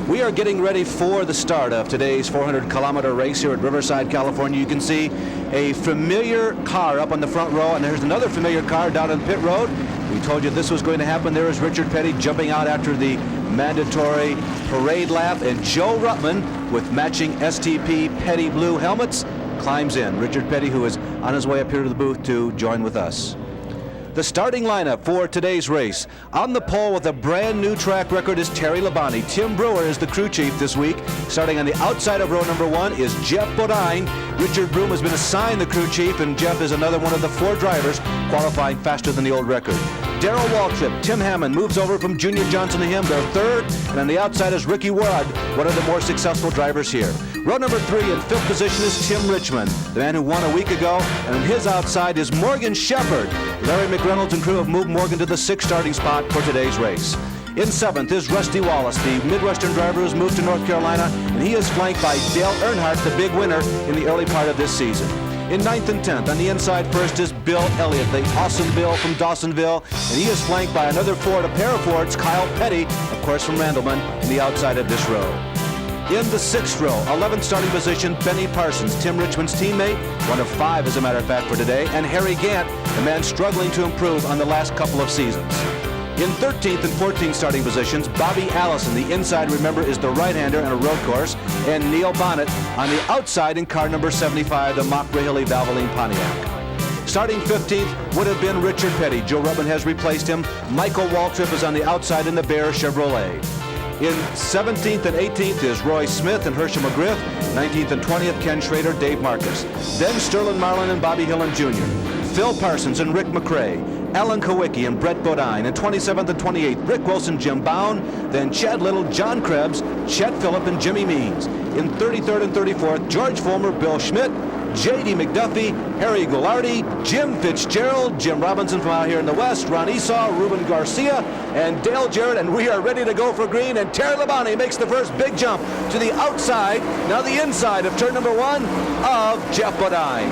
We are getting ready for the start of today's 400-kilometer race here at Riverside, California. You can see a familiar car up on the front row, and there's another familiar car down on pit road. We told you this was going to happen. There is Richard Petty jumping out after the mandatory parade lap, and Joe Ruttman with matching STP Petty blue helmets climbs in. Richard Petty, who is on his way up here to the booth to join with us. The starting lineup for today's race. On the pole with a brand new track record is Terry Labonte. Tim Brewer is the crew chief this week. Starting on the outside of row number 1 is Jeff Bodine. Richard Broom has been assigned the crew chief, and Jeff is another one of the 4 drivers qualifying faster than the old record. Darrell Waltrip, Tim Hammond moves over from Junior Johnson to him. They're third, and on the outside is Ricky Ward, one of the more successful drivers here. Row number 3 in 5th position is Tim Richmond, the man who won a week ago, and on his outside is Morgan Shepherd. Larry McReynolds and crew have moved Morgan to the 6th starting spot for today's race. In 7th is Rusty Wallace, the Midwestern driver who's moved to North Carolina, and he is flanked by Dale Earnhardt, the big winner in the early part of this season. In 9th and 10th, on the inside first is Bill Elliott, the awesome Bill from Dawsonville, and he is flanked by another Ford, a pair of Fords, Kyle Petty, of course from Randleman, in the outside of this row. In the 6th row, 11th starting position, Benny Parsons, Tim Richmond's teammate, one of 5 as a matter of fact for today, and Harry Gant, the man struggling to improve on the last couple of seasons. In 13th and 14th starting positions, Bobby Allison, the inside, remember, is the right-hander on a road course, and Neil Bonnet on the outside in car number 75, the Mock-Rahilly Valvoline Pontiac. Starting 15th would have been Richard Petty. Joe Ruttman has replaced him. Michael Waltrip is on the outside in the Bear Chevrolet. In 17th and 18th is Roy Smith and Herschel McGriff. 19th and 20th, Ken Schrader, Dave Marcus. Then Sterling Marlin and Bobby Hillen Jr. Phil Parsons and Rick McRae. Alan Kowicki and Brett Bodine. In 27th and 28th, Rick Wilson, Jim Bound. Then Chad Little, John Krebs, Chet Phillip, and Jimmy Means. In 33rd and 34th, George Fulmer, Bill Schmidt, J.D. McDuffie, Harry Goulardi, Jim Fitzgerald, Jim Robinson from out here in the west, Ron Esau, Ruben Garcia, and Dale Jarrett, and we are ready to go for green, and Terry Labonte makes the first big jump to the outside, now the inside of turn number 1 of Jeff Bodine.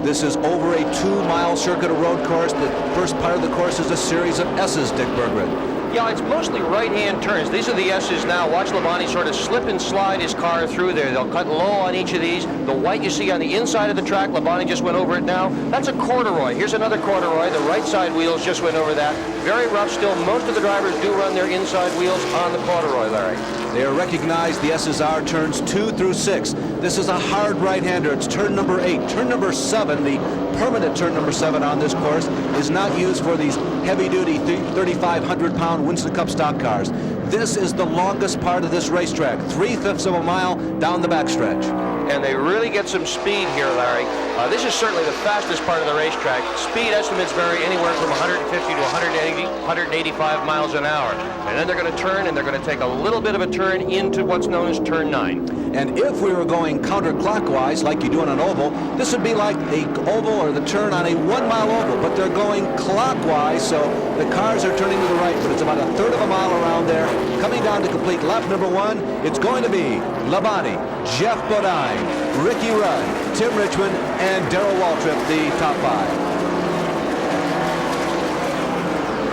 This is over a 2-mile circuit of road course. The first part of the course is a series of S's, Dick Berggren. Yeah, it's mostly right-hand turns. These are the S's now. Watch Labonte sort of slip and slide his car through there. They'll cut low on each of these. The white you see on the inside of the track, Labonte just went over it now. That's a corduroy. Here's another corduroy. The right side wheels just went over that. Very rough still. Most of the drivers do run their inside wheels on the corduroy, Larry. They are recognized, the SSR turns 2 through 6. This is a hard right-hander. It's turn number 8. Turn number 7, the permanent turn number 7 on this course, is not used for these heavy-duty 3,500-pound Winston Cup stock cars. This is the longest part of this racetrack, 3/5 of a mile down the backstretch. And they really get some speed here, Larry. This is certainly the fastest part of the racetrack. Speed estimates vary anywhere from 150 to 185 miles an hour. And then they're going to turn, and they're going to take a little bit of a turn into what's known as turn 9. And if we were going counterclockwise, like you do on an oval, this would be like the oval or the turn on a 1-mile oval, but they're going clockwise, so the cars are turning to the right, but it's about 1/3 of a mile around there. Coming down to complete lap number 1, it's going to be Labonte, Jeff Bodine, Ricky Rudd, Tim Richmond, and Darrell Waltrip, the top 5.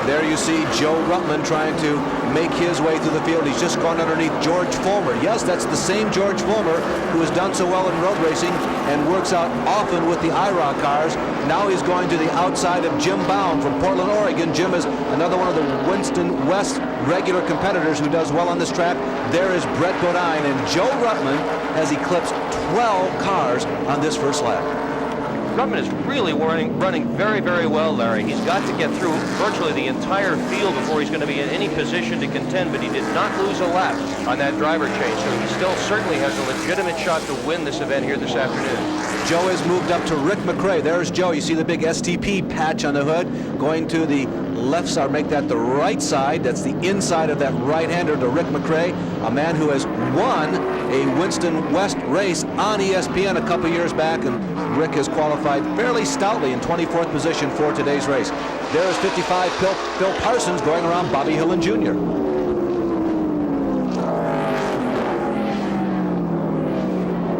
There you see Joe Ruttman trying to make his way through the field. He's just gone underneath George Fulmer. Yes, that's the same George Fulmer who has done so well in road racing and works out often with the IROC cars. Now he's going to the outside of Jim Bound from Portland, Oregon. Jim is another one of the Winston West regular competitors who does well on this track. There is Brett Bodine, and Joe Ruttman has eclipsed 12 cars on this first lap. Ruttman is really running very, very well, Larry. He's got to get through virtually the entire field before he's going to be in any position to contend, but he did not lose a lap on that driver change, so he still certainly has a legitimate shot to win this event here this afternoon. Joe has moved up to Rick McRae. There's Joe. You see the big STP patch on the hood going to the left side, make that the right side. That's the inside of that right-hander to Rick McRae, a man who has won a Winston West race on ESPN a couple years back, and Rick has qualified fairly stoutly in 24th position for today's race. There is 55 Phil Parsons going around Bobby Hillen Jr.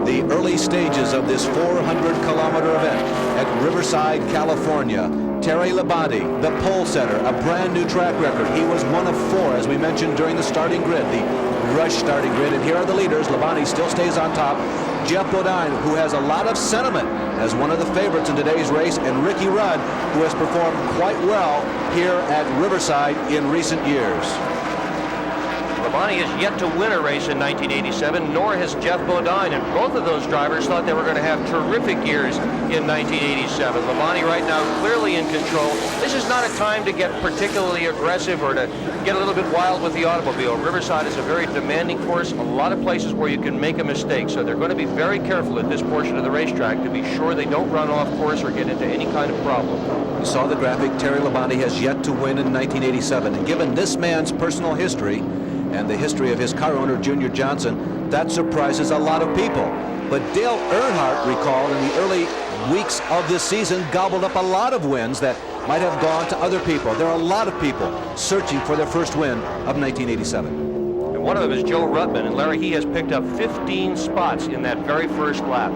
The early stages of this 400-kilometer event at Riverside, California. Terry Labonte, the pole setter, a brand new track record. He was one of 4, as we mentioned, during the starting grid, the rush starting grid. And here are the leaders. Labonte still stays on top. Jeff Bodine, who has a lot of sentiment as one of the favorites in today's race, and Ricky Rudd, who has performed quite well here at Riverside in recent years. Labonte has yet to win a race in 1987, nor has Jeff Bodine, and both of those drivers thought they were going to have terrific years in 1987. Labonte right now clearly in control. This is not a time to get particularly aggressive or to get a little bit wild with the automobile. Riverside is a very demanding course, a lot of places where you can make a mistake, so they're going to be very careful at this portion of the racetrack to be sure they don't run off course or get into any kind of problem. You saw the graphic. Terry Labonte has yet to win in 1987, and given this man's personal history and the history of his car owner, Junior Johnson, that surprises a lot of people. But Dale Earnhardt, recall, in the early weeks of this season, gobbled up a lot of wins that might have gone to other people. There are a lot of people searching for their first win of 1987. And one of them is Joe Ruttman, and Larry, he has picked up 15 spots in that very first lap.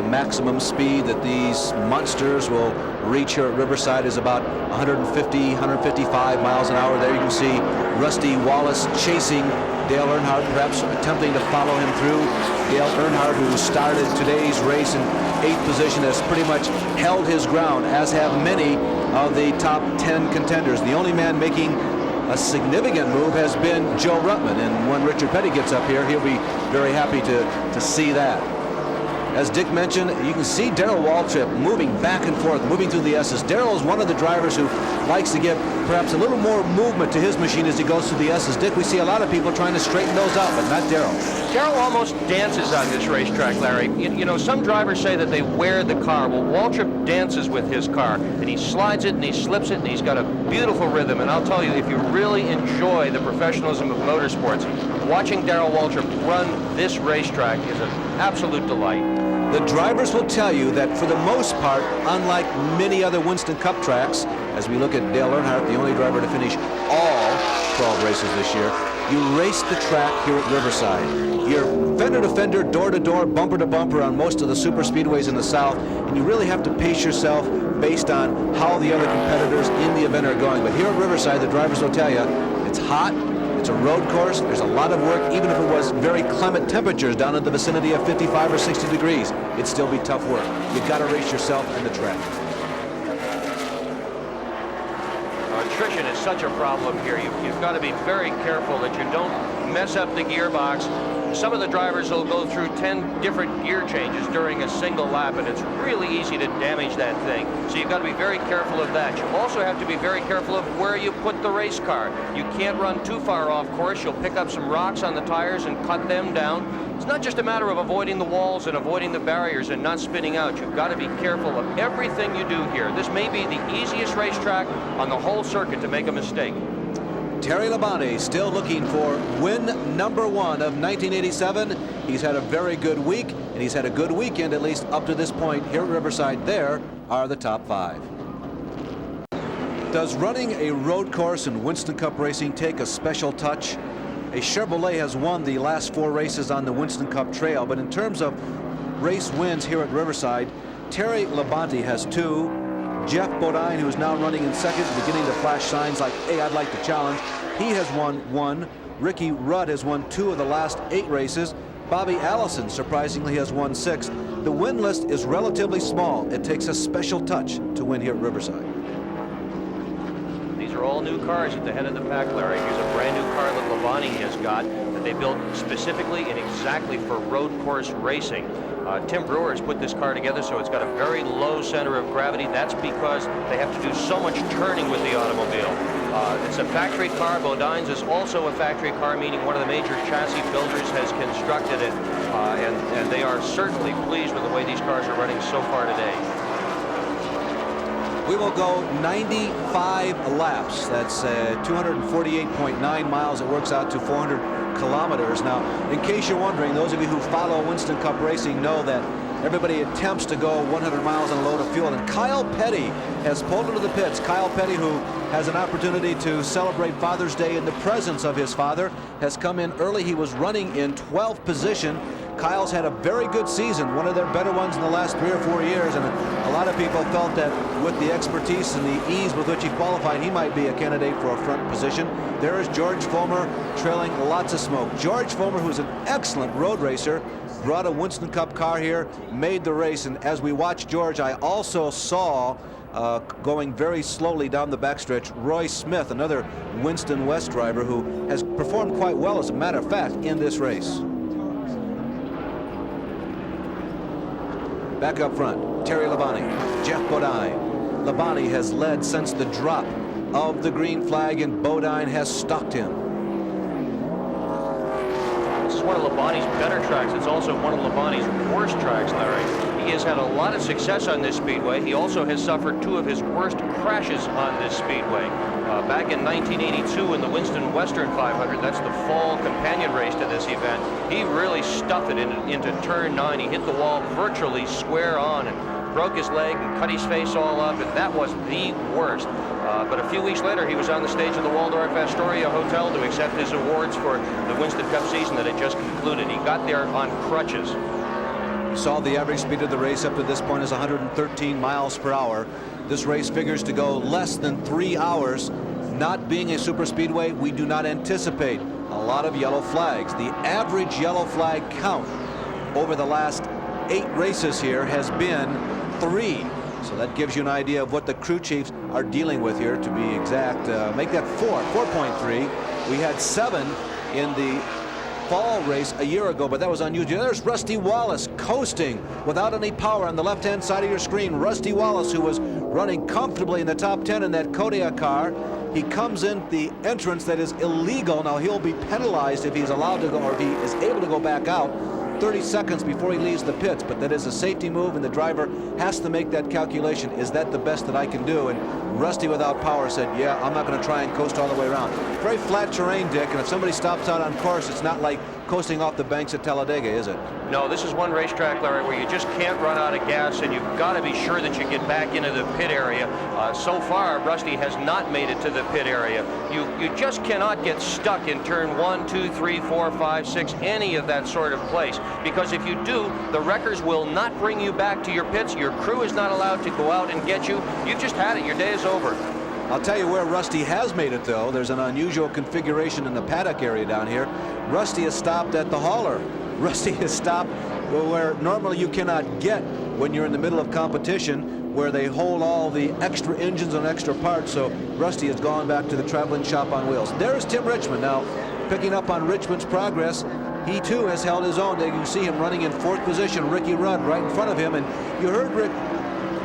Maximum speed that these monsters will reach here at Riverside is about 150, 155 miles an hour. There you can see Rusty Wallace chasing Dale Earnhardt, perhaps attempting to follow him through. Dale Earnhardt, who started today's race in 8th position, has pretty much held his ground, as have many of the top 10 contenders. The only man making a significant move has been Joe Ruttman, and when Richard Petty gets up here, he'll be very happy to see that. As Dick mentioned, you can see Darrell Waltrip moving back and forth, moving through the S's. Darrell is one of the drivers who likes to give perhaps a little more movement to his machine as he goes through the S's. Dick, we see a lot of people trying to straighten those out, but not Darrell. Darrell almost dances on this racetrack, Larry. You know, some drivers say that they wear the car. Well, Waltrip dances with his car, and he slides it and he slips it, and he's got a beautiful rhythm. And I'll tell you, if you really enjoy the professionalism of motorsports, watching Darrell Waltrip run this racetrack is an absolute delight. The drivers will tell you that for the most part, unlike many other Winston Cup tracks, as we look at Dale Earnhardt, the only driver to finish all 12 races this year, you race the track here at Riverside. You're fender to fender, door to door, bumper to bumper on most of the super speedways in the South, and you really have to pace yourself based on how the other competitors in the event are going. But here at Riverside, the drivers will tell you it's hot. It's a road course. There's a lot of work. Even if it was very clement temperatures down in the vicinity of 55 or 60 degrees, it'd still be tough work. You've got to race yourself and the track. Attrition is such a problem here. You've got to be very careful that you don't mess up the gearbox. Some of the drivers will go through 10 different gear changes during a single lap, and it's really easy to damage that thing. So you've got to be very careful of that. You also have to be very careful of where you put the race car. You can't run too far off course. You'll pick up some rocks on the tires and cut them down. It's not just a matter of avoiding the walls and avoiding the barriers and not spinning out. You've got to be careful of everything you do here. This may be the easiest racetrack on the whole circuit to make a mistake. Terry Labonte still looking for win number 1 of 1987. He's had a very good week, and he's had a good weekend, at least up to this point here at Riverside. There are the top 5. Does running a road course in Winston Cup racing take a special touch? A Chevrolet has won the last 4 races on the Winston Cup trail, but in terms of race wins here at Riverside, Terry Labonte has 2. Jeff Bodine, who is now running in second, beginning to flash signs like, hey, I'd like to challenge. He has won 1. Ricky Rudd has won 2 of the last 8 races. Bobby Allison, surprisingly, has won 6. The win list is relatively small. It takes a special touch to win here at Riverside. These are all new cars at the head of the pack, Larry. Here's a brand new car that Labonte has got that they built specifically and exactly for road course racing. Tim Brewer has put this car together so it's got a very low center of gravity. That's because they have to do so much turning with the automobile. It's a factory car. Bodine's is also a factory car, meaning one of the major chassis builders has constructed it. And they are certainly pleased with the way these cars are running so far today. We will go 95 laps. That's 248.9 miles. It works out to 400 kilometers. Now, in case you're wondering, those of you who follow Winston Cup racing know that everybody attempts to go 100 miles on a load of fuel, and Kyle Petty has pulled into the pits. Kyle Petty, who has an opportunity to celebrate Father's Day in the presence of his father, has come in early. He was running in 12th position. Kyle's had a very good season, one of their better ones in the last 3 or 4 years, and a lot of people felt that with the expertise and the ease with which he qualified, he might be a candidate for a front position. There is George Foamer trailing lots of smoke. George Foamer, who's an excellent road racer, brought a Winston Cup car here, made the race, and as we watched George, I also saw going very slowly down the backstretch, Roy Smith, another Winston West driver who has performed quite well, as a matter of fact, in this race. Back up front, Terry Labonte, Jeff Bodine. Labonte has led since the drop of the green flag, and Bodine has stalked him. This is one of Labonte's better tracks. It's also one of Labonte's worst tracks, Larry. He has had a lot of success on this speedway. He also has suffered 2 of his worst crashes on this speedway. Back in 1982 in the Winston Western 500, that's the fall companion race to this event, he really stuffed it into turn 9. He hit the wall virtually square on and broke his leg and cut his face all up, and that was the worst. But a few weeks later, he was on the stage of the Waldorf Astoria Hotel to accept his awards for the Winston Cup season that had just concluded. He got there on crutches. You saw the average speed of the race up to this point is 113 miles per hour. This race figures to go less than 3 hours. Not being a super speedway, we do not anticipate a lot of yellow flags. The average yellow flag count over the last 8 races here has been 3. So that gives you an idea of what the crew chiefs are dealing with here. To be exact, make that 4.3. We had 7 in the fall race a year ago, but that was unusual. There's Rusty Wallace coasting without any power on the left-hand side of your screen. Rusty Wallace, who was running comfortably in the top 10 in that Kodiak car. He comes in the entrance that is illegal. Now he'll be penalized if he's allowed to go, or if he is able to go back out 30 seconds before he leaves the pits, but that is a safety move, and the driver has to make that calculation. Is that the best that I can do? And Rusty, without power, said, yeah, I'm not going to try and coast all the way around. Very flat terrain, Dick, and if somebody stops out on course, it's not like coasting off the banks at Talladega, is it? No, this is one racetrack, Larry, where you just can't run out of gas, and you've got to be sure that you get back into the pit area. So far, Rusty has not made it to the pit area. You just cannot get stuck in turn 1, 2, 3, 4, 5, 6, any of that sort of place, because if you do, the wreckers will not bring you back to your pits. Your crew is not allowed to go out and get you. You've just had it. Your day is over. I'll tell you where Rusty has made it, though. There's an unusual configuration in the paddock area down here. Rusty has stopped at the hauler. Rusty has stopped where normally you cannot get when you're in the middle of competition, where they hold all the extra engines and extra parts. So Rusty has gone back to the traveling shop on wheels. There's Tim Richmond now, picking up on Richmond's progress. He too has held his own. You can see him running in 4th position. Ricky Rudd right in front of him, and you heard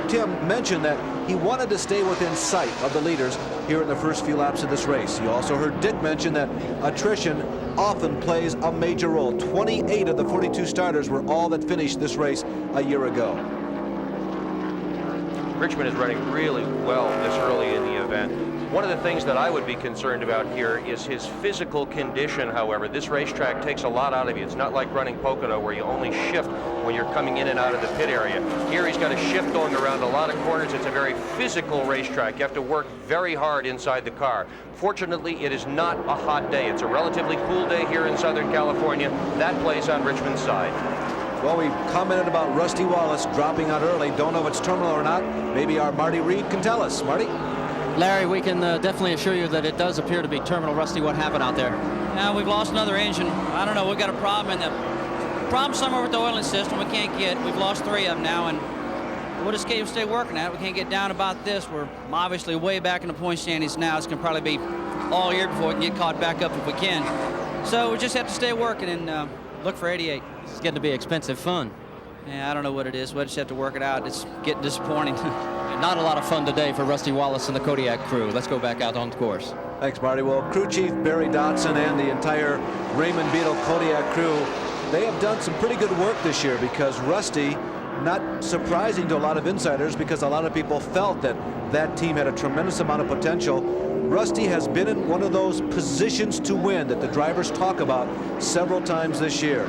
Tim mention that he wanted to stay within sight of the leaders here in the first few laps of this race. You also heard Dick mention that attrition often plays a major role. 28 of the 42 starters were all that finished this race a year ago. Richmond is running really well this early in the event. One of the things that I would be concerned about here is his physical condition, however. This racetrack takes a lot out of you. It's not like running Pocono where you only shift when you're coming in and out of the pit area. Here he's got a shift going around a lot of corners. It's a very physical racetrack. You have to work very hard inside the car. Fortunately, it is not a hot day. It's a relatively cool day here in Southern California. That plays on Richmond's side. Well, we commented about Rusty Wallace dropping out early. Don't know if it's terminal or not. Maybe our Marty Reed can tell us. Marty? Larry, we can definitely assure you that it does appear to be terminal. Rusty, what happened out there? Now we've lost another engine. I don't know. We've got a problem somewhere with the oiling system. We can't get. We've lost 3 of them now, and we'll just stay working at it. We can't get down about this. We're obviously way back in the point standings now. It's going to probably be all year before we can get caught back up if we can. So we just have to stay working and look for 88. It's getting to be expensive fun. Yeah, I don't know what it is. We'll just have to work it out. It's getting disappointing. Not a lot of fun today for Rusty Wallace and the Kodiak crew. Let's go back out on the course. Thanks, Marty. Well, crew chief Barry Dotson and the entire Raymond Beetle Kodiak crew, they have done some pretty good work this year, because Rusty, not surprising to a lot of insiders, because a lot of people felt that that team had a tremendous amount of potential. Rusty has been in one of those positions to win that the drivers talk about several times this year.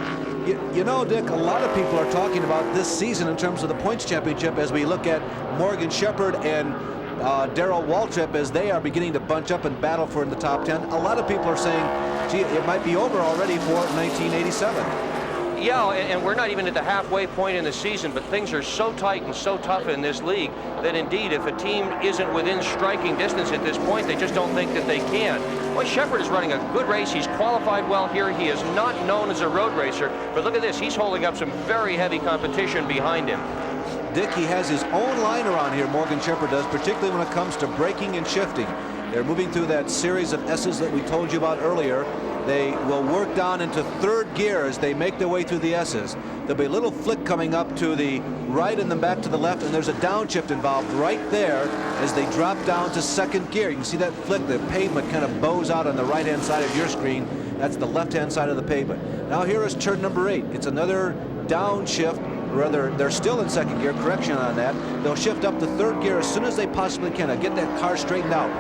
You know, Dick, a lot of people are talking about this season in terms of the points championship as we look at Morgan Shepherd and Darrell Waltrip as they are beginning to bunch up and battle for in the top 10. A lot of people are saying, gee, it might be over already for 1987. Yeah, and we're not even at the halfway point in the season, but things are so tight and so tough in this league that indeed, if a team isn't within striking distance at this point, they just don't think that they can. Well, Shepard is running a good race. He's qualified well here. He is not known as a road racer, but look at this. He's holding up some very heavy competition behind him. Dick, he has his own line around here, Morgan Shepard does, particularly when it comes to braking and shifting. They're moving through that series of S's that we told you about earlier. They will work down into third gear as they make their way through the S's. There'll be a little flick coming up to the right and then back to the left, and there's a downshift involved right there as they drop down to second gear. You can see that flick. The pavement kind of bows out on the right-hand side of your screen. That's the left-hand side of the pavement. Now here is turn number 8. It's another downshift. Rather, they're still in second gear. Correction on that. They'll shift up to third gear as soon as they possibly can. Now get that car straightened out.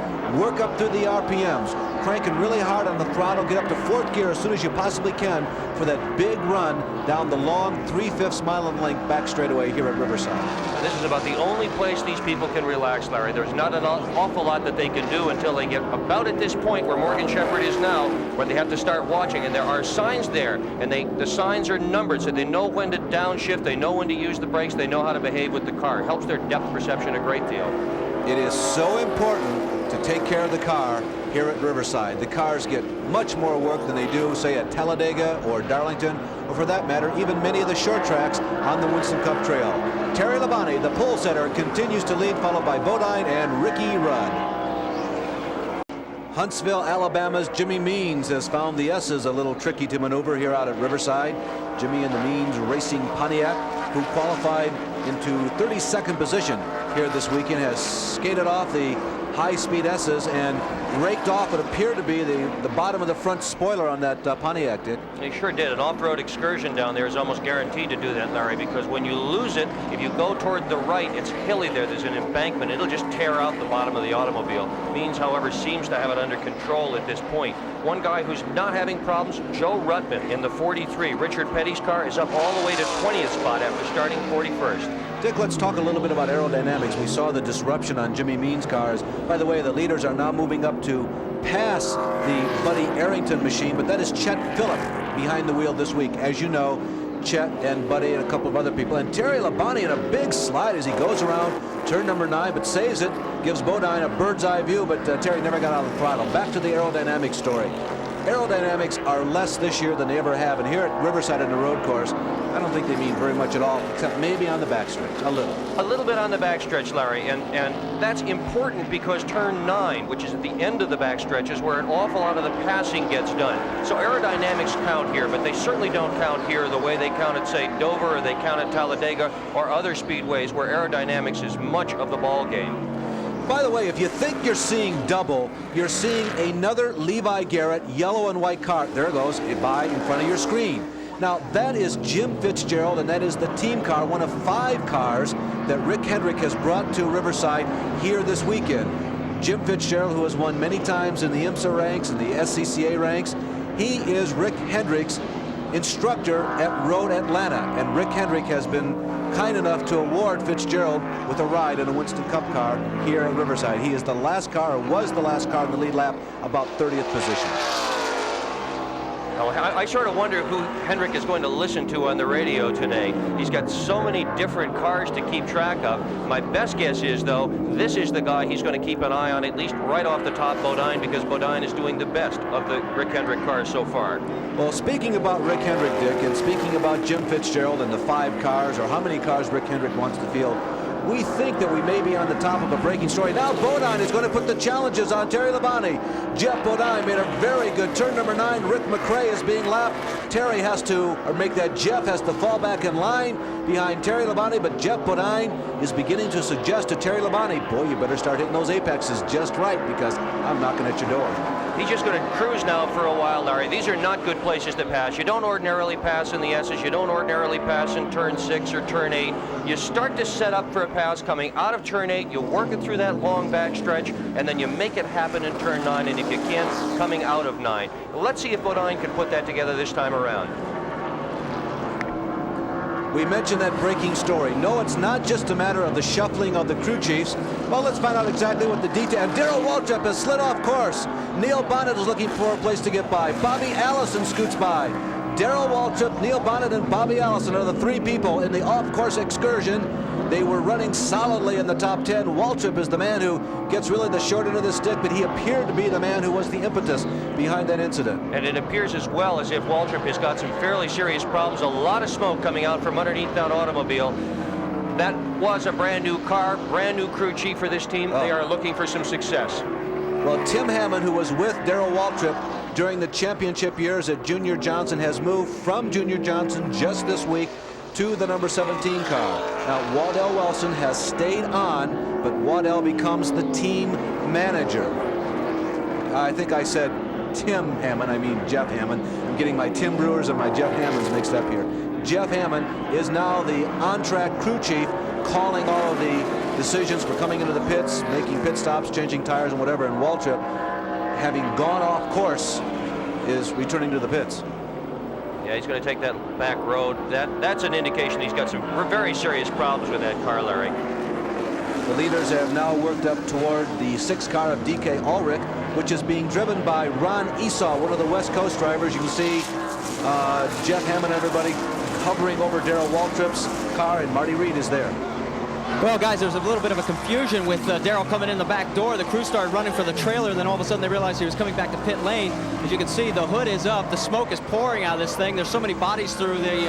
Work up through the RPMs. Cranking really hard on the throttle. Get up to fourth gear as soon as you possibly can for that big run down the long 3/5 mile in length back straightaway here at Riverside. And this is about the only place these people can relax, Larry. There's not an awful lot that they can do until they get about at this point where Morgan Shepard is now, where they have to start watching. And there are signs there, and the signs are numbered, so they know when to downshift, they know when to use the brakes, they know how to behave with the car. It helps their depth perception a great deal. It is so important to take care of the car here at Riverside. The cars get much more work than they do, say, at Talladega or Darlington, or for that matter, even many of the short tracks on the Winston Cup Trail. Terry Labonte, the pole setter, continues to lead, followed by Bodine and Ricky Rudd. Huntsville, Alabama's Jimmy Means has found the S's a little tricky to maneuver here out at Riverside. Jimmy in the Means Racing Pontiac, who qualified into 32nd position here this weekend, has skated off the high-speed S's and raked off what appeared to be the bottom of the front spoiler on that Pontiac, Dick. He sure did. An off-road excursion down there is almost guaranteed to do that, Larry, because when you lose it, if you go toward the right, it's hilly there. There's an embankment. It'll just tear out the bottom of the automobile. Means, however, seems to have it under control at this point. One guy who's not having problems, Joe Ruttman in the 43. Richard Petty's car is up all the way to 20th spot after starting 41st. Dick, let's talk a little bit about aerodynamics. We saw the disruption on Jimmy Means' cars. By the way, the leaders are now moving up to pass the Buddy Arrington machine, but that is Chet Phillip behind the wheel this week. As you know, Chet and Buddy and a couple of other people. And Terry Labonte in a big slide as he goes around turn number 9, but saves it. Gives Bodine a bird's eye view, but Terry never got out of the throttle. Back to the aerodynamics story. Aerodynamics are less this year than they ever have, and here at Riverside on the road course, I don't think they mean very much at all, except maybe on the backstretch, a little. A little bit on the backstretch, Larry, and that's important because turn 9, which is at the end of the backstretch, is where an awful lot of the passing gets done. So aerodynamics count here, but they certainly don't count here the way they count at, say, Dover, or they count at Talladega, or other speedways where aerodynamics is much of the ball game. By the way, if you think you're seeing double, you're seeing another Levi Garrett yellow and white car. There it goes, by in front of your screen. Now, that is Jim Fitzgerald, and that is the team car, one of 5 cars that Rick Hendrick has brought to Riverside here this weekend. Jim Fitzgerald, who has won many times in the IMSA ranks and the SCCA ranks, he is Rick Hendrick's instructor at Road Atlanta, and Rick Hendrick has been kind enough to award Fitzgerald with a ride in a Winston Cup car here at Riverside. He is the last car, or was the last car in the lead lap, about 30th position. Oh, I sort of wonder who Hendrick is going to listen to on the radio today. He's got so many different cars to keep track of. My best guess is, though, this is the guy he's going to keep an eye on, at least right off the top, Bodine, because Bodine is doing the best of the Rick Hendrick cars so far. Well, speaking about Rick Hendrick, Dick, and speaking about Jim Fitzgerald and the 5 cars, or how many cars Rick Hendrick wants to field, we think that we may be on the top of a breaking story. Now Bodine is going to put the challenges on Terry Labonte. Jeff Bodine made a very good turn number 9. Rick McRae is being lapped. Terry has to, or make that Jeff has to fall back in line behind Terry Labonte, but Jeff Bodine is beginning to suggest to Terry Labonte, boy, you better start hitting those apexes just right, because I'm knocking at your door. He's just going to cruise now for a while, Larry. These are not good places to pass. You don't ordinarily pass in the S's. You don't ordinarily pass in turn 6 or turn 8. You start to set up for a pass coming out of turn 8. You work it through that long back stretch, and then you make it happen in turn 9, and if you can, coming out of 9. Let's see if Bodine can put that together this time around. We mentioned that breaking story. No, it's not just a matter of the shuffling of the crew chiefs. Well, let's find out exactly what the detail. And Darrell Waltrip has slid off course. Neil Bonnet is looking for a place to get by. Bobby Allison scoots by. Darrell Waltrip, Neil Bonnet, and Bobby Allison are the three people in the off-course excursion. They were running solidly in the top 10. Waltrip is the man who gets really the short end of the stick, but he appeared to be the man who was the impetus behind that incident. And it appears as well as if Waltrip has got some fairly serious problems. A lot of smoke coming out from underneath that automobile. That was a brand new car, brand new crew chief for this team. They are looking for some success. Well, Tim Hammond, who was with Darrell Waltrip during the championship years at Junior Johnson, has moved from Junior Johnson just this week to the number 17 car. Now, Waddell Wilson has stayed on, but Waddell becomes the team manager. I think I said Tim Hammond, I mean Jeff Hammond. I'm getting my Tim Brewers and my Jeff Hammonds mixed up here. Jeff Hammond is now the on-track crew chief, calling all of the decisions for coming into the pits, making pit stops, changing tires and whatever, and Waltrip, having gone off course, is returning to the pits. Yeah, he's going to take that back road. That's an indication he's got some very serious problems with that car, Larry. The leaders have now worked up toward the 6 car of DK Ulrich, which is being driven by Ron Esau, one of the West Coast drivers. You can see Jeff Hammond, everybody, hovering over Darrell Waltrip's car, and Marty Reed is there. Well, guys, there's a little bit of a confusion with Darrell coming in the back door. The crew started running for the trailer, and then all of a sudden they realized he was coming back to pit lane. As you can see, the hood is up. The smoke is pouring out of this thing. There's so many bodies through the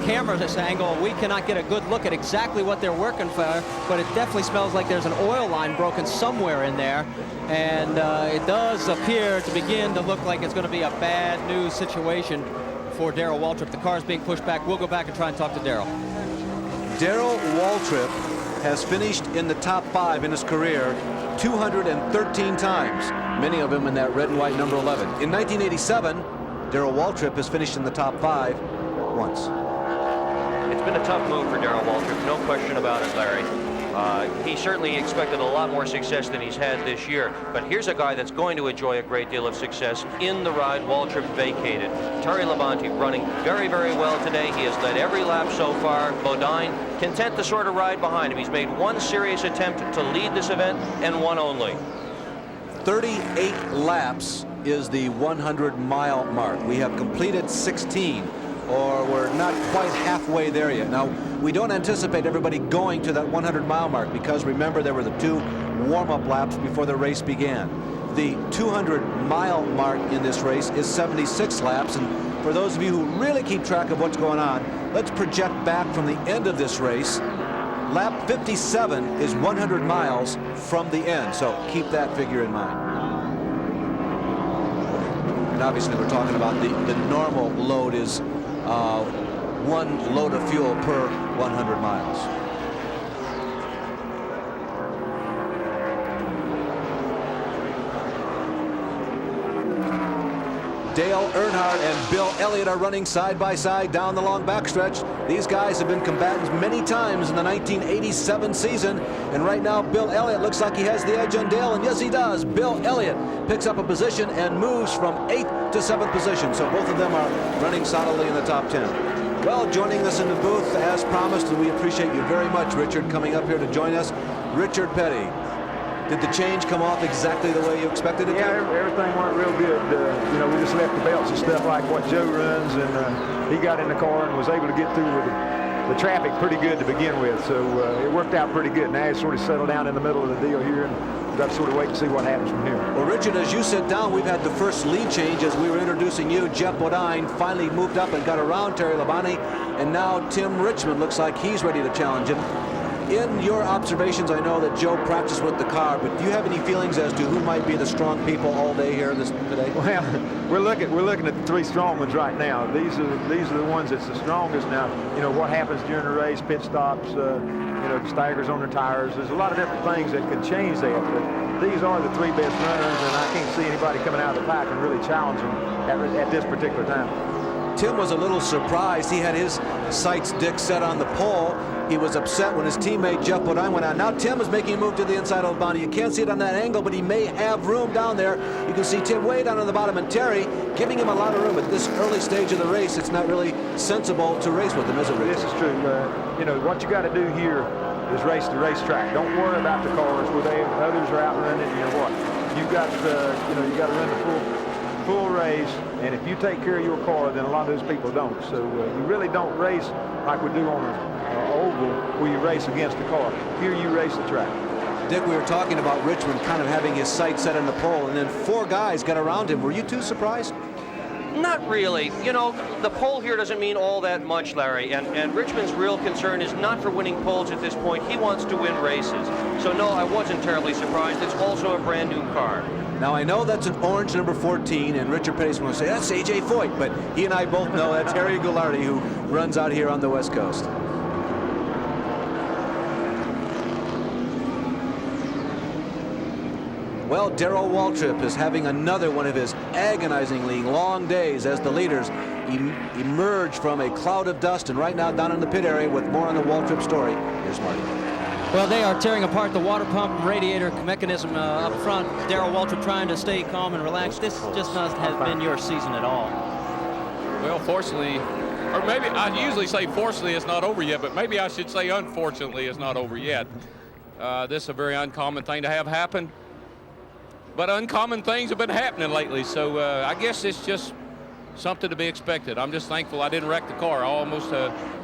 camera this angle. We cannot get a good look at exactly what they're working for, but it definitely smells like there's an oil line broken somewhere in there. And it does appear to begin to look like it's going to be a bad news situation for Darrell Waltrip. The car is being pushed back. We'll go back and try and talk to Darrell. Darrell Waltrip has finished in the top 5 in his career 213 times, many of them in that red and white number 11. In 1987, Darrell Waltrip has finished in the top 5 once. It's been a tough move for Darrell Waltrip, no question about it, Larry. He certainly expected a lot more success than he's had this year, but here's a guy that's going to enjoy a great deal of success in the ride Waltrip vacated. Terry Labonte running very, very well today. He has led every lap so far. Bodine content to sort of ride behind him. He's made one serious attempt to lead this event and one only. 38 laps is the 100-mile mark. We have completed 16, or we're not quite halfway there yet. Now, we don't anticipate everybody going to that 100-mile mark because, remember, there were the 2 warm-up laps before the race began. The 200-mile mark in this race is 76 laps, and for those of you who really keep track of what's going on, let's project back from the end of this race. Lap 57 is 100 miles from the end, so keep that figure in mind. And obviously, we're talking about the normal load is 1 load of fuel per 100 miles. Dale Earnhardt and Bill Elliott are running side by side down the long backstretch. These guys have been combatants many times in the 1987 season, and right now Bill Elliott looks like he has the edge on Dale, and yes, he does. Bill Elliott picks up a position and moves from 8th to 7th position, so both of them are running solidly in the top 10. Well, joining us in the booth as promised, and we appreciate you very much, Richard, coming up here to join us. Richard Petty, did the change come off exactly the way you expected it to? Yeah, everything went real good. You know, we just left the belts and stuff like what Joe runs, and he got in the car and was able to get through with the traffic pretty good to begin with. So it worked out pretty good. Now it's sort of settled down in the middle of the deal here, and we've got to sort of wait and see what happens from here. Well, Richard, as you sit down, we've had the first lead change as we were introducing you. Jeff Bodine finally moved up and got around Terry Labonte, and now Tim Richmond looks like he's ready to challenge him. In your observations, I know that Joe practiced with the car, but do you have any feelings as to who might be the strong people all day here today? Well, we're looking at the 3 strong ones right now. These are the ones that's the strongest. Now, you know, what happens during the race, pit stops, you know, staggers on their tires. There's a lot of different things that could change that, but these are the 3 best runners, and I can't see anybody coming out of the pack and really challenge them at this particular time. Tim was a little surprised. He had his sights, Dick, set on the pole. He was upset when his teammate Jeff Bodine went out. Now Tim is making a move to the inside of Labonte. You can't see it on that angle, but he may have room down there. You can see Tim way down on the bottom, and Terry giving him a lot of room. At this early stage of the race, it's not really sensible to race with him, is it, Richard? This is true. You know, what you got to do here is race the racetrack. Don't worry about the cars where others are out running. You know what? You got to run the full race, and if you take care of your car, then a lot of those people don't. So you really don't race like we do on an oval where you race against the car. Here you race the track. Dick, we were talking about Richmond kind of having his sights set on the pole, and then 4 guys got around him. Were you too surprised? Not really. You know, the pole here doesn't mean all that much, Larry, and Richmond's real concern is not for winning poles at this point. He wants to win races. So no, I wasn't terribly surprised. It's also a brand new car. Now, I know that's an orange number 14, and Richard Petty's going to say, that's A.J. Foyt, but he and I both know that's Harry Goulardi, who runs out here on the West Coast. Well, Darrell Waltrip is having another one of his agonizingly long days as the leaders emerge from a cloud of dust, and right now down in the pit area with more on the Waltrip story, here's Marty. Well, they are tearing apart the water pump radiator mechanism up front. Darrell Waltrip trying to stay calm and relaxed. This just must have been your season at all. Well, fortunately, or maybe I usually say fortunately it's not over yet, but maybe I should say unfortunately it's not over yet. This is a very uncommon thing to have happen, but uncommon things have been happening lately, so I guess it's just something to be expected. I'm just thankful I didn't wreck the car. I almost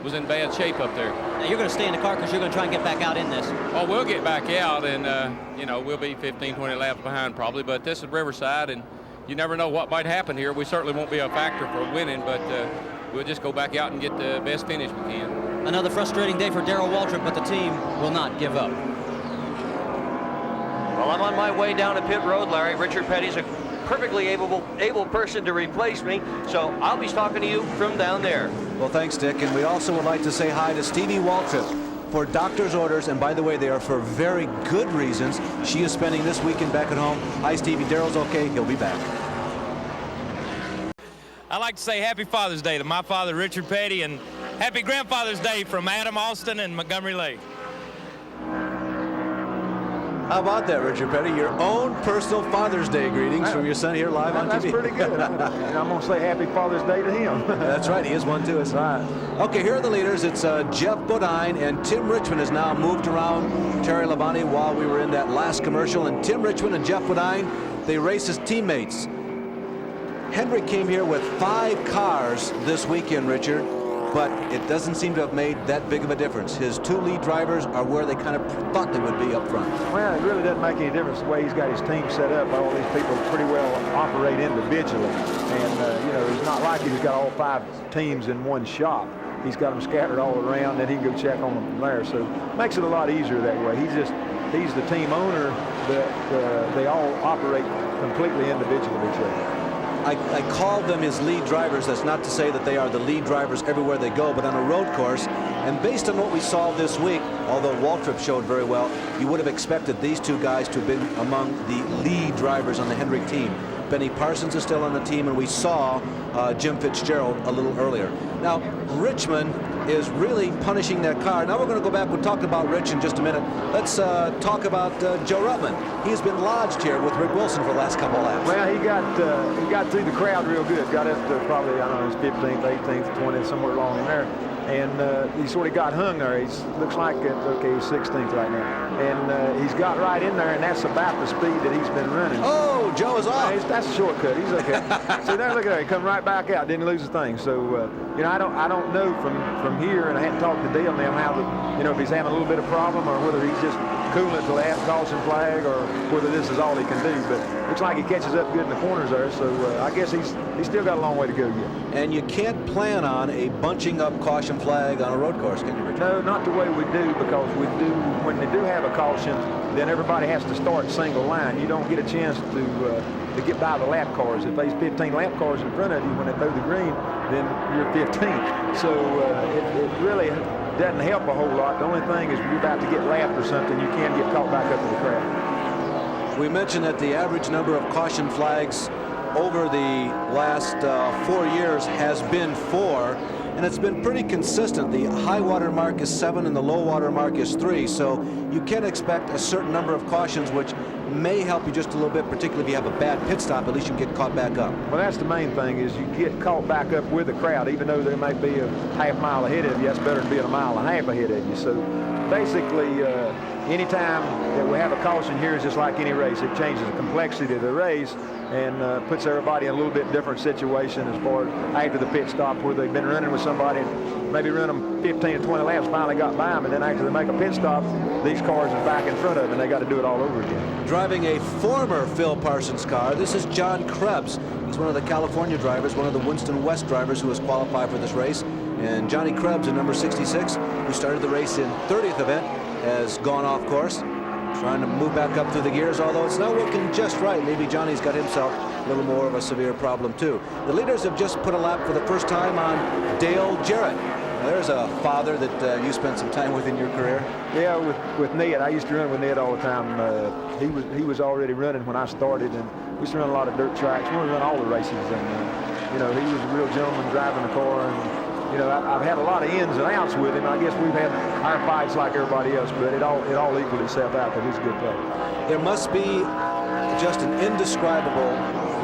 was in bad shape up there. Now, you're going to stay in the car because you're going to try and get back out in this. Oh, we'll get back out, and you know, we'll be 15, 20 laps behind probably, but this is Riverside, and you never know what might happen here. We certainly won't be a factor for winning, but we'll just go back out and get the best finish we can. Another frustrating day for Darrell Waltrip, but the team will not give up. Well, I'm on my way down to pit road, Larry. Richard Petty's a perfectly able person to replace me, so I'll be talking to you from down there. Well, thanks, Dick, and we also would like to say hi to Stevie Waltrip for doctor's orders, and by the way, they are for very good reasons. She is spending this weekend back at home. Hi, Stevie. Darrell's okay. He'll be back. I'd like to say happy Father's Day to my father, Richard Petty, and happy Grandfather's Day from Adam Austin and Montgomery Lake. How about that, Richard Petty? Your own personal Father's Day greetings from your son here live on TV. That's pretty good. I'm going to say happy Father's Day to him. That's right. He is one, too. That's right. Okay, here are the leaders. It's Jeff Bodine, and Tim Richmond has now moved around Terry Labonte while we were in that last commercial. And Tim Richmond and Jeff Bodine, they race as teammates. Hendrick came here with 5 cars this weekend, Richard, but it doesn't seem to have made that big of a difference. His 2 lead drivers are where they kind of thought they would be up front. Well, it really doesn't make any difference the way he's got his team set up. All these people pretty well operate individually. And, you know, it's not like he's got all 5 teams in one shop. He's got them scattered all around, and he can go check on them from there. So it makes it a lot easier that way. He's the team owner, but they all operate completely individually with each other. I called them his lead drivers. That's not to say that they are the lead drivers everywhere they go, but on a road course, and based on what we saw this week, although Waltrip showed very well, you would have expected these 2 guys to have been among the lead drivers on the Hendrick team. Benny Parsons is still on the team, and we saw Jim Fitzgerald a little earlier. Now, Richmond is really punishing that car. Now we're going to go back. We'll talk about Rich in just a minute. Let's talk about Joe Ruttman. He's been lodged here with Rick Wilson for the last couple of laps. Well, he got through the crowd real good. Got up to probably, I don't know, his 15th, 18th, 20th, somewhere along in there. And he sort of got hung there. He looks like, okay, he's 16th right now. And he's got right in there, and that's about the speed that he's been running. Oh, Joe is off. That's a shortcut. He's okay. So there, look at that. He come right back out. Didn't lose a thing. So, you know, I don't know from here, and I hadn't talked to Dale now how you know, if he's having a little bit of problem or whether he's just cooling till they have a caution flag or whether this is all he can do. But looks like he catches up good in the corners there. So I guess he's still got a long way to go yet. And you can't plan on a bunching up caution flag on a road course, can you, Richard? No, not the way we do, because when they do have a caution, then everybody has to start single line. You don't get a chance to get by the lap cars. If there's 15 lap cars in front of you when they throw the green, then you're 15th. So it really doesn't help a whole lot. The only thing is when you're about to get lapped or something, you can get caught back up in the crowd. We mentioned that the average number of caution flags over the last 4 years has been 4, and it's been pretty consistent. The high water mark is 7 and the low water mark is 3, so you can expect a certain number of cautions, which may help you just a little bit, particularly if you have a bad pit stop. At least you can get caught back up. Well, that's the main thing, is you get caught back up with the crowd, even though they might be a half mile ahead of you. That's better than being a mile and a half ahead of you. So basically, anytime that we have a caution here is just like any race. It changes the complexity of the race and puts everybody in a little bit different situation as far as after the pit stop, where they've been running with somebody and maybe run them 15 or 20 laps, finally got by them, and then after they make a pit stop, these cars are back in front of them, and they got to do it all over again. Driving a former Phil Parsons car, this is John Krebs. He's one of the California drivers, one of the Winston West drivers who has qualified for this race. And Johnny Krebs in number 66, who started the race in 30th event, has gone off course, trying to move back up through the gears, although it's not working just right. Maybe Johnny's got himself a little more of a severe problem too. The leaders have just put a lap for the first time on Dale Jarrett. Now, there's a father that you spent some time with in your career. Yeah, with Ned. I used to run with Ned all the time. He was already running when I started, and we used to run a lot of dirt tracks. We run all the races, and you know, he was a real gentleman driving the car. And you know, I've had a lot of ins and outs with him. I guess we've had our fights like everybody else, but it all equaled itself out because he's a good player. There must be just an indescribable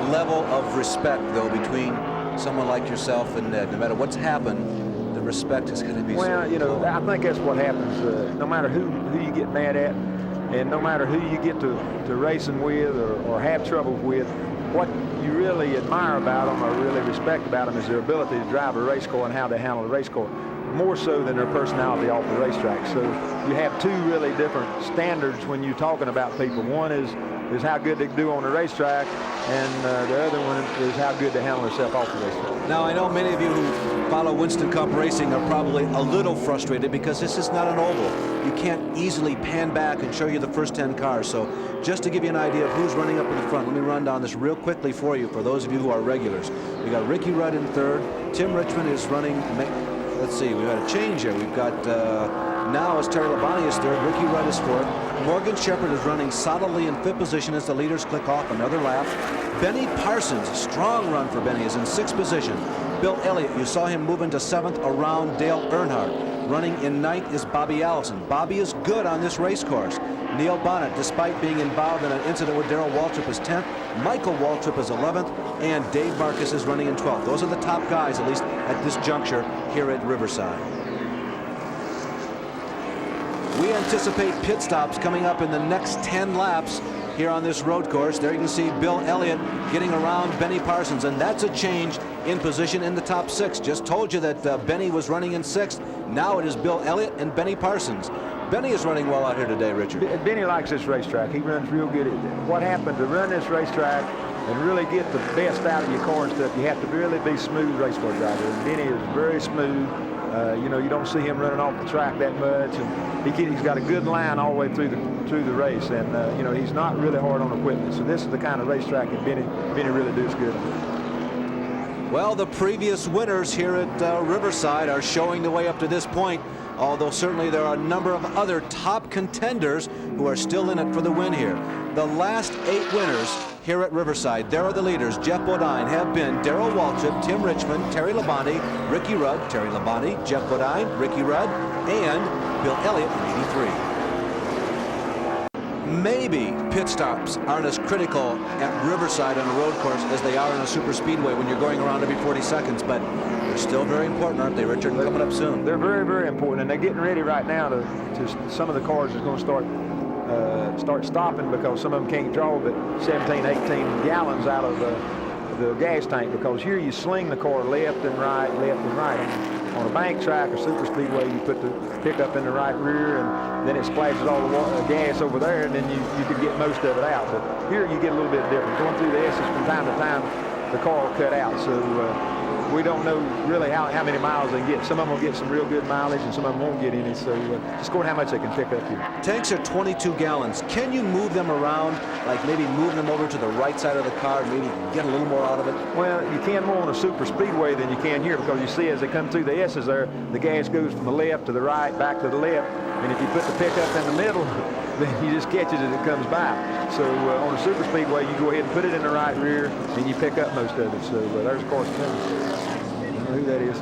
level of respect, though, between someone like yourself and Ned. No matter what's happened, the respect is going to be well, you know, I think that's what happens. No matter who you get mad at, and no matter who you get to racing with or have trouble with, what you really admire about them or really respect about them is their ability to drive a race car and how they handle the race car, more so than their personality off the racetrack. So you have two really different standards when you're talking about people. One is how good they do on the racetrack, and the other one is how good they handle themselves off the racetrack. Now, I know many of you who follow Winston Cup racing are probably a little frustrated because this is not an oval. You can't easily pan back and show you the first 10 cars. So just to give you an idea of who's running up in the front, let me run down this real quickly for you, for those of you who are regulars. We got Ricky Rudd in third. Tim Richmond is running. Let's see, we've got a change here. We've got now as Terry Labonte is third, Ricky Rudd is fourth. Morgan Shepherd is running solidly in fifth position as the leaders click off another lap. Benny Parsons, a strong run for Benny, is in sixth position. Bill Elliott, you saw him move into seventh around Dale Earnhardt. Running in ninth is Bobby Allison. Bobby is good on this race course. Neil Bonnet, despite being involved in an incident with Darrell Waltrip, is 10th. Michael Waltrip is 11th. And Dave Marcus is running in 12th. Those are the top guys, at least at this juncture here at Riverside. We anticipate pit stops coming up in the next 10 laps here on this road course. There you can see Bill Elliott getting around Benny Parsons, and that's a change in position in the top six. Just told you that Benny was running in sixth. Now it is Bill Elliott and Benny Parsons. Benny is running well out here today, Richard. Benny likes this racetrack. He runs real good. What happened to run this racetrack and really get the best out of your car and stuff, you have to really be smooth race car driver. And Benny is very smooth. You know, you don't see him running off the track that much, and he's got a good line all the way through the race, and you know, he's not really hard on equipment. So this is the kind of racetrack that Benny really does good on. Well, the previous winners here at Riverside are showing the way up to this point, although certainly there are a number of other top contenders who are still in it for the win here. The last 8 winners here at Riverside, there are the leaders. Jeff Bodine have been Darrell Waltrip, Tim Richmond, Terry Labonte, Ricky Rudd, Terry Labonte, Jeff Bodine, Ricky Rudd, and Bill Elliott in 83. Maybe pit stops aren't as critical at Riverside on a road course as they are in a super speedway when you're going around every 40 seconds, but they're still very important, aren't they, Richard? They're coming up soon. They're very, very important, and they're getting ready right now to some of the cars are going to start stopping because some of them can't draw but 17, 18 gallons out of the gas tank, because here you sling the car left and right. On a bank track or super speedway, you put the pickup in the right rear, and then it splashes all the gas over there, and then you could get most of it out. But here you get a little bit different. Going through the S's from time to time, the car will cut out. So we don't know really how many miles they get. Some of them will get some real good mileage, and some of them won't get any. So just going how much they can pick up here. Tanks are 22 gallons. Can you move them around, like maybe move them over to the right side of the car, maybe get a little more out of it? Well, you can more on a super speedway than you can here, because you see as they come through the S's there, the gas goes from the left to the right, back to the left. And if you put the pickup in the middle, then you just catch it as it comes by. So on a super speedway, you go ahead and put it in the right rear, and you pick up most of it. So there's of course, I don't know who that is.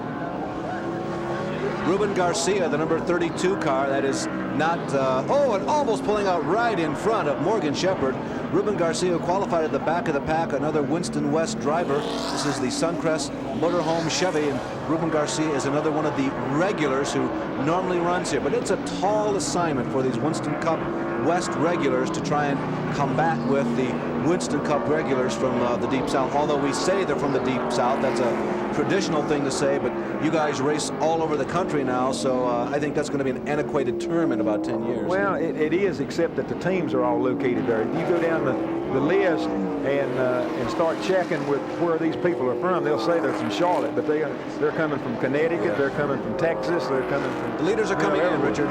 Ruben Garcia, the number 32 car, that is not, and almost pulling out right in front of Morgan Shepherd. Ruben Garcia qualified at the back of the pack, another Winston West driver. This is the Suncrest Motorhome Chevy, and Ruben Garcia is another one of the regulars who normally runs here. But it's a tall assignment for these Winston Cup West regulars to try and combat with the Winston Cup regulars from the Deep South. Although we say they're from the Deep South, that's a traditional thing to say, but you guys race all over the country now, so I think that's going to be an antiquated term in about 10 years. Well, it is, except that the teams are all located there. If you go down the list and start checking with where these people are from, they'll say they're from Charlotte, but they're coming from Connecticut, they're coming from Texas, they're coming from... The leaders are coming in, Richard.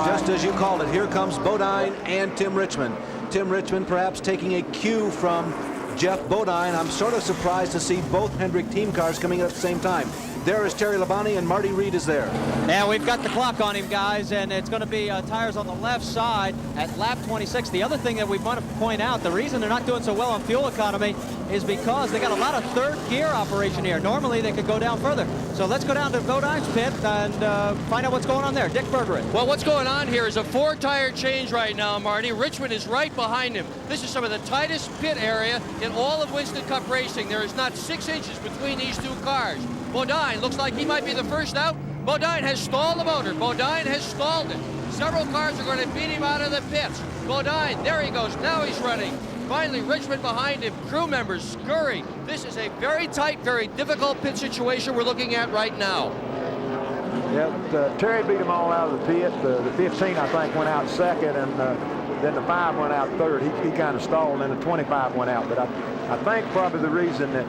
Just as you called it, here comes Bodine and Tim Richmond. Tim Richmond perhaps taking a cue from Jeff Bodine. I'm sort of surprised to see both Hendrick team cars coming at the same time. There is Terry Labonte, and Marty Reed is there. And we've got the clock on him, guys, and it's going to be tires on the left side at lap 26. The other thing that we want to point out, the reason they're not doing so well on fuel economy is because they got a lot of third gear operation here. Normally they could go down further. So let's go down to Bodine's pit and find out what's going on there. Dick Bergerich. Well, what's going on here is a 4-tire change right now, Marty. Richmond is right behind him. This is some of the tightest pit area in all of Winston Cup racing. There is not 6 inches between these two cars. Bodine looks like he might be the first out. Bodine has stalled the motor. Bodine has stalled it. Several cars are going to beat him out of the pits. Bodine, there he goes. Now he's running. Finally, Richmond behind him. Crew members scurry. This is a very tight, very difficult pit situation we're looking at right now. Yeah, Terry beat them all out of the pit. The 15, I think, went out second, and then the 5 went out third. He kind of stalled, and the 25 went out. But I think probably the reason that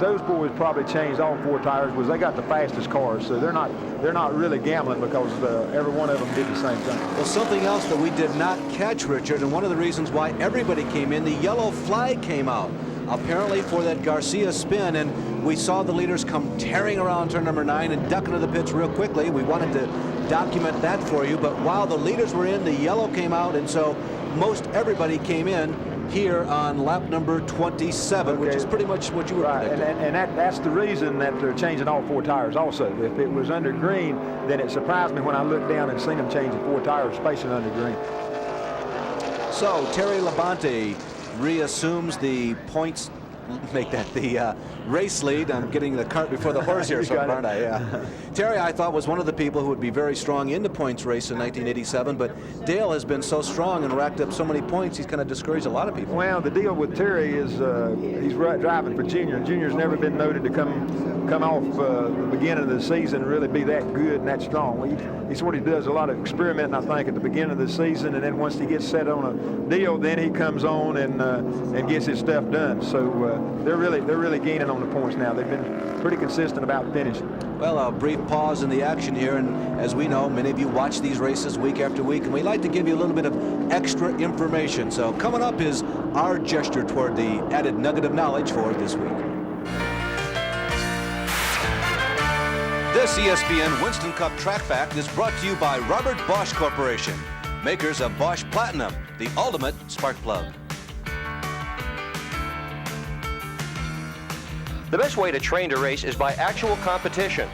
those boys probably changed all 4 tires was they got the fastest cars, so they're not really gambling because every one of them did the same thing. Well, something else that we did not catch, Richard, and one of the reasons why everybody came in, the yellow flag came out apparently for that Garcia spin, and we saw the leaders come tearing around turn number 9 and duck into the pits real quickly. We wanted to document that for you, but while the leaders were in, the yellow came out, and so most everybody came in here on lap number 27, which is pretty much what you were predicting. And that's the reason that they're changing all 4 tires also. If it was under green, then it surprised me when I looked down and seen them changing 4 tires, especially under green. So Terry Labonte reassumes the points, make that the race lead. I'm getting the cart before the horse here, so aren't I? Yeah. Terry, I thought, was one of the people who would be very strong in the points race in 1987, but Dale has been so strong and racked up so many points, he's kind of discouraged a lot of people. Well, the deal with Terry is he's driving for Junior. Junior's never been noted to come off the beginning of the season and really be that good and that strong. He sort of does a lot of experimenting, I think, at the beginning of the season, and then once he gets set on a deal, then he comes on and gets his stuff done. So they're really gaining on the points now. They've been pretty consistent about finishing. Well, a brief pause in the action here, and as we know, many of you watch these races week after week, and we like to give you a little bit of extra information. So coming up is our gesture toward the added nugget of knowledge for this week. This ESPN Winston Cup Track Fact is brought to you by Robert Bosch Corporation, makers of Bosch Platinum, the ultimate spark plug. The best way to train to race is by actual competition.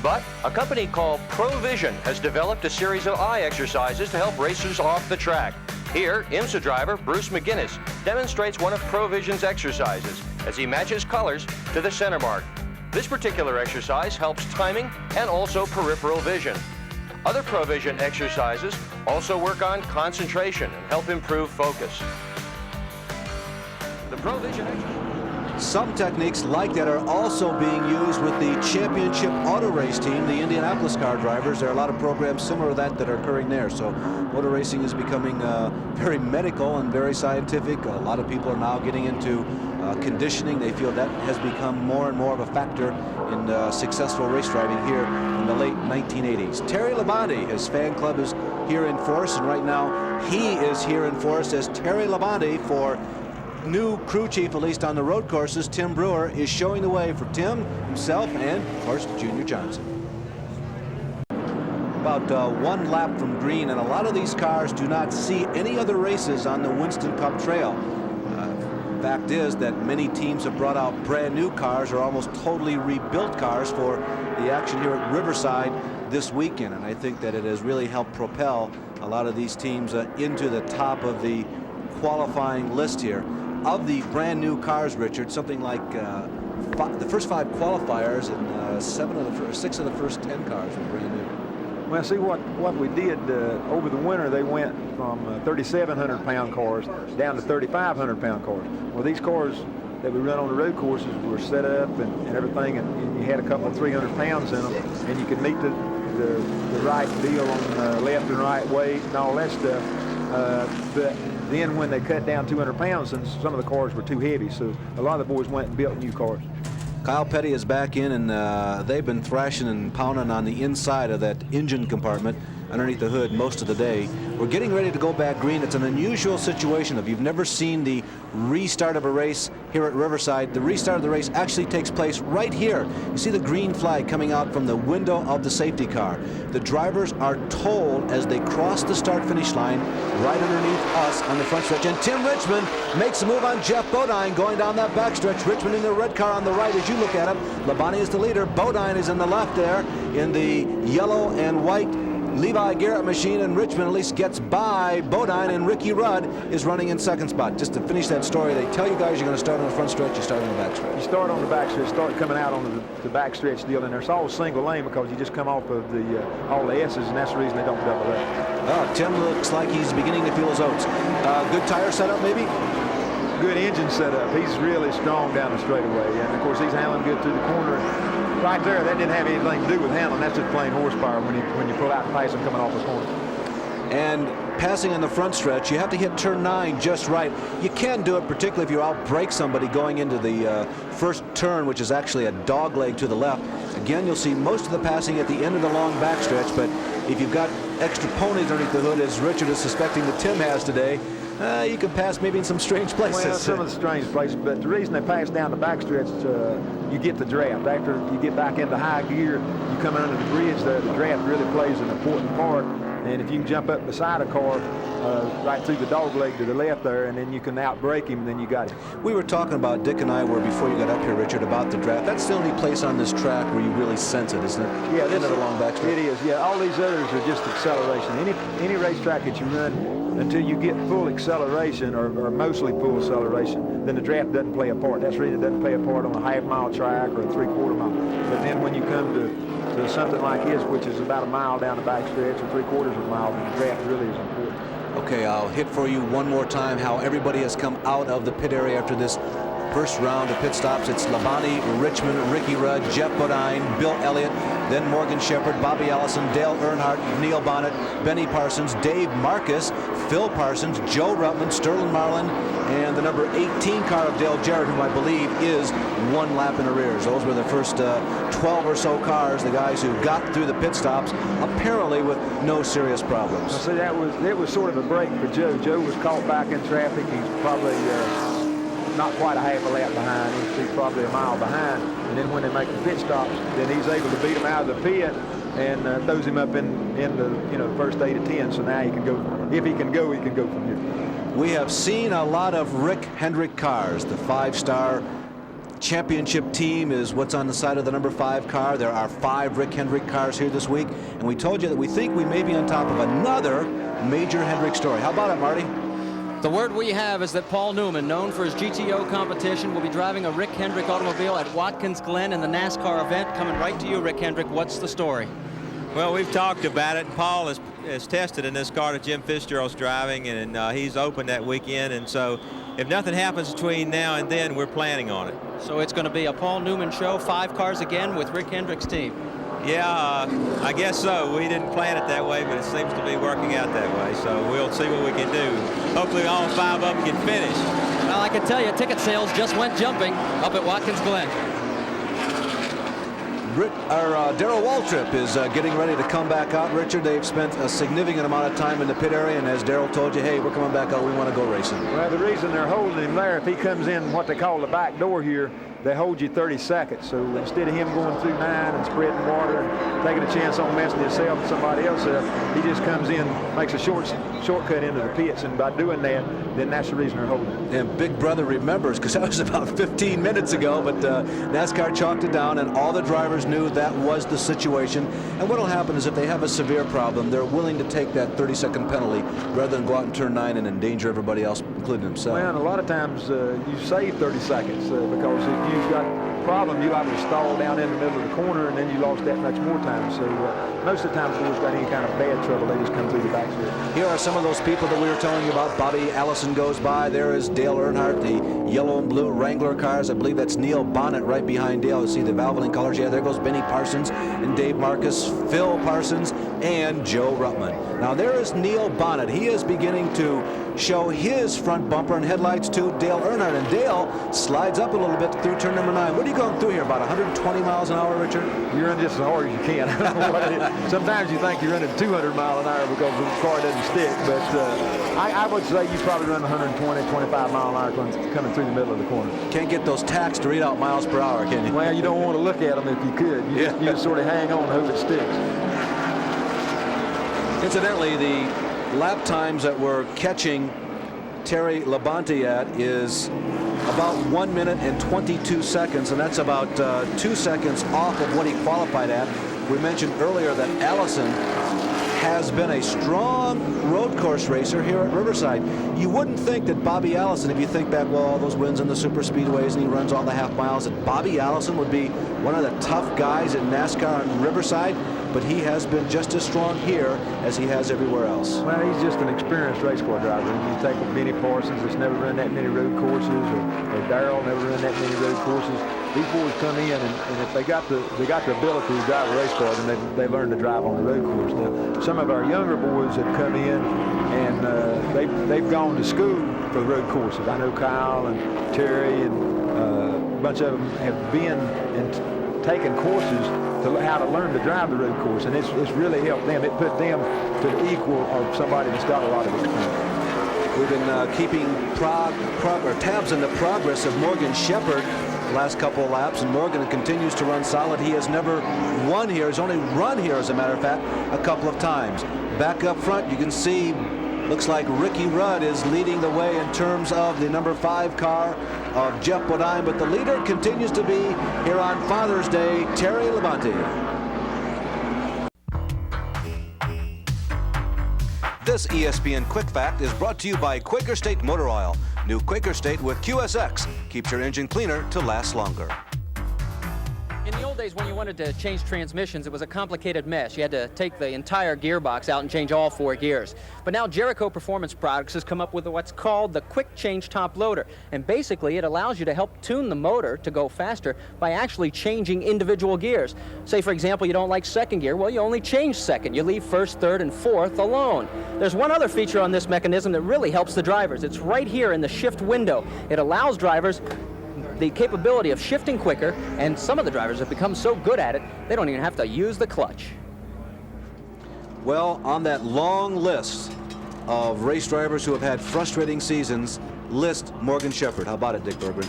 But a company called ProVision has developed a series of eye exercises to help racers off the track. Here, IMSA driver Bruce McGinnis demonstrates one of ProVision's exercises as he matches colors to the center mark. This particular exercise helps timing and also peripheral vision. Other ProVision exercises also work on concentration and help improve focus. The ProVision exercise. Some techniques like that are also being used with the championship auto race team, the Indianapolis car drivers. There are a lot of programs similar to that are occurring there. So motor racing is becoming very medical and very scientific. A lot of people are now getting into conditioning. They feel that has become more and more of a factor in successful race driving here in the late 1980s. Terry Labonte, his fan club is here in force, and right now he is here in force as Terry Labonte for new crew chief, at least on the road courses. Tim Brewer is showing the way for Tim himself and, of course, Junior Johnson. About 1 lap from green, and a lot of these cars do not see any other races on the Winston Cup Trail. Fact is that many teams have brought out brand new cars or almost totally rebuilt cars for the action here at Riverside this weekend, and I think that it has really helped propel a lot of these teams into the top of the qualifying list here. Of the brand new cars, Richard, something like the first 5 qualifiers and 6 of the first 10 cars were brand new. Well, see what we did over the winter, they went from 3,700 pound cars down to 3,500 pound cars. Well, these cars that we run on the road courses were set up and everything, and you had a couple of 300 pounds in them, and you could meet the right deal on left and right weight and all that stuff. But then when they cut down 200 pounds, and some of the cars were too heavy, so a lot of the boys went and built new cars. Kyle Petty is back in, and they've been thrashing and pounding on the inside of that engine compartment underneath the hood most of the day. We're getting ready to go back green. It's an unusual situation. If you've never seen the restart of a race here at Riverside, the restart of the race actually takes place right here. You see the green flag coming out from the window of the safety car. The drivers are told as they cross the start-finish line right underneath us on the front stretch. And Tim Richmond makes a move on Jeff Bodine going down that backstretch. Richmond in the red car on the right as you look at him. Labonte is the leader. Bodine is in the left there in the yellow and white Levi Garrett machine, and Richmond at least gets by Bodine, and Ricky Rudd is running in second spot. Just to finish that story, they tell you guys you're going to start on the front stretch, you start on the back stretch. You start on the back stretch, start coming out on the back stretch deal, and there's all single lane because you just come off of all the S's, and that's the reason they don't double up. Tim looks like he's beginning to feel his oats. Good tire setup, maybe? Good engine setup. He's really strong down the straightaway, and of course he's handling good through the corner. Right there, that didn't have anything to do with handling. That's just plain horsepower when you pull out and pass him coming off the corner. And passing on the front stretch, you have to hit turn 9 just right. You can do it, particularly if you outbrake somebody going into the first turn, which is actually a dog leg to the left. Again, you'll see most of the passing at the end of the long backstretch, but if you've got extra ponies underneath the hood, as Richard is suspecting that Tim has today, you can pass maybe in some strange places. Well, some of the strange places, but the reason they pass down the backstretch, you get the draft. After you get back into high gear, you come under the bridge there, the draft really plays an important part. And if you can jump up beside a car right through the dog leg to the left there, and then you can outbrake him, then you got him. We were talking about, Dick and I were, before you got up here, Richard, about the draft. That's the only place on this track where you really sense it, isn't it? Yeah, this is a long backstretch. It is, yeah. All these others are just acceleration. Any racetrack that you run, until you get full acceleration or mostly full acceleration, then the draft doesn't play a part. That's the reason it doesn't play a part on a half-mile track or a 3/4 mile. But then when you come to something like his, which is about a mile down the backstretch or 3/4 of a mile, then the draft really is important. Okay, I'll hit for you one more time how everybody has come out of the pit area after this first round of pit stops. It's Labonte, Richmond, Ricky Rudd, Jeff Bodine, Bill Elliott, then Morgan Shepherd, Bobby Allison, Dale Earnhardt, Neil Bonnet, Benny Parsons, Dave Marcus, Phil Parsons, Joe Rutland, Sterling Marlin, and the number 18 car of Dale Jarrett, who I believe is 1 lap in arrears. Those were the first 12 or so cars, the guys who got through the pit stops, apparently with no serious problems. So it was sort of a break for Joe. Joe was caught back in traffic. He's probably not quite a half a lap behind. He's probably a mile behind. And then when they make the pit stops, then he's able to beat him out of the pit and throws him up in the first 8 of 10. So now he can go. If he can go, he can go from here. We have seen a lot of Rick Hendrick cars. The 5-star championship team is what's on the side of the number 5 car. There are 5 Rick Hendrick cars here this week, and we told you that we think we may be on top of another major Hendrick story. How about it, Marty? The word we have is that Paul Newman, known for his GTO competition, will be driving a Rick Hendrick automobile at Watkins Glen in the NASCAR event. Coming right to you, Rick Hendrick. What's the story? Well, we've talked about it. Paul has tested in this car that Jim Fitzgerald's driving, and he's open that weekend. And so if nothing happens between now and then, we're planning on it. So it's going to be a Paul Newman show, 5 cars again with Rick Hendrick's team. Yeah, I guess so. We didn't plan it that way, but it seems to be working out that way. So we'll see what we can do. Hopefully all 5 of them can finish. Well, I can tell you, ticket sales just went jumping up at Watkins Glen. Darrell Waltrip is getting ready to come back out. Richard, they've spent a significant amount of time in the pit area, and as Darrell told you, hey, we're coming back out. We want to go racing. Well, the reason they're holding him there, if he comes in what they call the back door here, they hold you 30 seconds. So instead of him going through 9 and spreading water and taking a chance on messing himself and somebody else up, he just comes in, makes a shortcut into the pits, and by doing that, then that's the reason they're holding it. And Big Brother remembers, because that was about 15 minutes ago, but NASCAR chalked it down, and all the drivers knew that was the situation. And what will happen is if they have a severe problem, they're willing to take that 30-second penalty rather than go out in turn 9 and endanger everybody else, including themselves. Well, and a lot of times you save 30 seconds because if you've got a problem, you either stall down in the middle of the corner and then you lost that much more time. So most of the time, if they've got any kind of bad trouble, they just come through the back straight. Here are some of those people that we were telling you about. Bobby Allison goes by. There is Dale Earnhardt, the yellow and blue Wrangler cars. I believe that's Neil Bonnet right behind Dale. You see the Valvoline colors. Yeah, there goes Benny Parsons and Dave Marcus, Phil Parsons, and Joe Ruttman. Now there is Neil Bonnet. He is beginning to show his front bumper and headlights to Dale Earnhardt, and Dale slides up a little bit through turn number 9. What are you going through here, about 120 miles an hour, Richard? You're running just as hard as you can. I don't know what it is. Sometimes you think you're running 200 miles an hour because the car doesn't stick, but I would say you probably run 120, 25 mile an hour coming through the middle of the corner. Can't get those tacks to read out miles per hour, can you? Well, you don't want to look at them if you could. You just sort of hang on and hope it sticks. Incidentally, the lap times that we're catching Terry Labonte at is about 1 minute and 22 seconds, and that's about 2 seconds off of what he qualified at. We mentioned earlier that Allison has been a strong road course racer here at Riverside. You wouldn't think that Bobby Allison, if you think back, well, all those wins in the super speedways and he runs all the half miles, that Bobby Allison would be one of the tough guys in NASCAR on Riverside, but he has been just as strong here as he has everywhere else. Well, he's just an experienced race car driver. And you take Benny Parsons, that's never run that many road courses, or Darrell never run that many road courses. These boys come in, and if they got the ability to drive a race car, then they learn to drive on the road course. Now, some of our younger boys have come in, and they've gone to school for the road courses. I know Kyle and Terry and a bunch of them have been and taken courses to how to learn to drive the road course, and it's really helped them. It put them to the equal of somebody that's got a lot of experience. We've been keeping tabs on the progress of Morgan Shepherd the last couple of laps, and Morgan continues to run solid. He has never won here. He's only run here, as a matter of fact, a couple of times. Back up front, you can see, looks like Ricky Rudd is leading the way in terms of the number 5 car of Jeff Bodine, but the leader continues to be, here on Father's Day, Terry Labonte. This ESPN Quick Fact is brought to you by Quaker State Motor Oil. New Quaker State with QSX keeps your engine cleaner to last longer. In the old days, when you wanted to change transmissions, it was a complicated mess. You had to take the entire gearbox out and change all 4 gears. But now Jericho Performance Products has come up with what's called the Quick Change Top Loader. And basically, it allows you to help tune the motor to go faster by actually changing individual gears. Say, for example, you don't like second gear. Well, you only change second. You leave first, third, and fourth alone. There's one other feature on this mechanism that really helps the drivers. It's right here in the shift window. It allows drivers the capability of shifting quicker, and some of the drivers have become so good at it, they don't even have to use the clutch. Well, on that long list of race drivers who have had frustrating seasons, list Morgan Shepherd. How about it, Dick Berggren?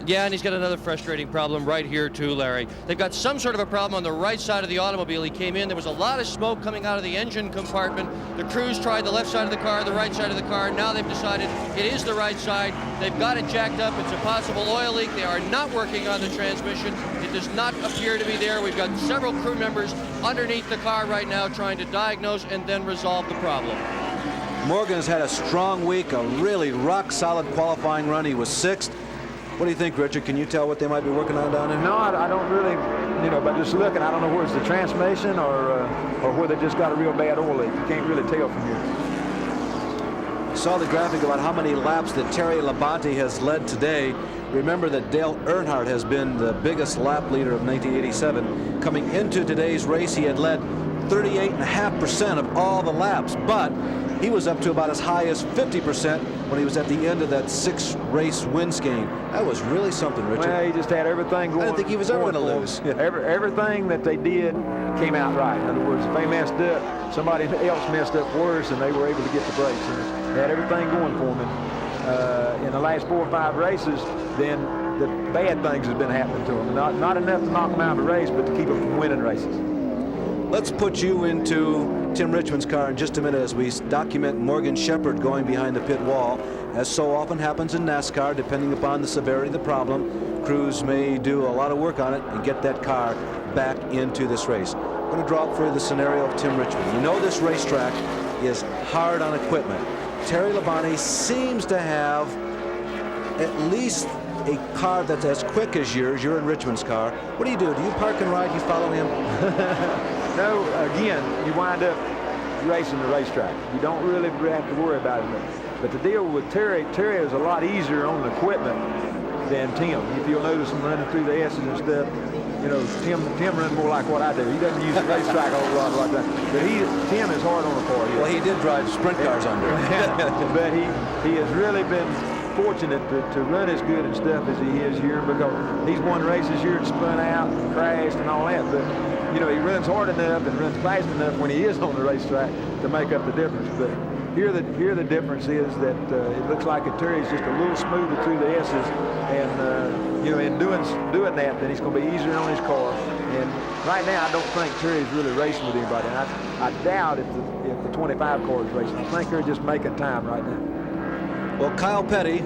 Yeah, and he's got another frustrating problem right here too, Larry. They've got some sort of a problem on the right side of the automobile. He came in, there was a lot of smoke coming out of the engine compartment. The crews tried the left side of the car, the right side of the car. Now they've decided it is the right side. They've got it jacked up. It's a possible oil leak. They are not working on the transmission. It does not appear to be there. We've got several crew members underneath the car right now trying to diagnose and then resolve the problem. Morgan has had a strong week, a really rock-solid qualifying run. He was 6th. What do you think, Richard? Can you tell what they might be working on down there? No, I don't really, by just looking, I don't know where it's the transmission or where they just got a real bad oil leak. You can't really tell from here. I saw the graphic about how many laps that Terry Labonte has led today. Remember that Dale Earnhardt has been the biggest lap leader of 1987. Coming into today's race, he had led 38.5% of all the laps, but he was up to about as high as 50% when he was at the end of that 6-race win scheme. That was really something, Richard. Well, he just had everything going. I didn't think he was ever going to lose. Yeah. Everything that they did came out right. In other words, if they messed up, somebody else messed up worse, and they were able to get the breaks. And they had everything going for them. In the last 4 or 5 races, then that bad things has been happening to them. Not enough to knock them out of the race, but to keep them from winning races. Let's put you into Tim Richmond's car in just a minute as we document Morgan Shepherd going behind the pit wall. As so often happens in NASCAR, depending upon the severity of the problem, crews may do a lot of work on it and get that car back into this race. I'm going to draw up for you the scenario of Tim Richmond. You know this racetrack is hard on equipment. Terry Labonte seems to have at least a car that's as quick as yours. You're in Richmond's car. What do? You park and ride? You follow him? No, again, you wind up racing the racetrack. You don't really have to worry about it. But the deal with Terry is a lot easier on the equipment than Tim. If you'll notice him running through the S's and stuff, you know, Tim runs more like what I do. He doesn't use the racetrack a whole lot like that. But Tim is hard on the car. Well, he did drive sprint cars under. But he has really been fortunate to run as good and stuff as he is here, because he's won races here and spun out and crashed and all that. But you know, he runs hard enough and runs fast enough when he is on the racetrack to make up the difference. But here the difference is that it looks like Terry's just a little smoother through the S's, and you know, in doing that, then he's going to be easier on his car. And right now, I don't think Terry's really racing with anybody. And I doubt if the 25 car is racing. I think they're just making time right now. Well, Kyle Petty,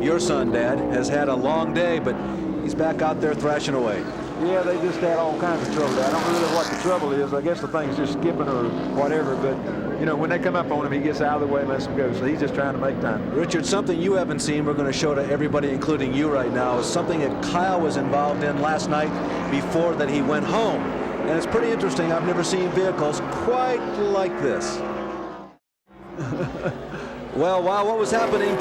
your son, Dad, has had a long day, but he's back out there thrashing away. Yeah, they just had all kinds of trouble. I don't really know what the trouble is. I guess the thing's just skipping or whatever, but you know, when they come up on him, he gets out of the way and lets them go. So he's just trying to make time. Richard, something you haven't seen, we're going to show to everybody, including you right now, is something that Kyle was involved in last night before that he went home. And it's pretty interesting. I've never seen vehicles quite like this. Well, while what was happening,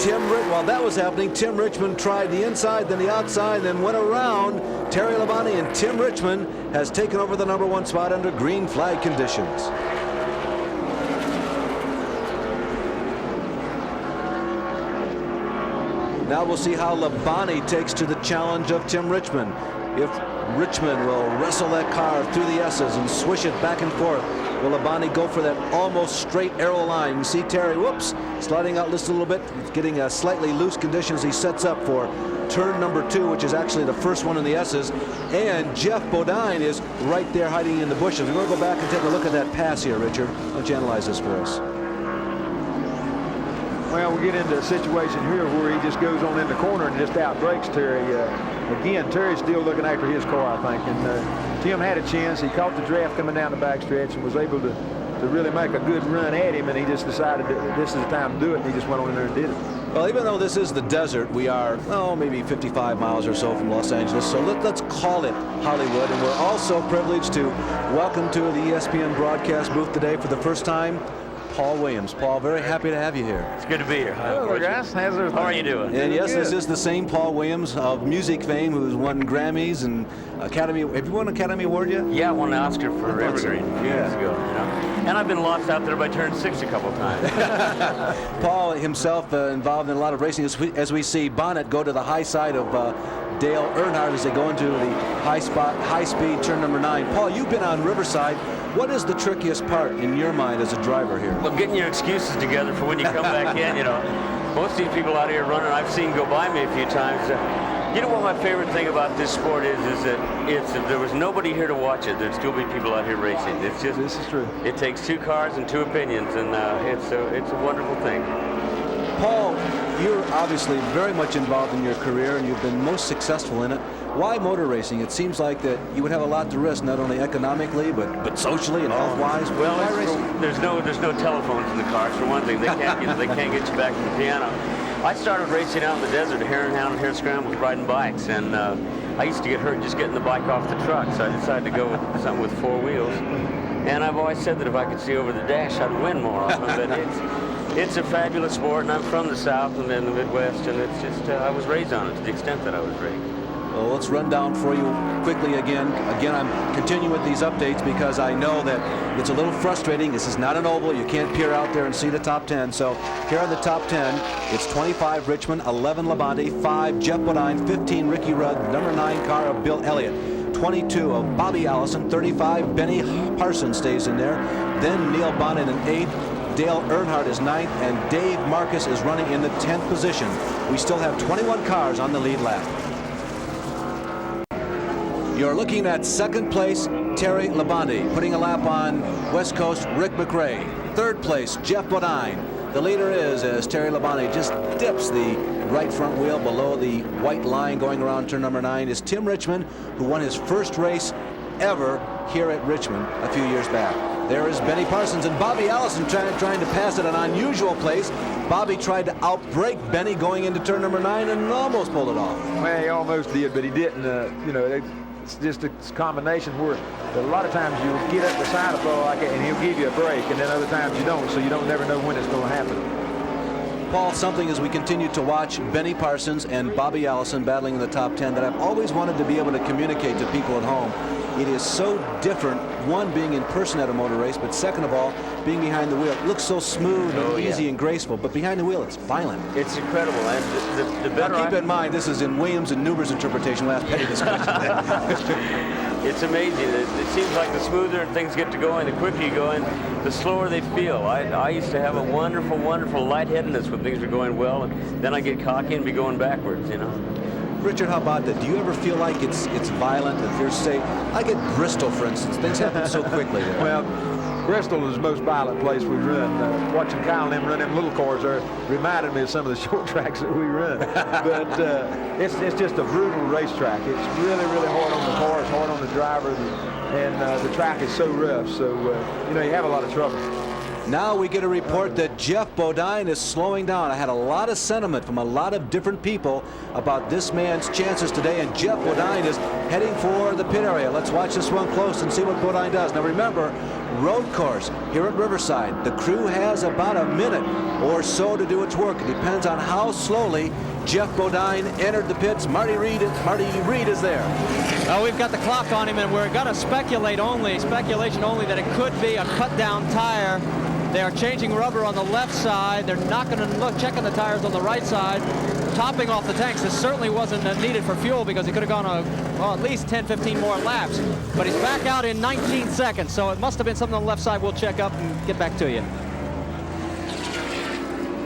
while that was happening, Tim Richmond tried the inside, then the outside, then went around Terry Labonte, and Tim Richmond has taken over the #1 spot under green flag conditions. Now we'll see how Labonte takes to the challenge of Tim Richmond. If Richmond will wrestle that car through the S's and swish it back and forth, will Labonte go for that almost straight arrow line? You can see Terry, whoops, sliding out just a little bit. He's getting a slightly loose condition as he sets up for turn #2, which is actually the first one in the S's. And Jeff Bodine is right there hiding in the bushes. We're going to go back and take a look at that pass here, Richard. Why don't you analyze this for us? Well, we get into a situation here where he just goes on in the corner and just outbreaks Terry. Again, Terry's still looking after his car, I think. And Tim had a chance. He caught the draft coming down the backstretch and was able to really make a good run at him. And he just decided that this is the time to do it. And he just went on in there and did it. Well, even though this is the desert, we are, maybe 55 miles or so from Los Angeles. So let's call it Hollywood. And we're also privileged to welcome to the ESPN broadcast booth today for the first time, Paul Williams. Paul, very happy to have you here. It's good to be here. Hello, guys. How are you doing? And yes, this is the same Paul Williams of music fame who's won Grammys and Academy. Have you won an Academy Award yet? Yeah, I won an Oscar for Evergreen a few years ago. You know? And I've been lost out there by turn 6 a couple times. Paul himself involved in a lot of racing as we see Bonnet go to the high side of Dale Earnhardt as they go into the high speed turn #9. Paul, you've been on Riverside. What is the trickiest part in your mind as a driver here? Well, getting your excuses together for when you come back in, you know. Most of these people out here running, I've seen go by me a few times. You know what my favorite thing about this sport is that if there was nobody here to watch it, there'd still be people out here racing. It's just, this is true. It takes 2 cars and 2 opinions, and it's a wonderful thing. Paul, you're obviously very much involved in your career, and you've been most successful in it. Why motor racing? It seems like that you would have a lot to risk, not only economically, but socially and health-wise. Well, there's no telephones in the cars, for one thing. They can't get you back to the piano. I started racing out in the desert, hare hound and hare scrambles, riding bikes, and I used to get hurt just getting the bike off the truck, so I decided to go with something with 4 wheels. And I've always said that if I could see over the dash, I'd win more often. But it's a fabulous sport, and I'm from the South and then the Midwest, and it's just I was raised on it to the extent that I was raised. Well, let's run down for you quickly again. Again, I'm continuing with these updates because I know that it's a little frustrating. This is not an oval. You can't peer out there and see the top 10. So here are the top 10. It's 25 Richmond, 11 Labonte, 5 Jeff Bodine, 15 Ricky Rudd, #9 car of Bill Elliott, 22 of Bobby Allison, 35 Benny Parsons stays in there. Then Neil Bonnet in 8th. Dale Earnhardt is 9th, and Dave Marcus is running in the 10th position. We still have 21 cars on the lead lap. You're looking at second place, Terry Labonte, putting a lap on West Coast, Rick McRae. Third place, Jeff Bodine. The leader is, as Terry Labonte just dips the right front wheel below the white line going around turn number 9, is Tim Richmond, who won his first race ever here at Richmond a few years back. There is Benny Parsons and Bobby Allison trying to pass at an unusual place. Bobby tried to outbrake Benny going into turn number 9 and almost pulled it off. Well, he almost did, but he didn't. You know, it's just a combination where a lot of times you get up the side of the ball like that and he'll give you a break, and then other times you don't, so you don't never know when it's going to happen. Paul, something as we continue to watch Benny Parsons and Bobby Allison battling in the top 10 that I've always wanted to be able to communicate to people at home. It is so different, one, being in person at a motor race, but second of all, being behind the wheel. It looks so smooth and easy and graceful, but behind the wheel, it's violent. It's incredible. And the better. Now, keep in mind, this is in Williams and Newber's interpretation. We'll ask Petty this question. It's amazing. It seems like the smoother things get to going, the quicker you go in, the slower they feel. I used to have a wonderful, wonderful lightheadedness when things were going well, and then I get cocky and be going backwards, you know. Richard, how about that? Do you ever feel like it's violent? If you're, say, like at Bristol, for instance, things happen so quickly there. Well, Bristol is the most violent place we run. Watching Kyle and them run them little cars there reminded me of some of the short tracks that we run. But it's just a brutal racetrack. It's really, really hard on the cars, hard on the driver, and the track is so rough. So, you know, you have a lot of trouble. Now we get a report that Jeff Bodine is slowing down. I had a lot of sentiment from a lot of different people about this man's chances today, and Jeff Bodine is heading for the pit area. Let's watch this one close and see what Bodine does. Now remember, road course here at Riverside. The crew has about a minute or so to do its work. It depends on how slowly Jeff Bodine entered the pits. Marty Reed is there. Well, we've got the clock on him, and we're going to speculation only, that it could be a cut-down tire. They are changing rubber on the left side. They're not going to look, checking the tires on the right side, topping off the tanks. This certainly wasn't needed for fuel because he could have gone at least 10, 15 more laps. But he's back out in 19 seconds, so it must have been something on the left side. We'll check up and get back to you.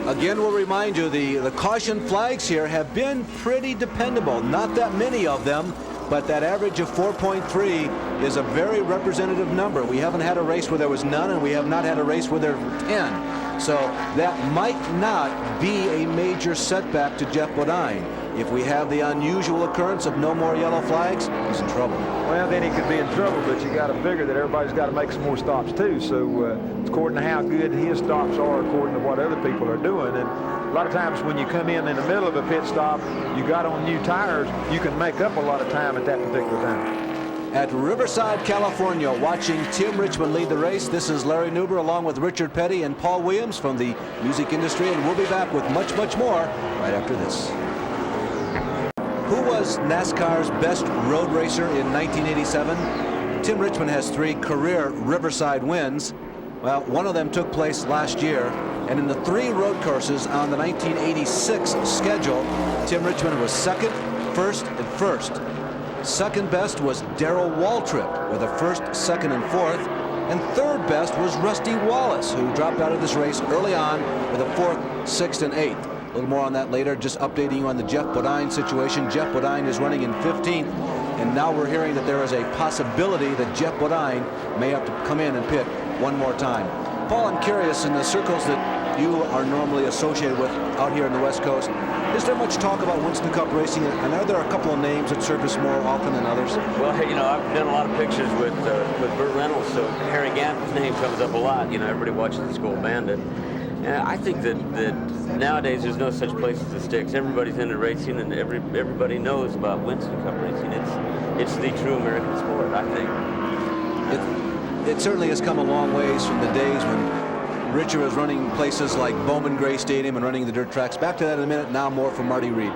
Again, we'll remind you, the caution flags here have been pretty dependable. Not that many of them, but that average of 4.3 is a very representative number. We haven't had a race where there was none, and we have not had a race where there were 10. So that might not be a major setback to Jeff Bodine. If we have the unusual occurrence of no more yellow flags, he's in trouble. Well, then he could be in trouble, but you got to figure that everybody's got to make some more stops too. So it's according to how good his stops are, according to what other people are doing. And a lot of times when you come in the middle of a pit stop, you got on new tires, you can make up a lot of time at that particular time. At Riverside, California, watching Tim Richmond lead the race. This is Larry Nuber along with Richard Petty and Paul Williams from the music industry, and we'll be back with much, much more right after this. Who was NASCAR's best road racer in 1987? Tim Richmond has 3 career Riverside wins. Well, one of them took place last year, and in the 3 road courses on the 1986 schedule, Tim Richmond was second, first, and first. Second best was Darrell Waltrip with a first, second, and fourth. And third best was Rusty Wallace, who dropped out of this race early on with a fourth, sixth, and eighth. A little more on that later. Just updating you on the Jeff Bodine situation. Jeff Bodine is running in 15th, and now we're hearing that there is a possibility that Jeff Bodine may have to come in and pit one more time. Paul, I'm curious, in the circles that you are normally associated with out here in the West Coast, is there much talk about Winston Cup racing, and are there a couple of names that surface more often than others? Well, you know, I've done a lot of pictures with Burt Reynolds, so Harry Gant's name comes up a lot. You know, everybody watches the School Bandit. And I think that nowadays there's no such place as the sticks. Everybody's into racing, and everybody knows about Winston Cup racing. It's the true American sport, I think. It certainly has come a long ways from the days when Richard was running places like Bowman Gray Stadium and running the dirt tracks. Back to that in a minute. Now more from Marty Reed.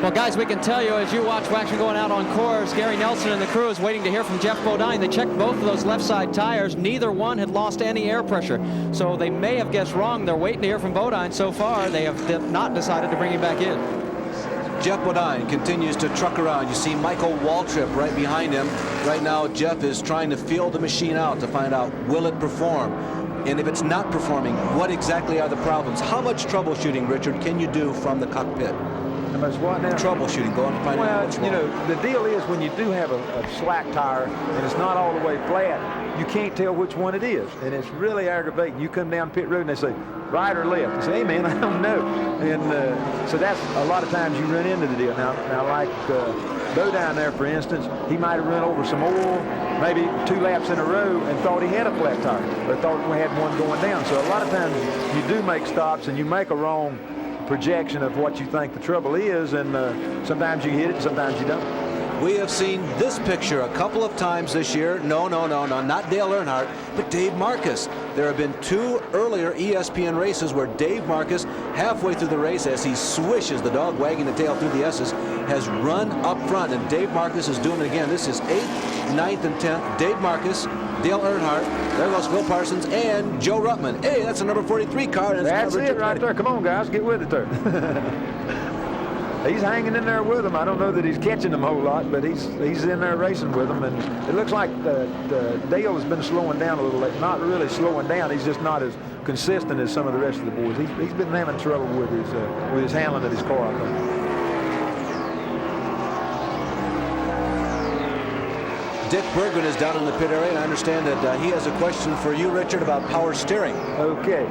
Well, guys, we can tell you as you watch action going out on course, Gary Nelson and the crew is waiting to hear from Jeff Bodine. They checked both of those left side tires. Neither one had lost any air pressure. So they may have guessed wrong. They're waiting to hear from Bodine. So far, they have not decided to bring him back in. Jeff Bodine continues to truck around. You see Michael Waltrip right behind him. Right now, Jeff is trying to feel the machine out to find out, will it perform? And if it's not performing, what exactly are the problems? How much troubleshooting, Richard, can you do from the cockpit? The most what now? Troubleshooting, going and finding out Well, what's you wrong. know, the deal is when you do have a slack tire and it's not all the way flat, you can't tell which one it is. And it's really aggravating. You come down pit road and they say, right or left? You say, hey, man, I don't know. And so that's a lot of times you run into the deal. Now like Bo down there, for instance, he might have run over some oil, maybe 2 laps in a row and thought he had a flat tire, or thought we had one going down. So a lot of times you do make stops and you make a wrong projection of what you think the trouble is, and sometimes you hit it, sometimes you don't. We have seen this picture a couple of times this year. No, not Dale Earnhardt, but Dave Marcus. There have been 2 earlier ESPN races where Dave Marcus, halfway through the race, as he swishes the dog wagging the tail through the S's, has run up front, and Dave Marcus is doing it again. This is 8th, 9th, and 10th. Dave Marcus, Dale Earnhardt, there goes Phil Parsons, and Joe Ruttman. Hey, that's a number 43 car. And that's it right there. Come on, guys, get with it there. He's hanging in there with them. I don't know that he's catching them a whole lot, but he's in there racing with them. And it looks like Dale has been slowing down a little late. Not really slowing down. He's just not as consistent as some of the rest of the boys. He's been having trouble with his handling of his car, I think. Dick Bergman is down in the pit area, and I understand that he has a question for you, Richard, about power steering. Okay.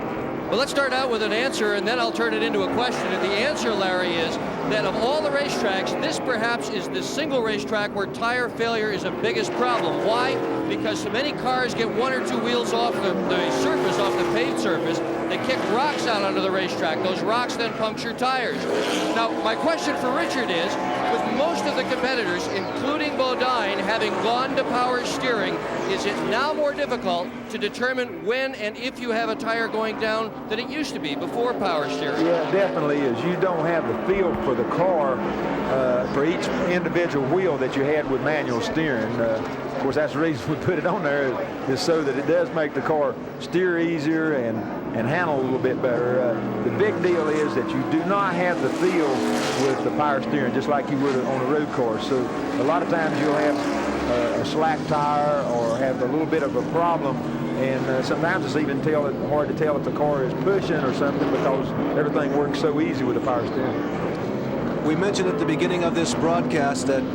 Well, let's start out with an answer, and then I'll turn it into a question. And the answer, Larry, is that of all the racetracks, this perhaps is the single racetrack where tire failure is the biggest problem. Why? Because so many cars get 1 or 2 wheels off the surface, off the paved surface. They kick rocks out onto the racetrack. Those rocks then puncture tires. Now, my question for Richard is, with most of the competitors, including Bodine, having gone to power steering, is it now more difficult to determine when and if you have a tire going down than it used to be before power steering? Yeah, it definitely is. You don't have the feel for the car for each individual wheel that you had with manual steering. Of course, that's the reason we put it on there, is so that it does make the car steer easier and handle a little bit better. The big deal is that you do not have the feel with the power steering, just like you would on a road car. So a lot of times you'll have a slack tire or have a little bit of a problem, and sometimes it's even hard to tell if the car is pushing or something, because everything works so easy with the power steering. We mentioned at the beginning of this broadcast that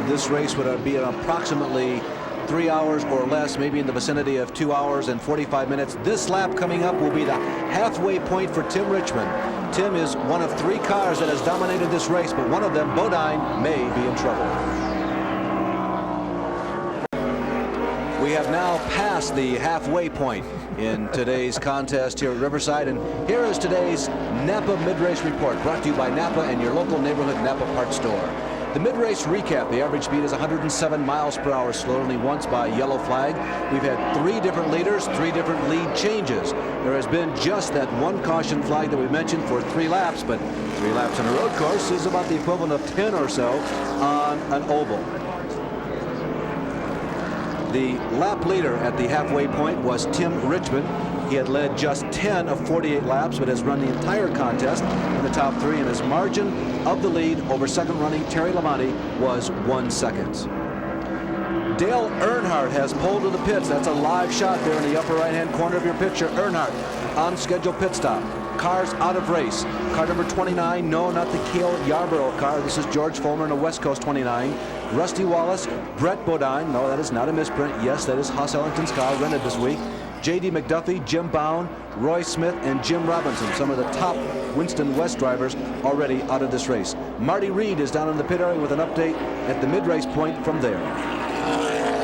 this race would be approximately 3 hours or less, maybe in the vicinity of 2 hours and 45 minutes. This lap coming up will be the halfway point for Tim Richmond. Tim is one of 3 cars that has dominated this race, but one of them, Bodine, may be in trouble. We have now passed the halfway point in today's contest here at Riverside, and here is today's Napa Mid-Race Report, brought to you by Napa and your local neighborhood Napa parts store. The mid-race recap: the average speed is 107 miles per hour, slowed only once by yellow flag. We've had 3 different leaders, 3 different lead changes. There has been just that 1 caution flag that we mentioned for 3 laps, but 3 laps on a road course is about the equivalent of 10 or so on an oval. The lap leader at the halfway point was Tim Richmond. He had led just 10 of 48 laps, but has run the entire contest in the top 3, and his margin of the lead over second-running Terry Labonte was 1 second. Dale Earnhardt has pulled to the pits. That's a live shot there in the upper right-hand corner of your picture. Earnhardt on scheduled pit stop. Cars out of race. Car number 29, no, not the Cale Yarborough car. This is George Fulmer in a West Coast 29. Rusty Wallace, Brett Bodine. No, that is not a misprint. Yes, that is Haas Ellington's car, rented this week. J.D. McDuffie, Jim Bound, Roy Smith, and Jim Robinson, some of the top Winston West drivers, already out of this race. Marty Reed is down in the pit area with an update at the mid-race point from there.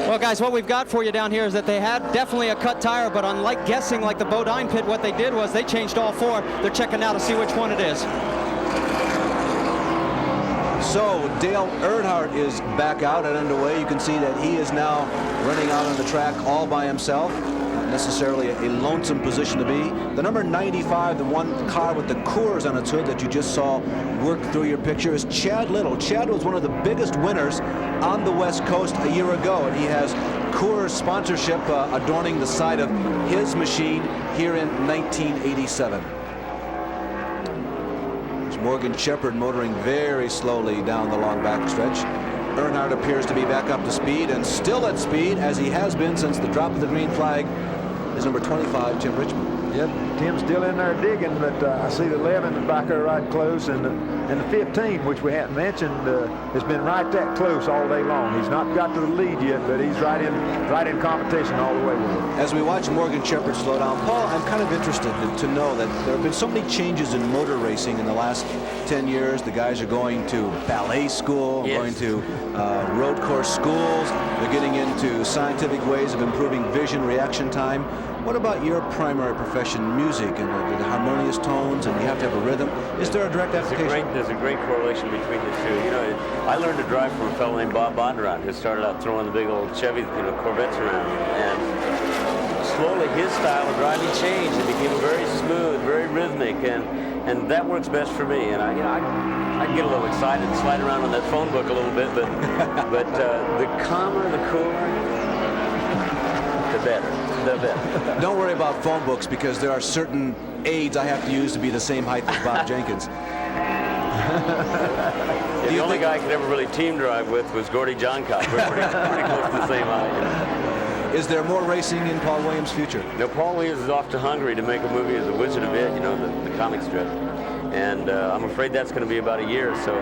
Well, guys, what we've got for you down here is that they had definitely a cut tire, but unlike guessing like the Bodine pit, what they did was they changed all 4. They're checking now to see which one it is. So Dale Earnhardt is back out and underway. You can see that he is now running out on the track all by himself. Not necessarily a lonesome position to be. The number 95, the one car with the Coors on its hood that you just saw work through your picture, is Chad Little. Chad was one of the biggest winners on the West Coast a year ago, and he has Coors sponsorship adorning the side of his machine here in 1987. There's Morgan Shepherd motoring very slowly down the long backstretch. Earnhardt appears to be back up to speed, and still at speed, as he has been since the drop of the green flag, is number 25, Tim Richmond. Yep, Tim's still in there digging, but I see the 11 is back there right close, and the 15, which we hadn't mentioned, has been right that close all day long. He's not got to the lead yet, but he's right in competition all the way with it. As we watch Morgan Shepherd slow down, Paul, I'm kind of interested to know that there have been so many changes in motor racing in the last 10 years. The guys are going to ballet school, Yes. going to road course schools. They're getting into scientific ways of improving vision, reaction time. What about your primary profession, music, and the harmonious tones, and you have to have a rhythm? Is there a direct application? There's a great correlation between the two. You know, I learned to drive from a fellow named Bob Bondurant, who started out throwing the big old Chevy, Corvettes around, and slowly his style of driving changed and became very smooth, very rhythmic, and that works best for me. And I get a little excited and slide around on that phone book a little bit, but the calmer, the cooler, the better. Don't worry about phone books, because there are certain aids I have to use to be the same height as Bob Jenkins. The only guy I could ever really team drive with was Gordy Johncock. We're pretty close to the same height. Is there more racing in Paul Williams' future? No, Paul Williams is off to Hungary to make a movie of The Wizard of Id, the comic strip. And I'm afraid that's going to be about a year, so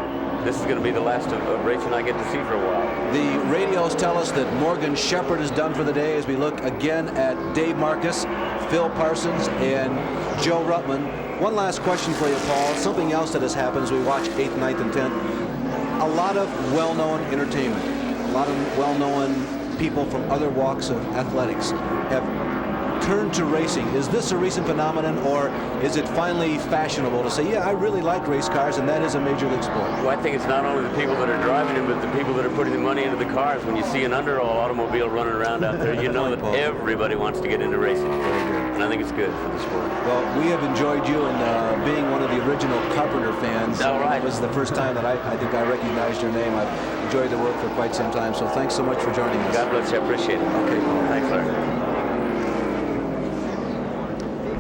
this is going to be the last of racing I get to see for a while. The radios tell us that Morgan Shepherd is done for the day, as we look again at Dave Marcus, Phil Parsons, and Joe Ruttman. One last question for you, Paul. Something else that has happened as we watch 8th, 9th, and 10th. A lot of well-known entertainment, a lot of well-known people from other walks of athletics have turned to racing. Is this a recent phenomenon, or is it finally fashionable to say, yeah, I really like race cars, and that is a major league sport? Well, I think it's not only the people that are driving them, but the people that are putting the money into the cars. When you see an underall automobile running around out there, you know that everybody wants to get into racing. And I think it's good for the sport. Well, we have enjoyed you, and being one of the original Carpenter fans, All right. it was the first time that I think I recognized your name. I've enjoyed the work for quite some time, so thanks so much for joining us. God bless you. I appreciate it. Okay, Paul. Thanks, Larry.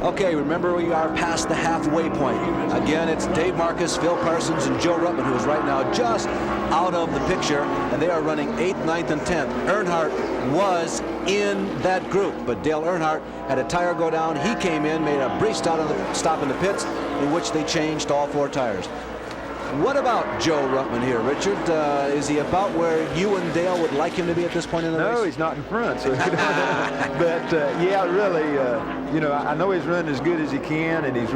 Okay, remember we are past the halfway point. Again, it's Dave Marcus, Phil Parsons, and Joe Ruttman, who is right now just out of the picture, and they are running 8th, 9th, and 10th. Earnhardt was in that group, but Dale Earnhardt had a tire go down. He came in, made a brief stop in the pits, in which they changed all 4 tires. What about Joe Ruttman here, Richard? Is he about where you and Dale would like him to be at this point in the race? No, he's not in front. So, but yeah, really, I know he's running as good as he can, and he's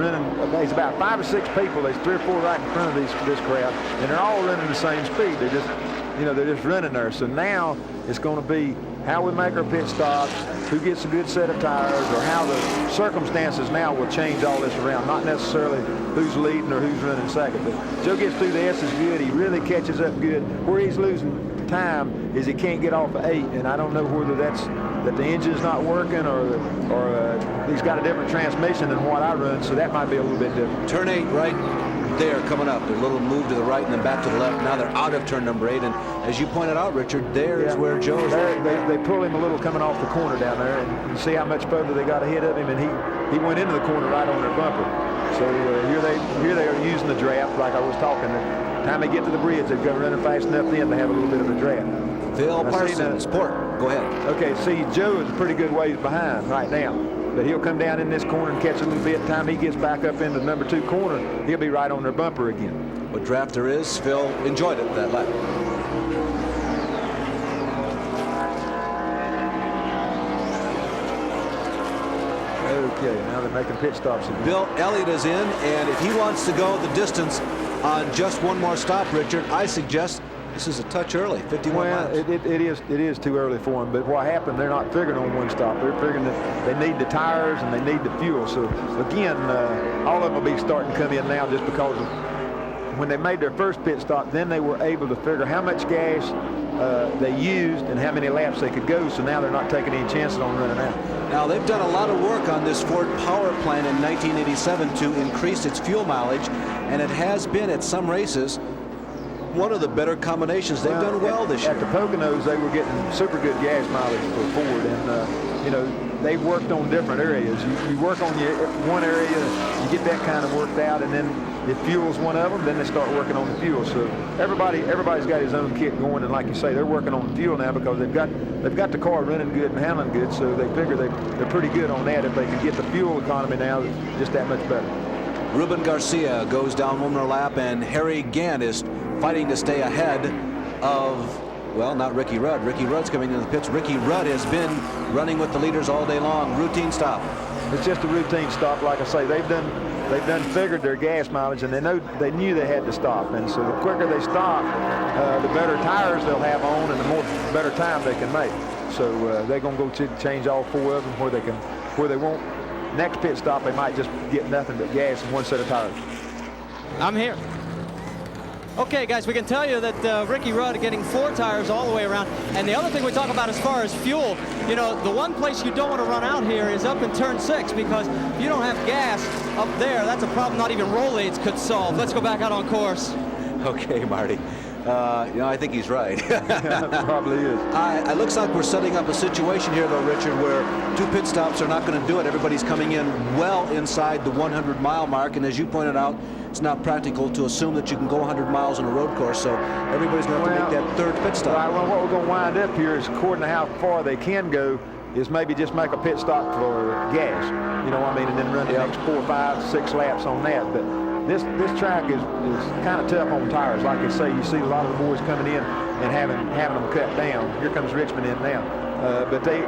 about 5 or 6 people. There's 3 or 4 right in front of this crowd, and they're all running the same speed. They're just running there. So now it's going to be how we make our pit stops, who gets a good set of tires, or how the circumstances now will change all this around. Not necessarily who's leading or who's running second. But Joe gets through the S's good. He really catches up good. Where he's losing time is he can't get off of 8, and I don't know whether that's that the engine's not working or he's got a different transmission than what I run, so that might be a little bit different. Turn 8 right there coming up. A little move to the right and then back to the left. Now they're out of turn number 8, and as you pointed out, Richard, there is where Joe is. They pull him a little coming off the corner down there, and you see how much further they got ahead of him, and he went into the corner right on their bumper. So here they are using the draft like I was talking. The time they get to the bridge, they've got running fast enough in to have a little bit of a draft. Phil Parsons, Port, go ahead. Okay, see, Joe is a pretty good ways behind right now. But he'll come down in this corner and catch a little bit. Time he gets back up into number 2 corner, he'll be right on their bumper again. What draft there is, Phil enjoyed it that lap. Okay, now they're making pit stops again. Bill Elliott is in, and if he wants to go the distance on just one more stop, Richard, I suggest this is a touch early, 51 miles. It is too early for them, but what happened, they're not figuring on one stop. They're figuring that they need the tires and they need the fuel. So again, all of them will be starting to come in now just because of when they made their first pit stop, then they were able to figure how much gas they used and how many laps they could go, so now they're not taking any chances on running out. Now, they've done a lot of work on this Ford power plant in 1987 to increase its fuel mileage, and it has been at some races one of the better combinations. They've done well this year. At the Poconos, they were getting super good gas mileage for Ford, and they've worked on different areas. You work on one area, you get that kind of worked out, and then if fuel's one of them, then they start working on the fuel. So everybody's got his own kit going, and like you say, they're working on the fuel now because they've got the car running good and handling good. So they figure they're pretty good on that. If they can get the fuel economy now, just that much better. Ruben Garcia goes down one more lap, and Harry Gant is fighting to stay ahead of, well, not Ricky Rudd. Ricky Rudd's coming into the pits. Ricky Rudd has been running with the leaders all day long. Routine stop. It's just a routine stop. Like I say, they've done figured their gas mileage, and they knew they had to stop. And so the quicker they stop, the better tires they'll have on, and the better time they can make. So they're going to go change all 4 of them where they won't. Next pit stop, they might just get nothing but gas and 1 set of tires. I'm here. Okay, guys, we can tell you that Ricky Rudd getting 4 tires all the way around. And the other thing we talk about as far as fuel, you know, the one place you don't want to run out here is up in turn 6, because if you don't have gas up there, that's a problem not even Rolaids could solve. Let's go back out on course. Okay, Marty. You know, I think he's right. Probably is. It looks like we're setting up a situation here, though, Richard, where 2 pit stops are not going to do it. Everybody's coming in well inside the 100-mile mark, and as you pointed out, it's not practical to assume that you can go 100 miles on a road course, so everybody's going to have to make that 3rd pit stop. Right, well, what we're going to wind up here is, according to how far they can go, is maybe just make a pit stop for gas. You know what I mean? And then run the next 4, 5, 6 laps on that. But this track is kind of tough on tires. Like I say, you see a lot of the boys coming in and having them cut down. Here comes Richmond in now. But they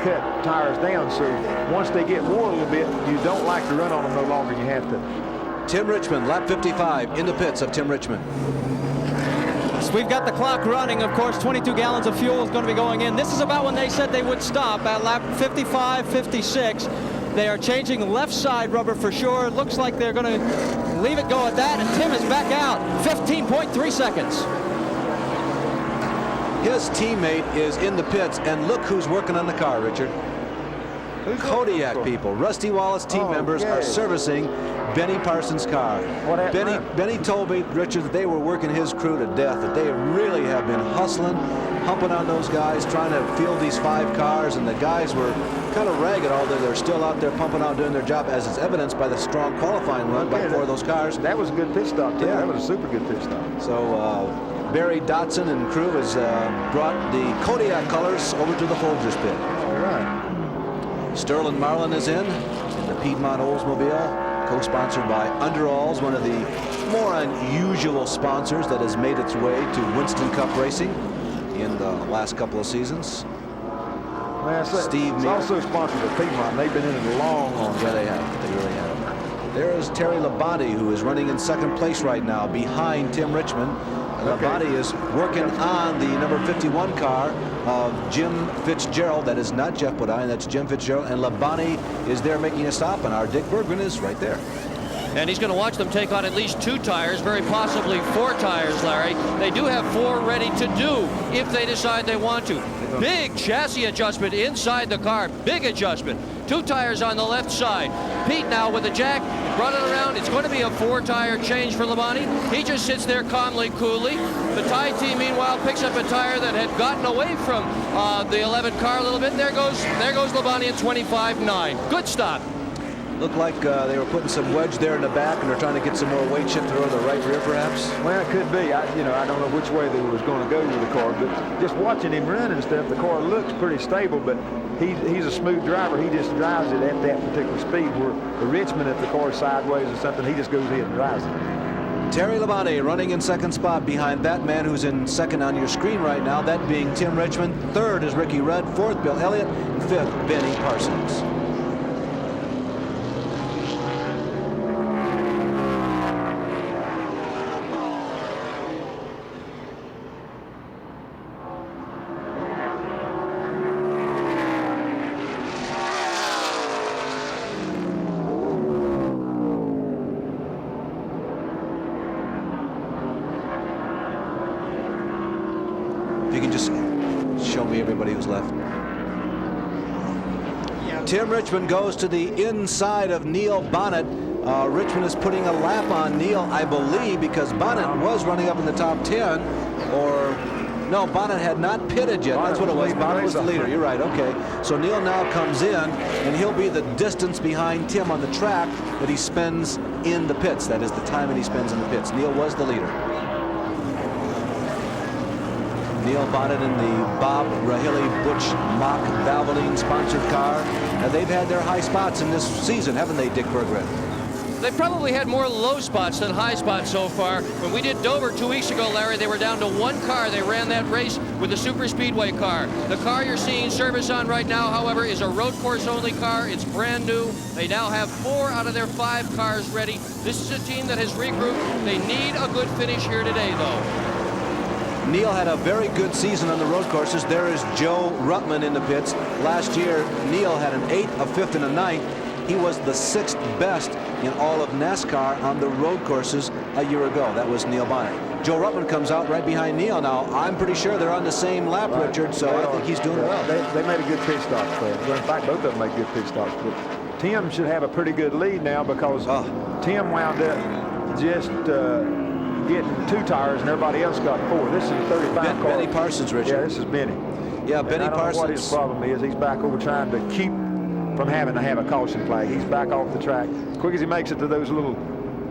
cut tires down, so once they get wore a little bit, you don't like to run on them no longer. You have to. Tim Richmond, lap 55 in the pits of Tim Richmond. So we've got the clock running. Of course, 22 gallons of fuel is going to be going in. This is about when they said they would stop at lap 55, 56. They are changing left side rubber for sure. It looks like they're going to leave it go at that, and Tim is back out. 15.3 seconds. His teammate is in the pits, and look who's working on the car, Richard. Kodiak people. Rusty Wallace team members are servicing Benny Parsons' car. Benny told me, Richard, that they were working his crew to death, that they really have been hustling, humping on those guys, trying to field these 5 cars, and the guys were kind of ragged, although they're still out there pumping out, doing their job, as is evidenced by the strong qualifying run by 4 of those cars. That was a good pit stop, too. Yeah. That was a super good pit stop. So Barry Dotson and crew has brought the Kodiak colors over to the Folgers pit. All right. Sterling Marlin is in the Piedmont Oldsmobile, co-sponsored by Underalls, one of the more unusual sponsors that has made its way to Winston Cup racing in the last couple of seasons. Man, it's also sponsored by Piedmont. They've been in it a long time. Yeah, they have. They really have. There is Terry Labonte, who is running in 2nd place right now behind Tim Richmond. Labonte is working on the number 51 car of Jim Fitzgerald. That is not Jeff Bodine, that's Jim Fitzgerald. And Labonte is there making a stop, and our Dick Bergman is right there. And he's going to watch them take on at least 2 tires, very possibly 4 tires, Larry. They do have 4 ready to do if they decide they want to. Big chassis adjustment inside the car, big adjustment. 2 tires on the left side. Pete now with the jack, brought it around. It's going to be a 4-tire change for Labonte. He just sits there calmly, coolly. The Tide team, meanwhile, picks up a tire that had gotten away from the 11 car a little bit. There goes Labonte at 25.9. Good stop. Looked like they were putting some wedge there in the back, and they're trying to get some more weight shifted over the right rear, perhaps. Well, it could be. I don't know which way they was going to go with the car, but just watching him run and stuff, the car looks pretty stable. But he's a smooth driver. He just drives it at that particular speed. Where the Richmond, if the car's sideways or something, he just goes ahead and drives it. Terry Labonte running in 2nd spot behind that man who's in 2nd on your screen right now, that being Tim Richmond. 3rd is Ricky Rudd. 4th, Bill Elliott. And 5th, Benny Parsons. If you can just show me everybody who's left. Tim Richmond goes to the inside of Neil Bonnet. Richmond is putting a lap on Neil, I believe, because Bonnet was running up in the top 10, or No, Bonnet had not pitted yet. That's what it was. Bonnet was the leader. You're right. Okay. So Neil now comes in, and he'll be the distance behind Tim on the track that he spends in the pits. That is the time that he spends in the pits. Neil was the leader. Neil Bonnet in the Bob Rahilly Butch Mock Valvoline sponsored car. And they've had their high spots in this season, haven't they, Dick Berggren? They probably had more low spots than high spots so far. When we did Dover 2 weeks ago, Larry, they were down to one car. They ran that race with the Super Speedway car. The car you're seeing service on right now, however, is a road course only car. It's brand new. They now have 4 out of their 5 cars ready. This is a team that has regrouped. They need a good finish here today, though. Neil had a very good season on the road courses. There is Joe Ruttman in the pits. Last year, Neil had an 8th, a 5th, and a 9th. He was the 6th best in all of NASCAR on the road courses a year ago. That was Neil Bonnet. Joe Ruttman comes out right behind Neil now. I'm pretty sure they're on the same lap, right, Richard, so I think he's doing well. They made a good pit stop. Well, in fact, both of them made good pit stops. But Tim should have a pretty good lead now because Tim wound up just getting 2 tires and everybody else got 4. This is a 35 car. Benny Parsons, Richard. Yeah, this is Benny. Yeah, Benny I don't Parsons. know what his problem is. He's back over trying to keep from having to have a caution flag. He's back off the track. As quick as he makes it to those little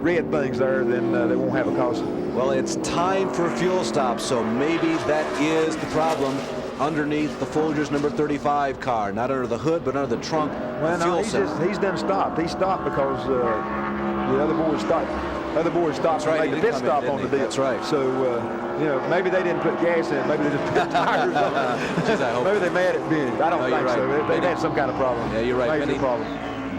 red things there, then they won't have a caution. Well, it's time for a fuel stop, so maybe that is the problem underneath the Folgers number 35 car. Not under the hood, but under the trunk. Well, no, he's done stopped. He stopped because the other board stopped. Other board stopped and made the pit stop on the deal. That's right. So, you know, maybe they didn't put gas in it. Maybe they just put tires on it. Maybe they mad at Benny. I don't think so. They had some kind of problem. Yeah, you're right.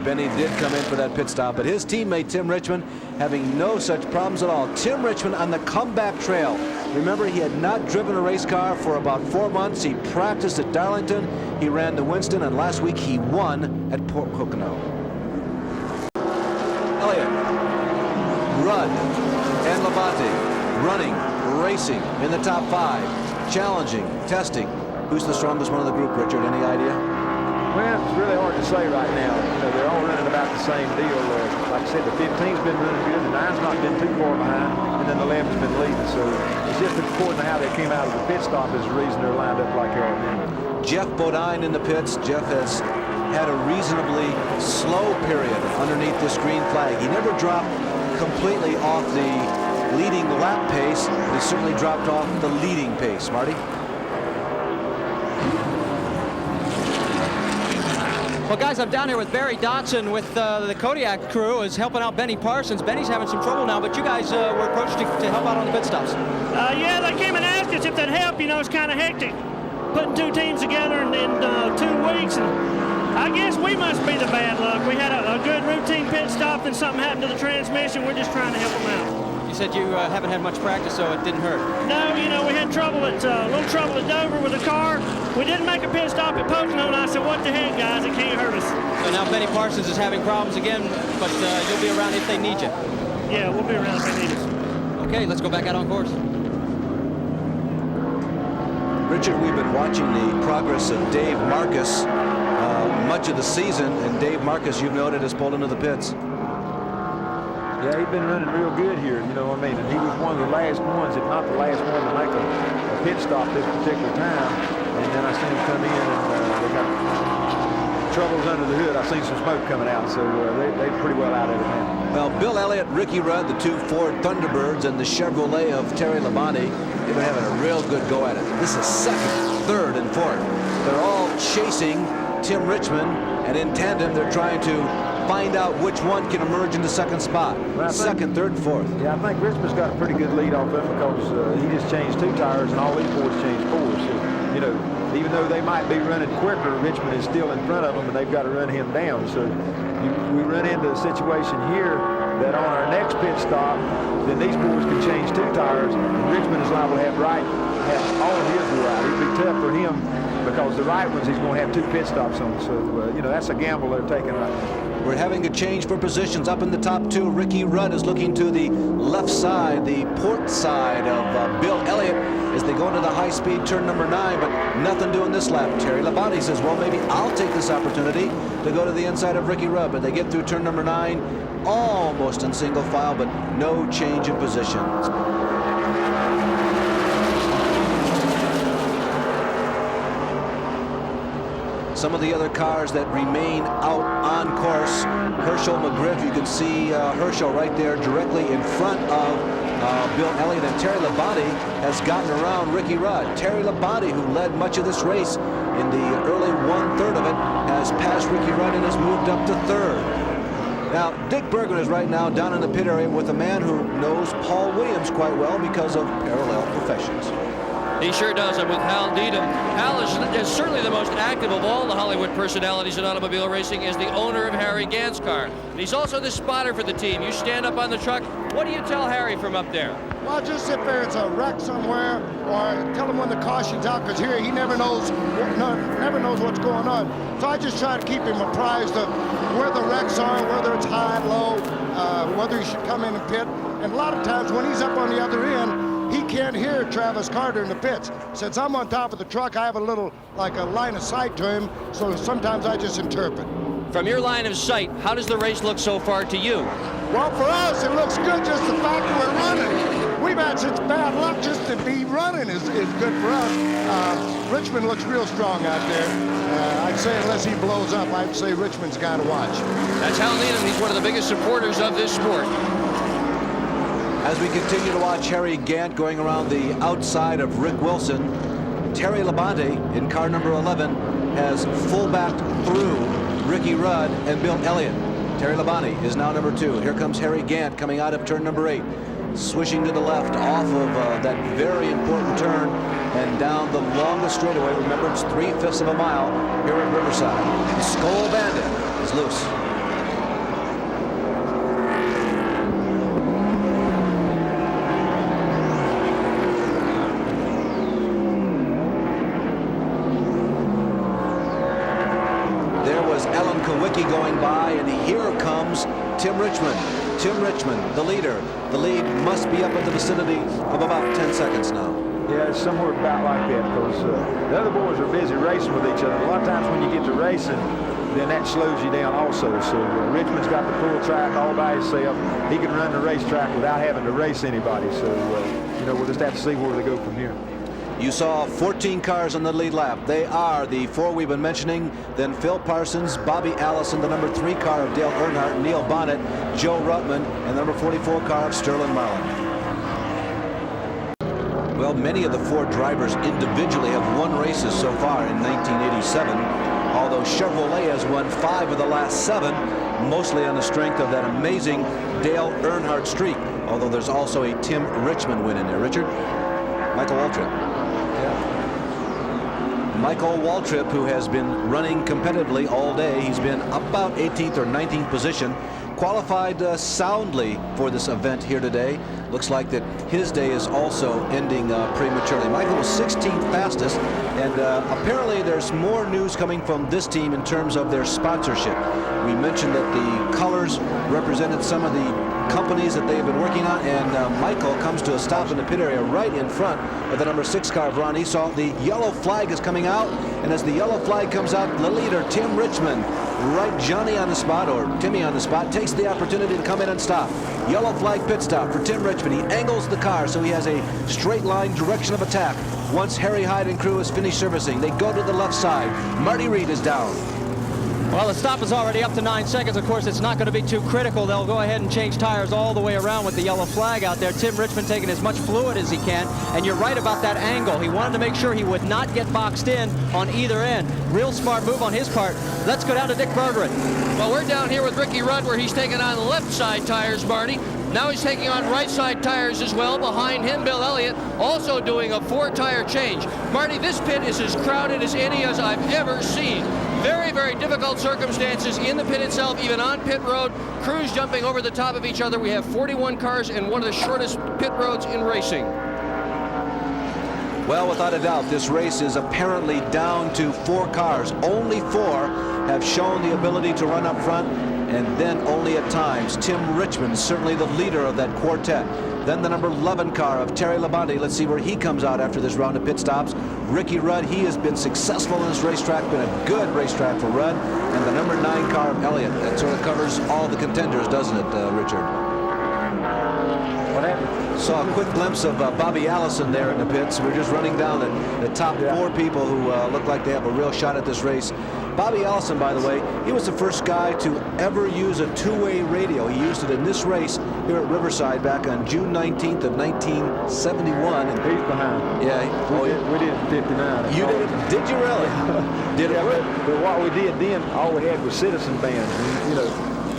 Benny did come in for that pit stop, but his teammate Tim Richmond having no such problems at all. Tim Richmond on the comeback trail. Remember, he had not driven a race car for about 4 months. He practiced at Darlington. He ran the Winston, and last week he won at Port Coconut. Elliott, Rudd, and Labonte running, racing in the top 5, challenging, testing. Who's the strongest one of the group, Richard? Any idea? Well, it's really hard to say right now. You know, they're all running about the same deal. Like I said, the 15's been running good, the 9's not been too far behind, and then the 11's been leading. So it's just according to how they came out of the pit stop is the reason they're lined up like they are now. Jeff Bodine in the pits. Jeff has had a reasonably slow period underneath this green flag. He never dropped completely off the leading lap pace, but he certainly dropped off the leading pace. Marty? Well, guys, I'm down here with Barry Dotson with the Kodiak crew is helping out Benny Parsons. Benny's having some trouble now, but you guys were approached to help out on the pit stops. Yeah, they came and asked us if they'd help. You know, it's kind of hectic putting 2 teams together in 2 weeks, and I guess we must be the bad luck. We had a good routine pit stop, and something happened to the transmission. We're just trying to help them out. You said you haven't had much practice, so it didn't hurt. No, you know, we had trouble a little trouble at Dover with the car. We didn't make a pit stop at Pocono, and I said, what the heck, guys, it can't hurt us. So now Benny Parsons is having problems again, but you'll be around if they need you. Yeah, we'll be around if they need us. Okay, let's go back out on course. Richard, we've been watching the progress of Dave Marcus much of the season, and Dave Marcus, you've noted, has pulled into the pits. Yeah, he's been running real good here, you know what I mean? And he was one of the last ones, if not the last one, to make a pit stop this particular time. And then I seen him come in, and they got troubles under the hood. I seen some smoke coming out, so they're pretty well out of it now. Well, Bill Elliott, Ricky Rudd, the 2 Ford Thunderbirds, and the Chevrolet of Terry Labonte, they've been having a real good go at it. This is 2nd, 3rd, and 4th. They're all chasing Tim Richmond, and in tandem, they're trying to find out which one can emerge in the 2nd spot. Well, 2nd, 3rd, 4th. Yeah, I think Richmond's got a pretty good lead off him because he just changed 2 tires, and all these boys changed 4. So, you know, even though they might be running quicker, Richmond is still in front of them, and they've got to run him down. So we run into a situation here that on our next pit stop, then these boys can change 2 tires, and Richmond is liable to have all of his right. It'd be tough for him because the right ones he's going to have 2 pit stops on. So, you know, that's a gamble they're taking right now. We're having a change for positions. Up in the top 2, Ricky Rudd is looking to the left side, the port side of Bill Elliott as they go into the high-speed turn number 9, but nothing doing this lap. Terry Labonte says, well, maybe I'll take this opportunity to go to the inside of Ricky Rudd, but they get through turn number 9 almost in single file, but no change in positions. Some of the other cars that remain out on course. Herschel McGriff, you can see Herschel right there directly in front of Bill Elliott, and Terry Labonte has gotten around Ricky Rudd. Terry Labonte, who led much of this race in the early 1/3 of it, has passed Ricky Rudd and has moved up to 3rd. Now, Dick Bergman is right now down in the pit area with a man who knows Paul Williams quite well because of parallel professions. He sure does. I'm with Hal Needham. Hal is certainly the most active of all the Hollywood personalities in automobile racing, as the owner of Harry Gant's car. And he's also the spotter for the team. You stand up on the truck. What do you tell Harry from up there? Well, just if there's a wreck somewhere, or tell him when the caution's out, because here he never knows what's going on. So I just try to keep him apprised of where the wrecks are, whether it's high and low, whether he should come in and pit. And a lot of times when he's up on the other end, he can't hear Travis Carter in the pits. Since I'm on top of the truck, I have a little, like a line of sight to him, so sometimes I just interpret. From your line of sight, how does the race look so far to you? Well, for us, it looks good, just the fact that we're running. We've had such bad luck, just to be running is good for us. Richmond looks real strong out there. I'd say unless he blows up, I'd say Richmond's got to watch. That's Hal Needham. He's one of the biggest supporters of this sport. As we continue to watch Harry Gant going around the outside of Rick Wilson, Terry Labonte in car number 11 has full-backed through Ricky Rudd and Bill Elliott. Terry Labonte is now number 2. Here comes Harry Gant coming out of turn number 8, swishing to the left off of that very important turn and down the longest straightaway. Remember, it's 3/5 of a mile here at Riverside. The Skull Bandit is loose. Going by, and here comes Tim Richmond. Tim Richmond, the leader. The lead must be up in the vicinity of about 10 seconds now. Yeah, it's somewhere about like that, because the other boys are busy racing with each other. A lot of times when you get to racing, then that slows you down also. So Richmond's got the full track all by himself. He can run the racetrack without having to race anybody. So, we'll just have to see where they go from here. You saw 14 cars on the lead lap. They are the 4 we've been mentioning. Then Phil Parsons, Bobby Allison, the number 3 car of Dale Earnhardt, Neil Bonnet, Joe Ruttman, and the number 44 car of Sterling Marlin. Well, many of the 4 drivers individually have won races so far in 1987, although Chevrolet has won 5 of the last 7, mostly on the strength of that amazing Dale Earnhardt streak, although there's also a Tim Richmond win in there. Richard? Michael Waltrip. Michael Waltrip, who has been running competitively all day. He's been about 18th or 19th position. Qualified soundly for this event here today. Looks like that his day is also ending prematurely. Michael was 16th fastest, and apparently there's more news coming from this team in terms of their sponsorship. We mentioned that the colors represented some of the companies that they've been working on, and Michael comes to a stop in the pit area right in front of the number 6 car of Ron Esau. The yellow flag is coming out, and as the yellow flag comes out, the leader, Tim Richmond, right Johnny on the spot, or Timmy on the spot, takes the opportunity to come in and stop. Yellow flag pit stop for Tim Richmond. He angles the car so he has a straight line direction of attack. Once Harry Hyde and crew has finished servicing, they go to the left side. Marty Reed is down. Well, the stop is already up to 9 seconds. Of course, it's not going to be too critical. They'll go ahead and change tires all the way around with the yellow flag out there. Tim Richmond taking as much fluid as he can, and you're right about that angle. He wanted to make sure he would not get boxed in on either end. Real smart move on his part. Let's go down to Dick Bergeron. Well, we're down here with Ricky Rudd, where he's taking on left side tires, Marty. Now he's taking on right side tires as well. Behind him, Bill Elliott, also doing a 4-tire change. Marty, this pit is as crowded as any as I've ever seen. Very, very difficult circumstances in the pit itself, even on pit road. Crews jumping over the top of each other. We have 41 cars and one of the shortest pit roads in racing. Well, without a doubt, this race is apparently down to 4 cars. Only 4 have shown the ability to run up front, and then only at times. Tim Richmond, certainly the leader of that quartet. Then the number 11 car of Terry Labonte. Let's see where he comes out after this round of pit stops. Ricky Rudd, he has been successful in this racetrack, been a good racetrack for Rudd. And the number 9 car of Elliott. That sort of covers all the contenders, doesn't it, Richard? What happened? Saw a quick glimpse of Bobby Allison there in the pits. We're just running down the top 4 people who look like they have a real shot at this race. Bobby Allison, by the way, he was the first guy to ever use a two-way radio. He used it in this race here at Riverside back on June 19th of 1971. And he's behind. Yeah. We did it in 59. You did it? Did you really? Did it work? But what we did then, all we had was citizen bands, and, you know,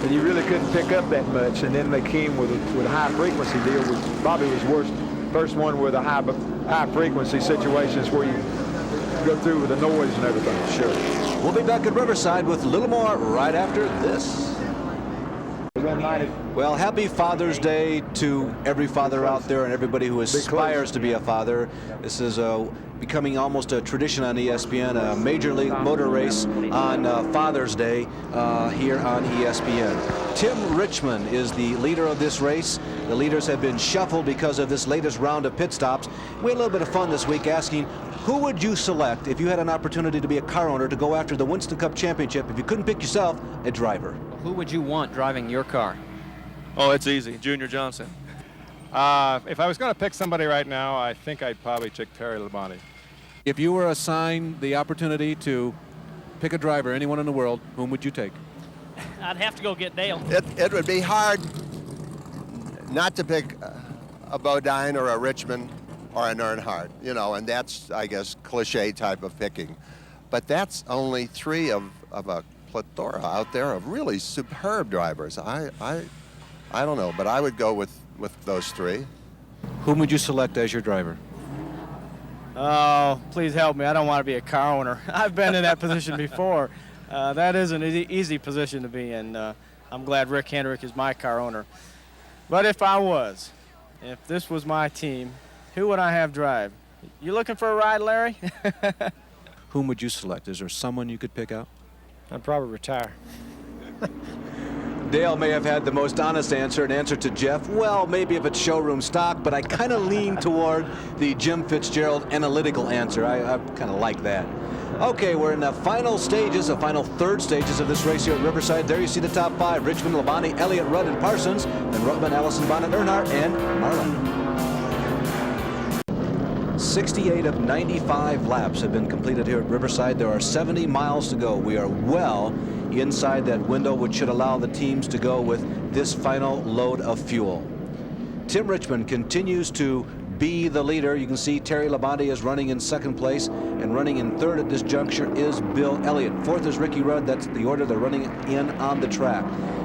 and you really couldn't pick up that much. And then they came with a high frequency deal. Bobby was first one with a high frequency situations where you go through with the noise and everything. Sure. We'll be back at Riverside with a little more right after this. Well, happy Father's Day to every father out there and everybody who aspires to be a father. This is becoming almost a tradition on ESPN, a Major League Motor Race on Father's Day here on ESPN. Tim Richmond is the leader of this race. The leaders have been shuffled because of this latest round of pit stops. We had a little bit of fun this week asking, who would you select if you had an opportunity to be a car owner to go after the Winston Cup Championship? If you couldn't pick yourself, a driver. Who would you want driving your car? Oh, it's easy. Junior Johnson. If I was going to pick somebody right now, I think I'd probably pick Terry Labonte. If you were assigned the opportunity to pick a driver, anyone in the world, whom would you take? I'd have to go get Dale. It would be hard not to pick a Bodine or a Richmond or an Earnhardt, you know, and that's, I guess, cliche type of picking. But that's only three of a plethora out there of really superb drivers. I don't know, but I would go with those three. Whom would you select as your driver? Oh, please help me. I don't want to be a car owner. I've been in that position before. That is an easy position to be in. I'm glad Rick Hendrick is my car owner. But if this was my team, who would I have drive? You looking for a ride, Larry? Whom would you select? Is there someone you could pick out? I'd probably retire. Dale may have had the most honest answer, an answer to Jeff. Well, maybe if it's showroom stock, but I kind of lean toward the Jim Fitzgerald analytical answer. I kind of like that. Okay, we're in the final stages, the final third stages of this race here at Riverside. There you see the top five: Richmond, Labonte, Elliott, Rudd, and Parsons, then Ruttman, Allison, Bonnet, Earnhardt, and Marlin. 68 of 95 laps have been completed here at Riverside. There are 70 miles to go. We are well inside that window, which should allow the teams to go with this final load of fuel. Tim Richmond continues to be the leader. You can see Terry Labonte is running in second place, and running in third at this juncture is Bill Elliott. Fourth is Ricky Rudd. That's the order they're running in on the track.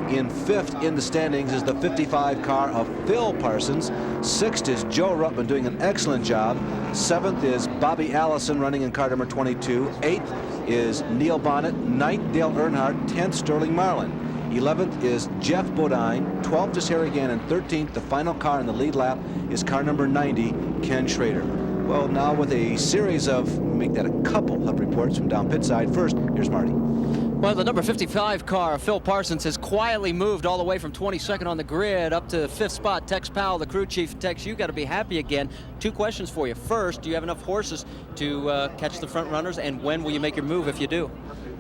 In fifth in the standings is the 55 car of Phil Parsons. Sixth is Joe Ruttman doing an excellent job. Seventh is Bobby Allison running in car number 22. Eighth is Neil Bonnet. Ninth, Dale Earnhardt. 10th, Sterling Marlin. 11th is Jeff Bodine. 12th is Harry Gannon. 13th, the final car in the lead lap, is car number 90, Ken Schrader. Well, now with a series of, make that a couple of reports from down pit side. First, here's Marty. Well, the number 55 car of Phil Parsons has quietly moved all the way from 22nd on the grid up to fifth spot. Tex Powell, the crew chief. Tex, you got to be happy again. Two questions for you. First, do you have enough horses to catch the front runners, and when will you make your move if you do?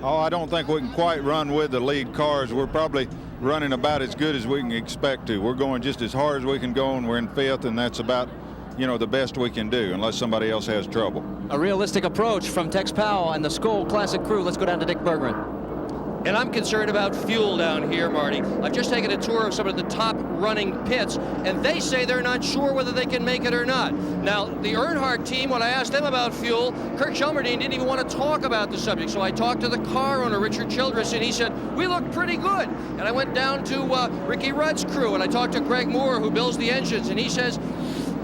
Oh, I don't think we can quite run with the lead cars. We're probably running about as good as we can expect to. We're going just as hard as we can go, and we're in fifth, and that's about, you know, the best we can do unless somebody else has trouble. A realistic approach from Tex Powell and the Skoll Classic crew. Let's go down to Dick Berggren. And I'm concerned about fuel down here, Marty. I've just taken a tour of some of the top running pits, and they say they're not sure whether they can make it or not. Now, the Earnhardt team, when I asked them about fuel, Kirk Shelmerdine didn't even want to talk about the subject. So I talked to the car owner, Richard Childress, and he said, we look pretty good. And I went down to Ricky Rudd's crew, and I talked to Greg Moore, who builds the engines, and he says,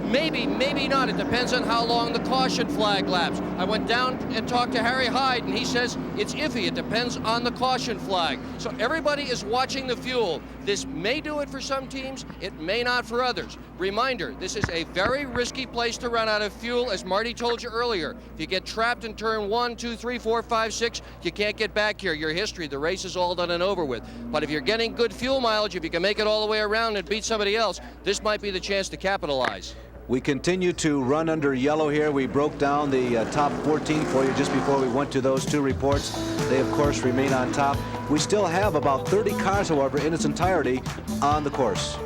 maybe, maybe not. It depends on how long the caution flag laps. I went down and talked to Harry Hyde, and he says it's iffy. It depends on the caution flag. So everybody is watching the fuel. This may do it for some teams. It may not for others. Reminder, this is a very risky place to run out of fuel, as Marty told you earlier. If you get trapped in turn 1, 2, 3, 4, 5, 6, you can't get back here. Your history, the race is all done and over with. But if you're getting good fuel mileage, if you can make it all the way around and beat somebody else, this might be the chance to capitalize. We continue to run under yellow here. We broke down the top 14 for you just before we went to those two reports. They, of course, remain on top. We still have about 30 cars, however, in its entirety on the course.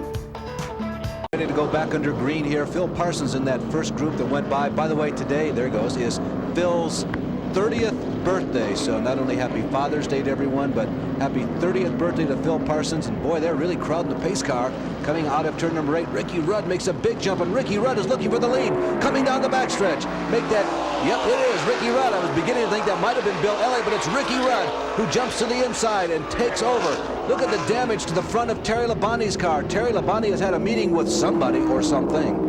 Ready to go back under green here. Phil Parsons in that first group that went by. By the way, today, there he goes, is Phil's 30th birthday. So not only happy Father's Day to everyone, but happy 30th birthday to Phil Parsons. And boy, they're really crowding the pace car. Coming out of turn number 8, Ricky Rudd makes a big jump, and Ricky Rudd is looking for the lead. Coming down the backstretch. Make that, yep, it is Ricky Rudd. I was beginning to think that might have been Bill Elliott, but it's Ricky Rudd who jumps to the inside and takes over. Look at the damage to the front of Terry Labonte's car. Terry Labonte has had a meeting with somebody or something.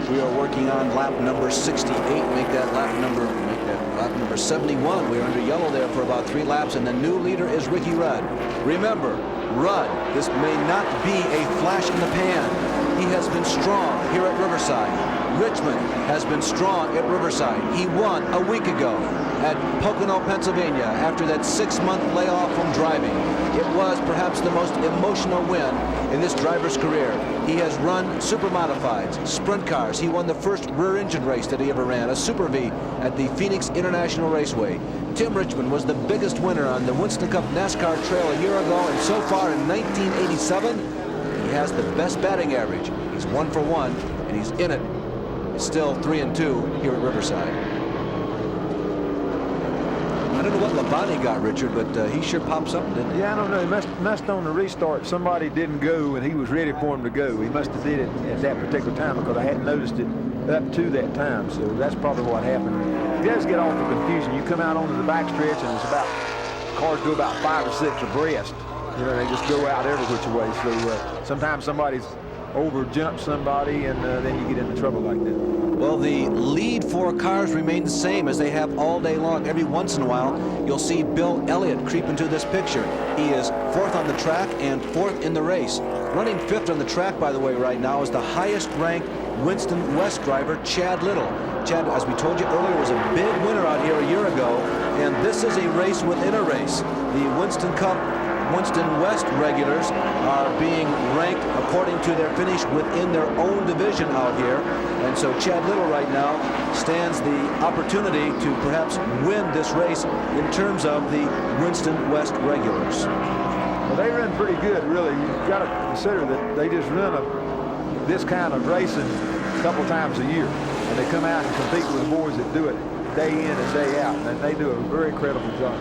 We are working on lap number 68. Make that lap number 71. We're under yellow there for about 3 laps, and the new leader is Ricky Rudd. Remember, Rudd, this may not be a flash in the pan. He has been strong here at Riverside. Richmond has been strong at Riverside. He won a week ago at Pocono, Pennsylvania, after that 6-month layoff from driving. It was perhaps the most emotional win in this driver's career. He has run super modifieds, sprint cars. He won the first rear engine race that he ever ran, a Super V at the Phoenix International Raceway. Tim Richmond was the biggest winner on the Winston Cup NASCAR trail a year ago, and so far in 1987, he has the best batting average. He's 1 for 1, and he's in it. He's still 3-2 here at Riverside. I don't know what Labonte got, Richard, but he sure popped something, didn't he? Yeah, I don't know. He must on the restart. Somebody didn't go, and he was ready for him to go. He must have did it at that particular time, because I hadn't noticed it up to that time. So that's probably what happened. It does get off the confusion. You come out onto the backstretch, and it's about, cars go about 5 or 6 abreast. You know, they just go out every which way. So sometimes somebody's over-jump somebody, and then you get into trouble like that. Well, the lead 4 cars remain the same as they have all day long. Every once in a while, you'll see Bill Elliott creep into this picture. He is 4th on the track and 4th in the race. Running 5th on the track, by the way, right now is the highest-ranked Winston West driver, Chad Little. Chad, as we told you earlier, was a big winner out here a year ago, and this is a race within a race. The Winston Cup Winston West regulars are being ranked according to their finish within their own division out here. And so Chad Little right now stands the opportunity to perhaps win this race in terms of the Winston West regulars. Well, they run pretty good, really. You've got to consider that they just run this kind of racing a couple times a year. And they come out and compete with the boys that do it day in and day out. And they do a very credible job.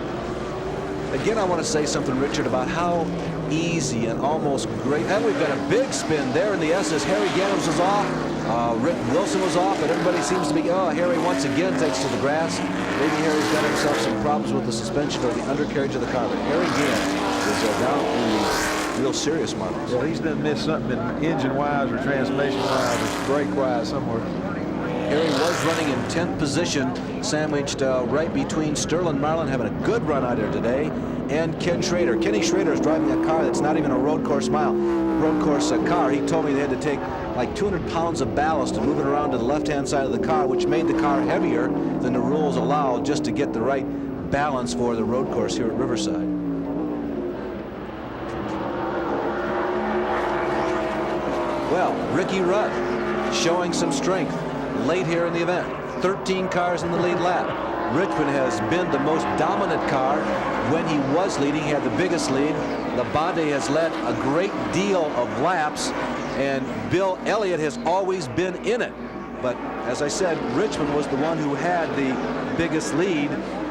Again, I want to say something, Richard, about how easy and almost great. And we've got a big spin there in the S's. Harry Gannams was off. Rick Wilson was off, and everybody seems to be, Harry once again takes to the grass. Maybe Harry's got himself some problems with the suspension or the undercarriage of the car. But Harry Gannams is down in the real serious marbles. Well, he's done missed something engine-wise or transmission-wise or brake-wise somewhere. Harry was running in 10th position, sandwiched right between Sterling Marlin, having a good run out there today, and Ken Schrader. Kenny Schrader is driving a car that's not even a road course car. He told me they had to take like 200 pounds of ballast to move it around to the left-hand side of the car, which made the car heavier than the rules allow, just to get the right balance for the road course here at Riverside. Well, Ricky Rudd showing some strength late here in the event. 13 cars in the lead lap. Richmond has been the most dominant car when he was leading. He had the biggest lead. Labonte has led a great deal of laps, and Bill Elliott has always been in it. But as I said, Richmond was the one who had the biggest lead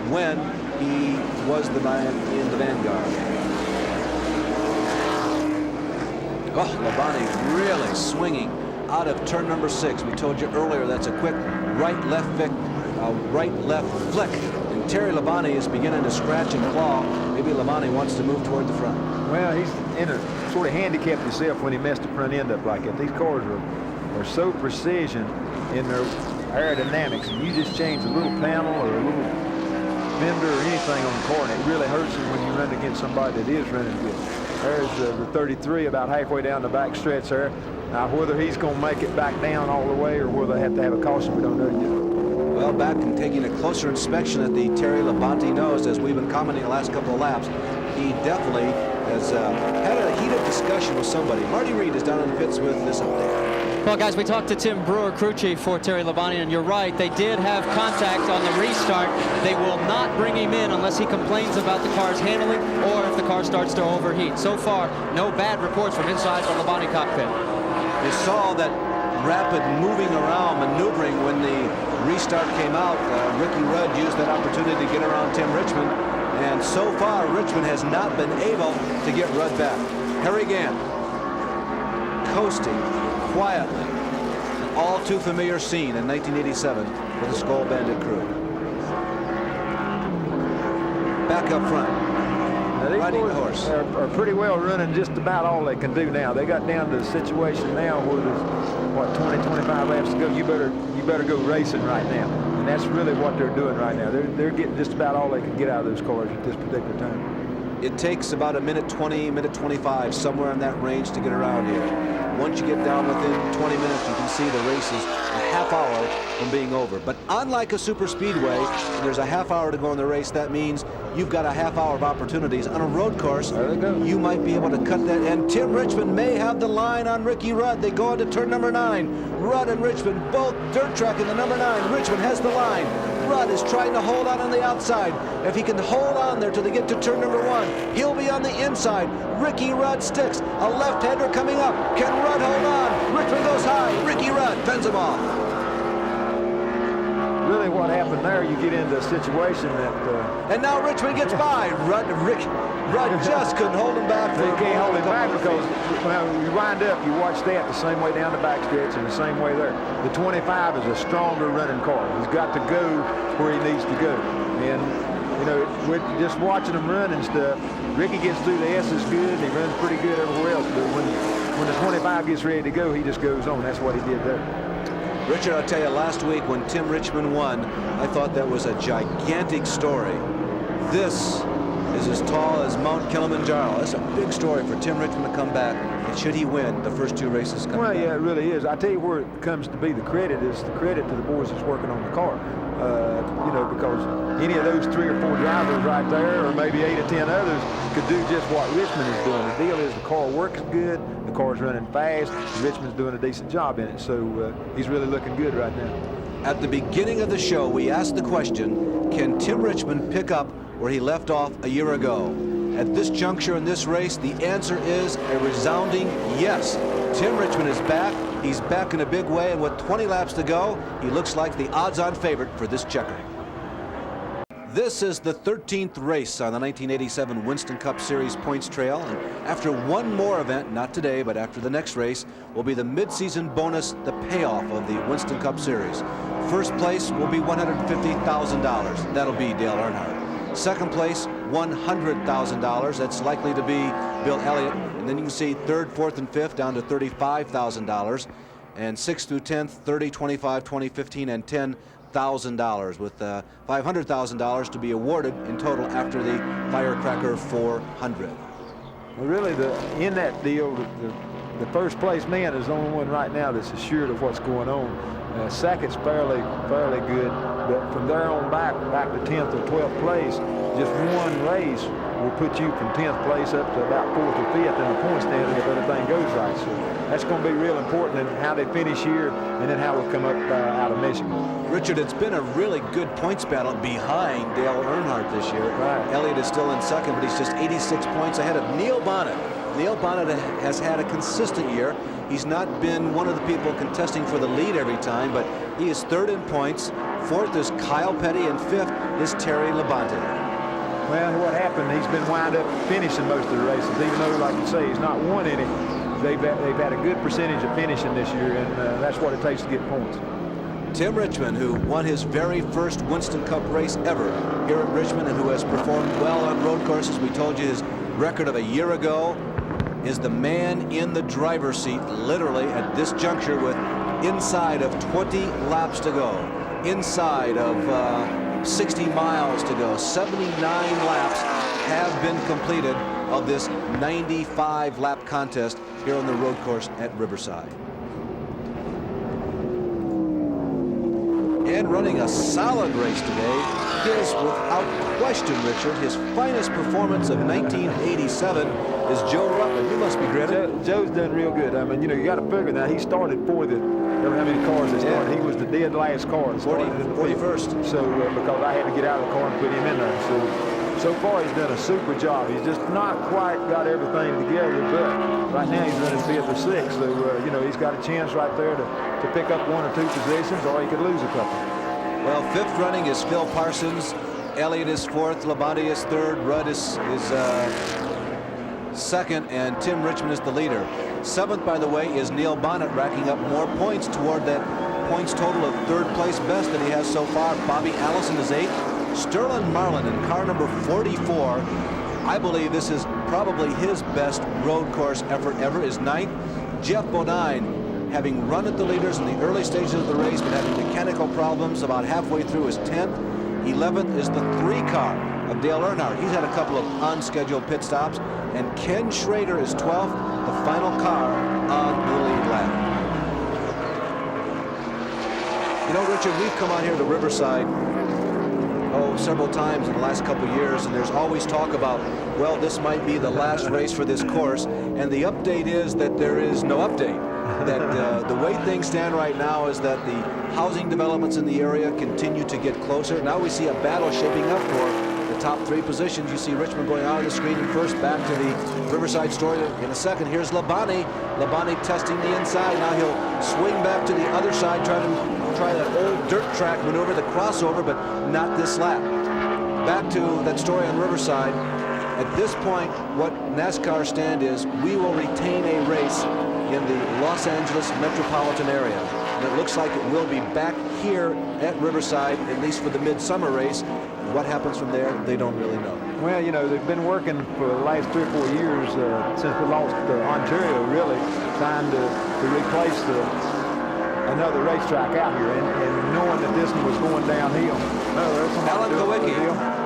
when he was the man in the vanguard. Oh, Labonte really swinging out of turn number 6. We told you earlier that's a quick right-left flick. And Terry Labonte is beginning to scratch and claw. Maybe Labonte wants to move toward the front. Well, he's sort of handicapped himself when he messed the front end up like that. These cars are so precision in their aerodynamics, and you just change a little panel or a little fender or anything on the car, and it really hurts you when you run against somebody that is running good. There's the 33 about halfway down the back stretch there. Now, whether he's going to make it back down all the way or whether they have to have a caution, we don't know yet. Well, back and taking a closer inspection at the Terry Labonte nose, as we've been commenting the last couple of laps, he definitely has had a heated discussion with somebody. Marty Reed is down in the pits with this update. Well, guys, we talked to Tim Brewer, crew chief for Terry Labonte, and you're right. They did have contact on the restart. They will not bring him in unless he complains about the car's handling or if the car starts to overheat. So far, no bad reports from inside the Labonte cockpit. You saw that rapid moving around, maneuvering when the restart came out. Ricky Rudd used that opportunity to get around Tim Richmond, and so far Richmond has not been able to get Rudd back. Harry Gant coasting quietly, an all too familiar scene in 1987 for the Skull Bandit crew. Back up front. Now, these riding boys the horse. are pretty well running just about all they can do now. They got down to the situation now where there's, what, 20, 25 laps to go. You better go racing right now. And that's really what they're doing right now. They're getting just about all they can get out of those cars at this particular time. It takes about a minute 20, minute 25, somewhere in that range to get around here. Once you get down within 20 minutes, you can see the race is a half hour from being over. But unlike a super speedway, when there's a half hour to go in the race, that means you've got a half hour of opportunities. On a road course, you might be able to cut that. And Tim Richmond may have the line on Ricky Rudd. They go into turn number 9. Rudd and Richmond both dirt tracking the number 9. Richmond has the line. Rudd is trying to hold on the outside. If he can hold on there till they get to turn number 1, he'll be on the inside. Ricky Rudd sticks. A left-hander coming up. Can Rudd hold on? Richmond goes high. Ricky Rudd fends him off. Really what happened there, you get into a situation that... and now Richmond gets by. Rudd just couldn't hold him back. They can't hold him back because when you wind up, you watch that the same way down the backstretch and the same way there. The 25 is a stronger running car. He's got to go where he needs to go. And, you know, with just watching him run and stuff, Ricky gets through the S's good, and he runs pretty good everywhere else. But when the 25 gets ready to go, he just goes on. That's what he did there. Richard, I'll tell you, last week when Tim Richmond won, I thought that was a gigantic story. This is as tall as Mount Kilimanjaro. That's a big story for Tim Richmond to come back. And should he win the first 2 races coming back? Yeah, it really is. I tell you where it comes to be the credit is the credit to the boys that's working on the car. You know, because any of those 3 or 4 drivers right there, or maybe 8 or 10 others, could do just what Richmond is doing. The deal is the car works good, the car's running fast, and Richmond's doing a decent job in it. So he's really looking good right now. At the beginning of the show, we asked the question, can Tim Richmond pick up where he left off a year ago? At this juncture in this race, the answer is a resounding yes. Tim Richmond is back. He's back in a big way, and with 20 laps to go, he looks like the odds-on favorite for this checker. This is the 13th race on the 1987 Winston Cup Series points trail, and after one more event, not today, but after the next race, will be the mid-season bonus, the payoff of the Winston Cup Series. First place will be $150,000. That'll be Dale Earnhardt. Second place, $100,000. That's likely to be Bill Elliott. And then you can see 3rd, 4th, and 5th down to $35,000. And 6th through 10th, 30, 25, 20, 15, and $10,000, with $500,000 to be awarded in total after the Firecracker 400. Well, really, in that deal, the first place man is the only one right now that's assured of what's going on. Second's fairly good, but from there on back to 10th or 12th place, just one race will put you from 10th place up to about 4th or 5th in the point standing if everything goes right. So that's going to be real important in how they finish here and then how we'll come up out of Michigan. Richard, it's been a really good points battle behind Dale Earnhardt this year. Right. Elliott is still in second, but he's just 86 points ahead of Neil Bonnet. Neil Bonnet has had a consistent year. He's not been one of the people contesting for the lead every time, but he is 3rd in points. 4th is Kyle Petty, and 5th is Terry Labonte. Well, what happened, he's been wound up finishing most of the races, even though, like you say, he's not won any. They've had a good percentage of finishing this year, and that's what it takes to get points. Tim Richmond, who won his very first Winston Cup race ever here at Richmond and who has performed well on road courses. We told you his record of a year ago, is the man in the driver's seat, literally at this juncture, with inside of 20 laps to go, inside of 60 miles to go. 79 laps have been completed of this 95-lap contest here on the road course at Riverside. And running a solid race today is, without question, Richard, his finest performance of 1987 is Joe Rutland. You must be grinning. Joe's done real good. I mean, you know, you got to figure now he started for the, how many cars they started. Yeah. He was the dead last car. 41st. So because I had to get out of the car and put him in there. so far he's done a super job. He's just not quite got everything together, but right now he's running 5th or 6th. So, you know, he's got a chance right there to pick up 1 or 2 positions, or he could lose a couple. Well, 5th running is Phil Parsons. Elliott is 4th. Labonte is 3rd. Rudd is 2nd, and Tim Richmond is the leader. 7th, by the way, is Neil Bonnet, racking up more points toward that points total of 3rd place best that he has so far. Bobby Allison is 8th. Sterling Marlin in car number 44. I believe this is probably his best road course effort ever, is 9th. Jeff Bodine, having run at the leaders in the early stages of the race, but having mechanical problems about halfway through, is 10th. 11th is the 3 car of Dale Earnhardt. He's had a couple of unscheduled pit stops. And Ken Schrader is 12th, the final car on the lead lap. You know, Richard, we've come out here to Riverside several times in the last couple of years, and there's always talk about, well, this might be the last race for this course, and the update is that there is no update. That the way things stand right now is that the housing developments in the area continue to get closer. Now we see a battle shaping up for the top 3 positions. You see Richmond going out of the screen in first, back to the Riverside story in a second. Here's Labonte. Labonte testing the inside. Now he'll swing back to the other side, try that old dirt track maneuver, the crossover, but not this lap. Back to that story on Riverside. At this point, what NASCAR stand is, we will retain a race in the Los Angeles metropolitan area. And it looks like it will be back here at Riverside, at least for the midsummer race. What happens from there, they don't really know. Well, you know, they've been working for the last 3 or 4 years since we lost Ontario, really, trying to replace another racetrack out here, and knowing that this one was going downhill.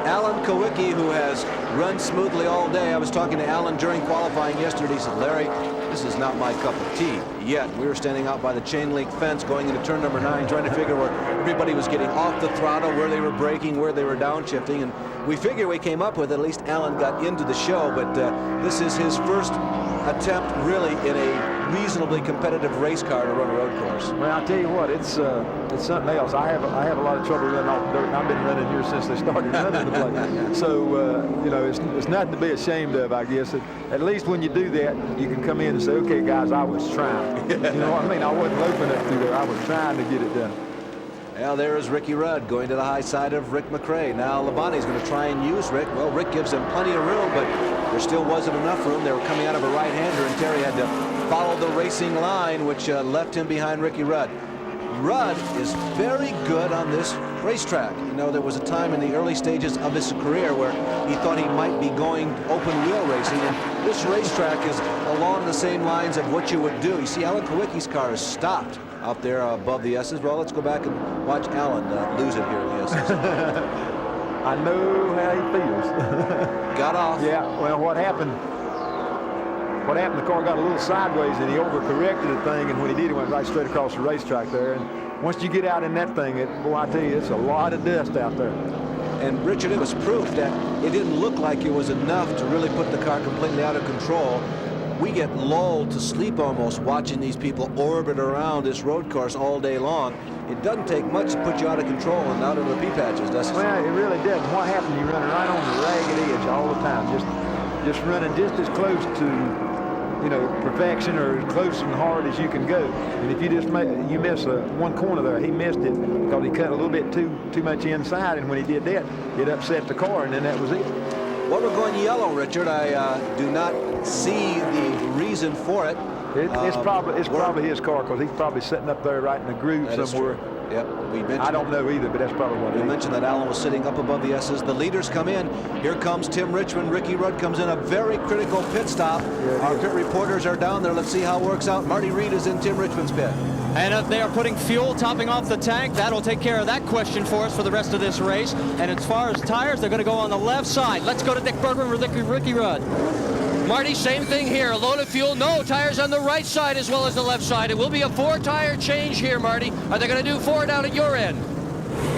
Alan Kowicki, who has run smoothly all day. I was talking to Alan during qualifying yesterday. He said, Larry, this is not my cup of tea. Yet we were standing out by the chain link fence going into turn number 9, trying to figure where everybody was getting off the throttle, where they were braking, where they were downshifting, and we figure we came up with, at least Alan got into the show, but this is his first attempt really in a reasonably competitive race car to run a road course. Well, I'll tell you what, it's something else. I have a lot of trouble running off the dirt, and I've been running here since they started running the place. So, you know, it's nothing to be ashamed of, I guess. At least when you do that, you can come in and say, okay, guys, I was trying. You know what I mean? I wasn't loafing up through there. I was trying to get it done. Well, there is Ricky Rudd going to the high side of Rick McRae. Now Labonte's going to try and use Rick. Well, Rick gives him plenty of room, but there still wasn't enough room. They were coming out of a right-hander, and Terry had to follow the racing line, which left him behind Ricky Rudd. Rudd is very good on this racetrack. You know, there was a time in the early stages of his career where he thought he might be going open-wheel racing, and this racetrack is along the same lines of what you would do. You see, Alan Kowicki's car is stopped out there above the S's. Well, let's go back and watch Alan lose it here in the S's. I know how he feels. Got off. Yeah, well, what happened, the car got a little sideways, and he overcorrected the thing, and when he did, he went right straight across the racetrack there. And once you get out in that thing, boy, I tell you, it's a lot of dust out there. And Richard, it was proof that it didn't look like it was enough to really put the car completely out of control. We get lulled to sleep almost watching these people orbit around this road course all day long. It doesn't take much to put you out of control and out of the pea patches, does it? Well, it really doesn't. What happened, you're running right on the ragged edge all the time, just running just as close to, you know, perfection, or as close and hard as you can go. And if you just miss one corner there, he missed it because he cut a little bit too much inside, and when he did that, it upset the car, and then that was it. Well, we're going yellow, Richard. I do not see the reason for it. It's probably his car, because he's probably sitting up there right in the groove somewhere. Yep, we mentioned. I don't know either, but that's probably what it is. We mentioned that Alan was sitting up above the S's. The leaders come in. Here comes Tim Richmond. Ricky Rudd comes in, a very critical pit stop. Our pit reporters are down there. Let's see how it works out. Marty Reed is in Tim Richmond's pit. And if they are putting fuel, topping off the tank, that'll take care of that question for us for the rest of this race. And as far as tires, they're going to go on the left side. Let's go to Dick Bergman with Ricky Rudd. Marty, same thing here. A load of fuel. No, tires on the right side as well as the left side. It will be a 4-tire change here, Marty. Are they going to do 4 down at your end?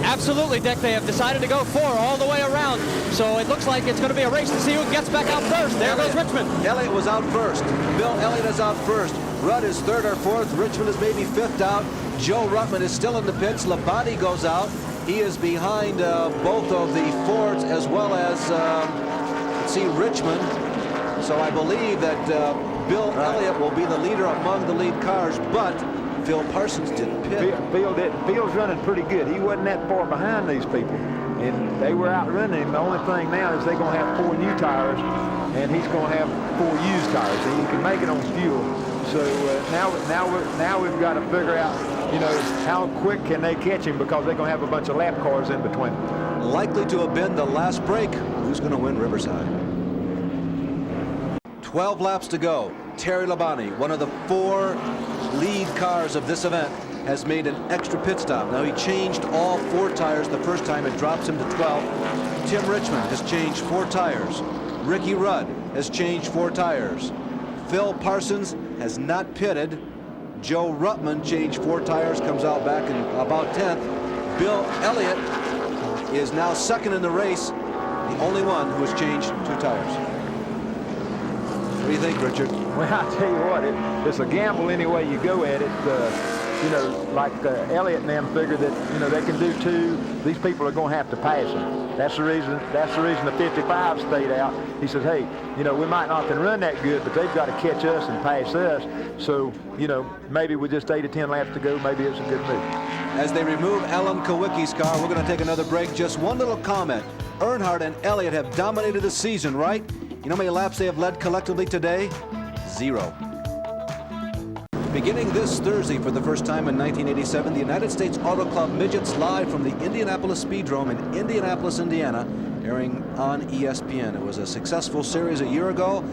Absolutely, Dick. They have decided to go 4 all the way around. So it looks like it's going to be a race to see who gets back out first. There goes Richmond. Elliott was out first. Bill Elliott is out first. Rudd is 3rd or 4th. Richmond is maybe 5th out. Joe Ruttman is still in the pits. Labonte goes out. He is behind both of the Fords as well as, let's see, Richmond. So I believe that Bill Elliott will be the leader among the lead cars, but Phil Parsons didn't pit. Phil's running pretty good. He wasn't that far behind these people, and they were outrunning him. The only thing now is they're going to have 4 new tires, and he's going to have 4 used tires, and he can make it on fuel. So now we've got to figure out, you know, how quick can they catch him, because they're going to have a bunch of lap cars in between. Likely to have been the last break. Who's going to win Riverside? 12 laps to go. Terry Labonte, one of the 4 lead cars of this event, has made an extra pit stop. Now he changed all 4 tires the first time. It drops him to 12. Tim Richmond has changed 4 tires. Ricky Rudd has changed 4 tires. Phil Parsons has not pitted. Joe Ruttman changed 4 tires, comes out back in about 10th. Bill Elliott is now second in the race, the only one who has changed 2 tires. What do you think, Richard? Well, I'll tell you what, it's a gamble any way you go at it. You know, like Elliott and them figure that, you know, they can do 2. These people are going to have to pass them. That's the reason the 55 stayed out. He says, hey, you know, we might not can run that good, but they've got to catch us and pass us. So, you know, maybe with just 8 to 10 laps to go, maybe it's a good move. As they remove Alan Kowicki's car, we're going to take another break. Just one little comment. Earnhardt and Elliott have dominated the season, right? You know how many laps they have led collectively today? 0. Beginning this Thursday for the first time in 1987, the United States Auto Club Midgets live from the Indianapolis Speedrome in Indianapolis, Indiana, airing on ESPN. It was a successful series a year ago.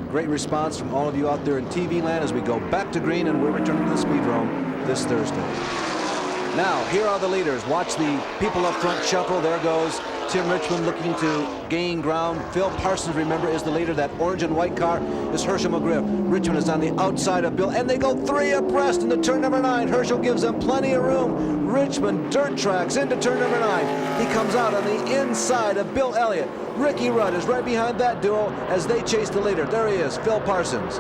Great response from all of you out there in TV land as we go back to green, and we're returning to the Speedrome this Thursday. Now, here are the leaders. Watch the people up front shuffle. There goes Tim Richmond looking to gain ground. Phil Parsons, remember, is the leader. That orange and white car is Herschel McGriff. Richmond is on the outside of Bill, and they go 3 abreast into turn number 9. Herschel gives them plenty of room. Richmond dirt tracks into turn number 9. He comes out on the inside of Bill Elliott. Ricky Rudd is right behind that duo as they chase the leader. There he is, Phil Parsons.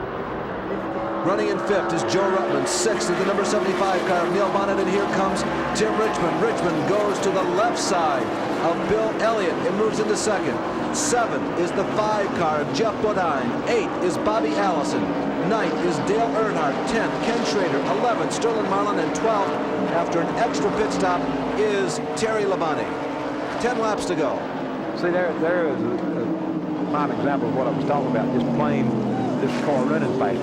Running in 5th is Joe Ruttman. 6th is the number 75 car of Neil Bonnet, and here comes Tim Richmond. Richmond goes to the left side of Bill Elliott and moves into 2nd. 7th is the 5 car of Jeff Bodine. 8th is Bobby Allison. 9th is Dale Earnhardt. 10th, Ken Schrader. 11th, Sterling Marlin. And 12th, after an extra pit stop, is Terry Labonte. 10 laps to go. See, there is a prime example of what I was talking about, just plain this car running fast.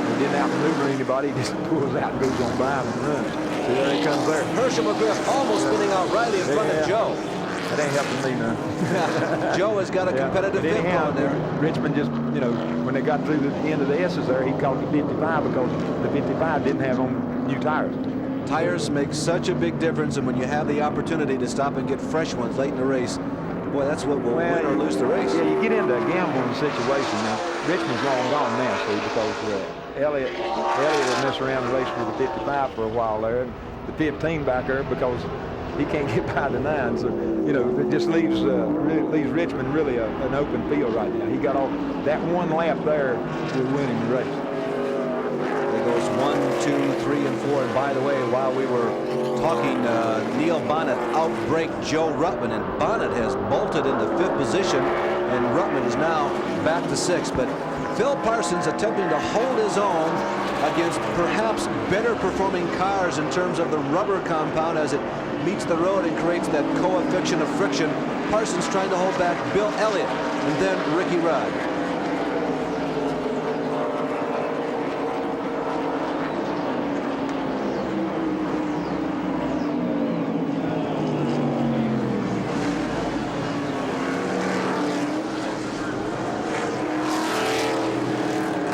He didn't outmaneuver anybody. He just pulls out and goes on by him and runs. See, there he comes there. Herschel McGriff almost spinning out Riley in front of Joe. That ain't helping me none. Joe has got a competitive vehicle there. Richmond just, you know, when they got through the end of the S's there, he called the 55 because the 55 didn't have on new tires. Tires make such a big difference, and when you have the opportunity to stop and get fresh ones late in the race, boy, that's what will win or lose the race. Yeah, you get into a gambling situation now. Richmond's long gone now, see, because Elliott had messed around and raced with the 55 for a while there, and the 15 back there because he can't get by the 9. So, you know, it just leaves Richmond really an open field right now. He got all that one lap there to win him the race. It goes 1, 2, 3, and 4. And by the way, while we were talking, Neil Bonnet outbraked Joe Ruttman, and Bonnet has bolted into 5th position, and Ruttman is now back to 6th. But Phil Parsons attempting to hold his own against perhaps better performing cars in terms of the rubber compound as it meets the road and creates that coefficient of friction. Parsons trying to hold back Bill Elliott and then Ricky Rudd.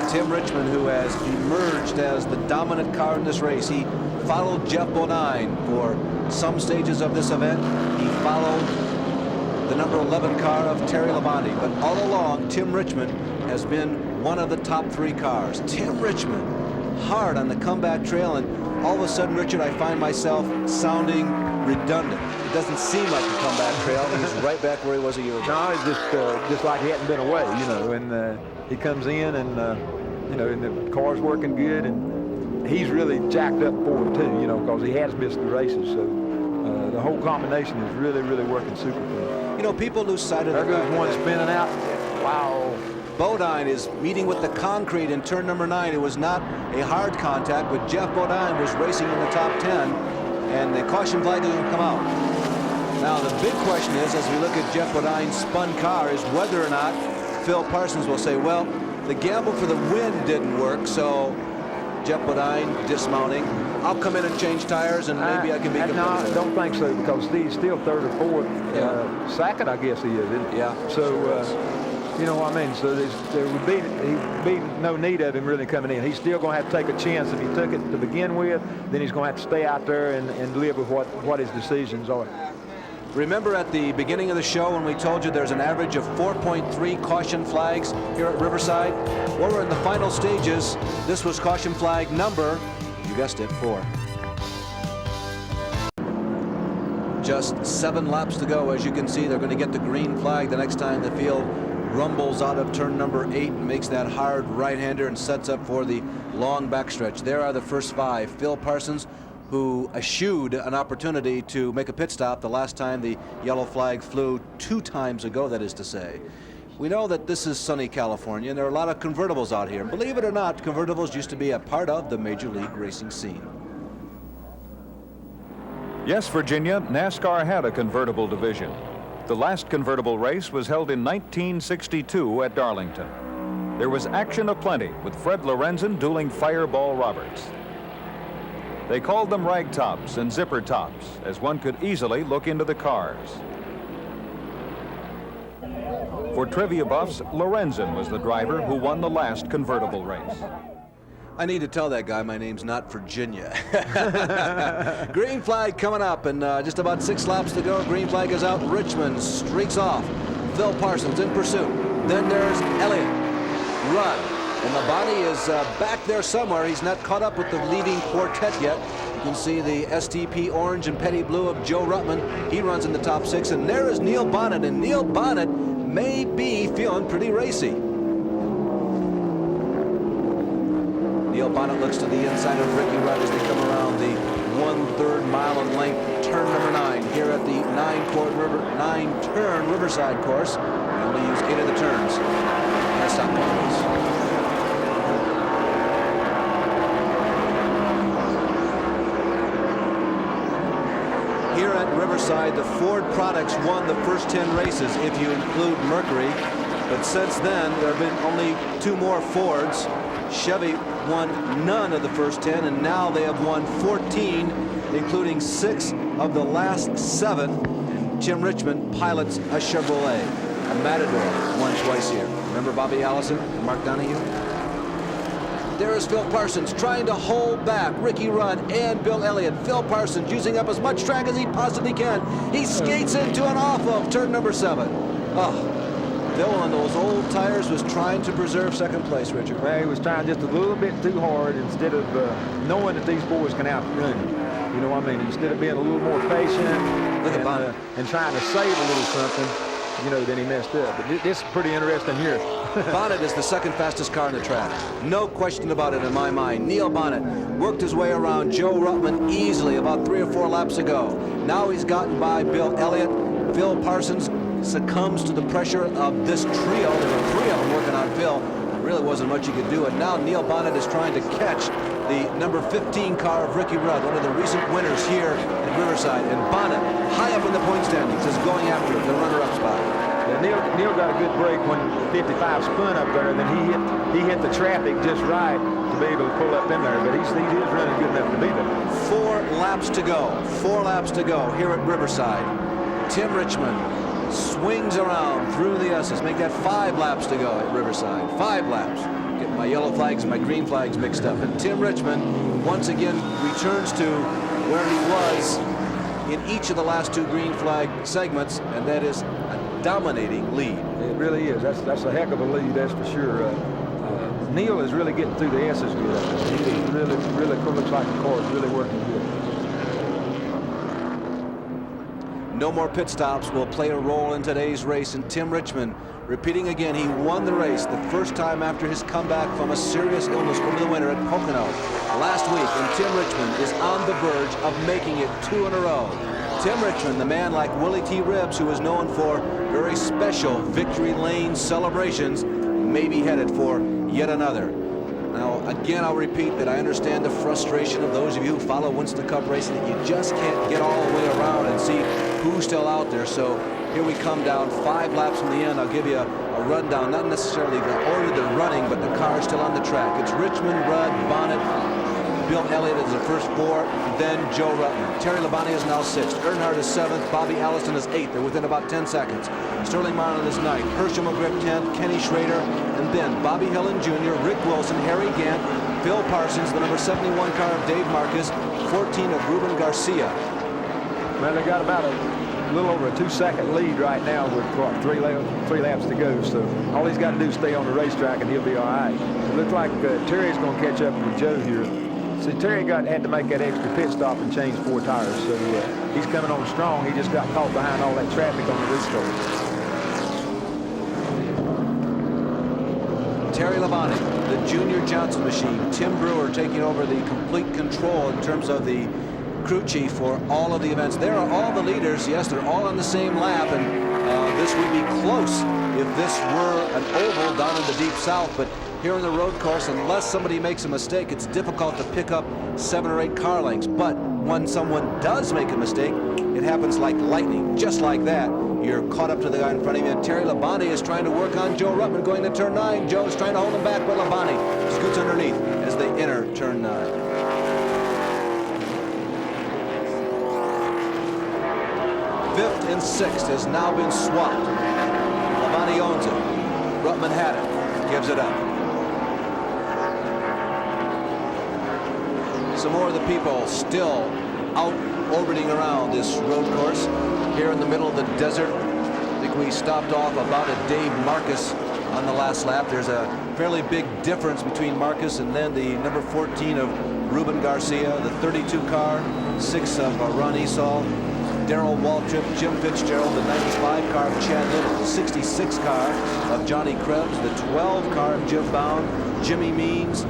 Tim Richmond, who has emerged as the dominant car in this race. He followed Jeff Bodine for some stages of this event. He followed the number 11 car of Terry Labonte. But all along, Tim Richmond has been one of the top 3 cars. Tim Richmond, hard on the comeback trail, and all of a sudden, Richard, I find myself sounding redundant. It doesn't seem like a comeback trail. He's right back where he was a year ago. No, it's just like he hadn't been away, you know, and he comes in and you know, and the car's working good, and he's really jacked up for it too, you know, because he has missed the races. So, The whole combination is really, really working super good. You know, people lose sight of there the goes fact one that spinning out. Wow. Bodine is meeting with the concrete in turn number 9. It was not a hard contact, but Jeff Bodine was racing in the top 10, and the caution flag didn't come out. Now, the big question is, as we look at Jeff Bodine's spun car, is whether or not Phil Parsons will say, well, the gamble for the win didn't work, so Jeff Bodine dismounting. I'll come in and change tires, and maybe I can be competitive. No, I don't think so, because he's still third or fourth. Second, I guess he is, isn't he? Yeah. So, you know what I mean? So there would be no need of him really coming in. He's still going to have to take a chance. If he took it to begin with, then he's going to have to stay out there and live with what his decisions are. Remember at the beginning of the show when we told you there's an average of 4.3 caution flags here at Riverside? Well, we're in the final stages. This was caution flag number, you guessed it, 4. Just 7 laps to go. As you can see, they're going to get the green flag the next time the field rumbles out of turn number 8 and makes that hard right-hander and sets up for the long backstretch. There are the first 5. Phil Parsons, who eschewed an opportunity to make a pit stop the last time the yellow flag flew 2 times ago, that is to say. We know that this is sunny California, and there are a lot of convertibles out here. And believe it or not, convertibles used to be a part of the Major League Racing scene. Yes, Virginia, NASCAR had a convertible division. The last convertible race was held in 1962 at Darlington. There was action aplenty, with Fred Lorenzen dueling Fireball Roberts. They called them rag tops and zipper tops, as one could easily look into the cars. For trivia buffs, Lorenzen was the driver who won the last convertible race. I need to tell that guy my name's not Virginia. Green flag coming up, and just about 6 laps to go. Green flag is out. Richmond streaks off. Phil Parsons in pursuit. Then there's Elliott. Rudd. And Labonte is back there somewhere. He's not caught up with the leading quartet yet. You can see the STP orange and petty blue of Joe Ruttman. He runs in the top 6. And there is Neil Bonnet. And Neil Bonnet may be feeling pretty racy. Neil Bonnet looks to the inside of Ricky Rudd as they come around the 1/3 mile in length, turn number 9 here at the 9-turn Riverside course. We only use 8 of the turns. And stop the race. Here at Riverside, the Ford products won the first 10 races if you include Mercury. But since then, there have been only 2 more Fords. Chevy won none of the first 10, and now they have won 14, including 6 of the last 7. Jim Richmond pilots a Chevrolet. A Matador won twice here. Remember Bobby Allison and Mark Donahue? There is Phil Parsons trying to hold back Ricky Rudd and Bill Elliott. Phil Parsons using up as much track as he possibly can. He skates into and off of turn number 7. Oh. Phil on those old tires was trying to preserve second place, Richard. Well, he was trying just a little bit too hard instead of knowing that these boys can outrun him. You know what I mean? Instead of being a little more patient and trying to save a little something, you know, then he messed up. But this is pretty interesting here. Bonnet is the second fastest car on the track. No question about it in my mind. Neil Bonnet worked his way around Joe Ruttman easily about 3 or 4 laps ago. Now he's gotten by Bill Elliott. Phil Parsons succumbs to the pressure of this trio. There were 3 of them working on Phil. There really wasn't much you could do. And now Neil Bonnet is trying to catch the number 15 car of Ricky Rudd, one of the recent winners here at Riverside. And Bonnet, high up in the point standings, is going after the runner-up spot. Yeah, Neil got a good break when 55 spun up there, and then he hit the traffic just right to be able to pull up in there. But he is running good enough to be there. 4 laps to go. 4 laps to go here at Riverside. Tim Richmond swings around through the S's. Make that 5 laps to go at Riverside. 5 laps. Getting my yellow flags and my green flags mixed up. And Tim Richmond once again returns to where he was in each of the last 2 green flag segments, and that is a dominating lead. It really is. That's a heck of a lead, that's for sure. Neil is really getting through the S's good. He is really looks like the car is really working good. No more pit stops will play a role in today's race, and Tim Richmond, repeating again, he won the race the first time after his comeback from a serious illness over the winter at Pocono last week, and Tim Richmond is on the verge of making it 2 in a row. Tim Richmond, the man like Willie T. Ribbs, who is known for very special victory lane celebrations, may be headed for yet another. Now, again, I'll repeat that I understand the frustration of those of you who follow Winston Cup racing, that you just can't get all the way around and see who's still out there. So here we come down 5 laps from the end. I'll give you a rundown, not necessarily the order they're running, but the cars still on the track. It's Richmond, Rudd, Bonnet, Bill Elliott is the first 4, then Joe Ruttman. Terry Labonte is now 6th. Earnhardt is 7th. Bobby Allison is 8th. They're within about 10 seconds. Sterling Marlin is 9th. Herschel McGriff 10th. Kenny Schrader, and then Bobby Helen Jr., Rick Wilson, Harry Gant, Phil Parsons, the number 71 car of Dave Marcus, 14 of Ruben Garcia. Well, they got about a little over a 2-second lead right now with what, 3 laps to go. So all he's got to do is stay on the racetrack and he'll be all right. It looks like Terry's going to catch up with Joe here. See, Terry had to make that extra pit stop and change 4 tires, so he's coming on strong. He just got caught behind all that traffic on the restart. Terry Labonte, the Junior Johnson machine. Tim Brewer taking over the complete control in terms of the crew chief for all of the events. There are all the leaders. Yes, they're all on the same lap, and this would be close if this were an oval down in the Deep South, but here on the road course, unless somebody makes a mistake, it's difficult to pick up 7 or 8 car lengths. But when someone does make a mistake, it happens like lightning. Just like that, you're caught up to the guy in front of you. And Terry Labonte is trying to work on Joe Ruttman going to turn 9. Joe's trying to hold him back, but Labonte scoots underneath as they enter turn 9. 5th and 6th has now been swapped. Labonte owns it. Ruttman had it, gives it up. Some more of the people still out orbiting around this road course here in the middle of the desert. I think we stopped off about at Dave Marcus on the last lap. There's a fairly big difference between Marcus and then the number 14 of Ruben Garcia, the 32 car, 6 of Ron Esau, Darrell Waltrip, Jim Fitzgerald, the 95 car of Chad Little, the 66 car of Johnny Krebs, the 12 car of Jim Bound, Jimmy Means,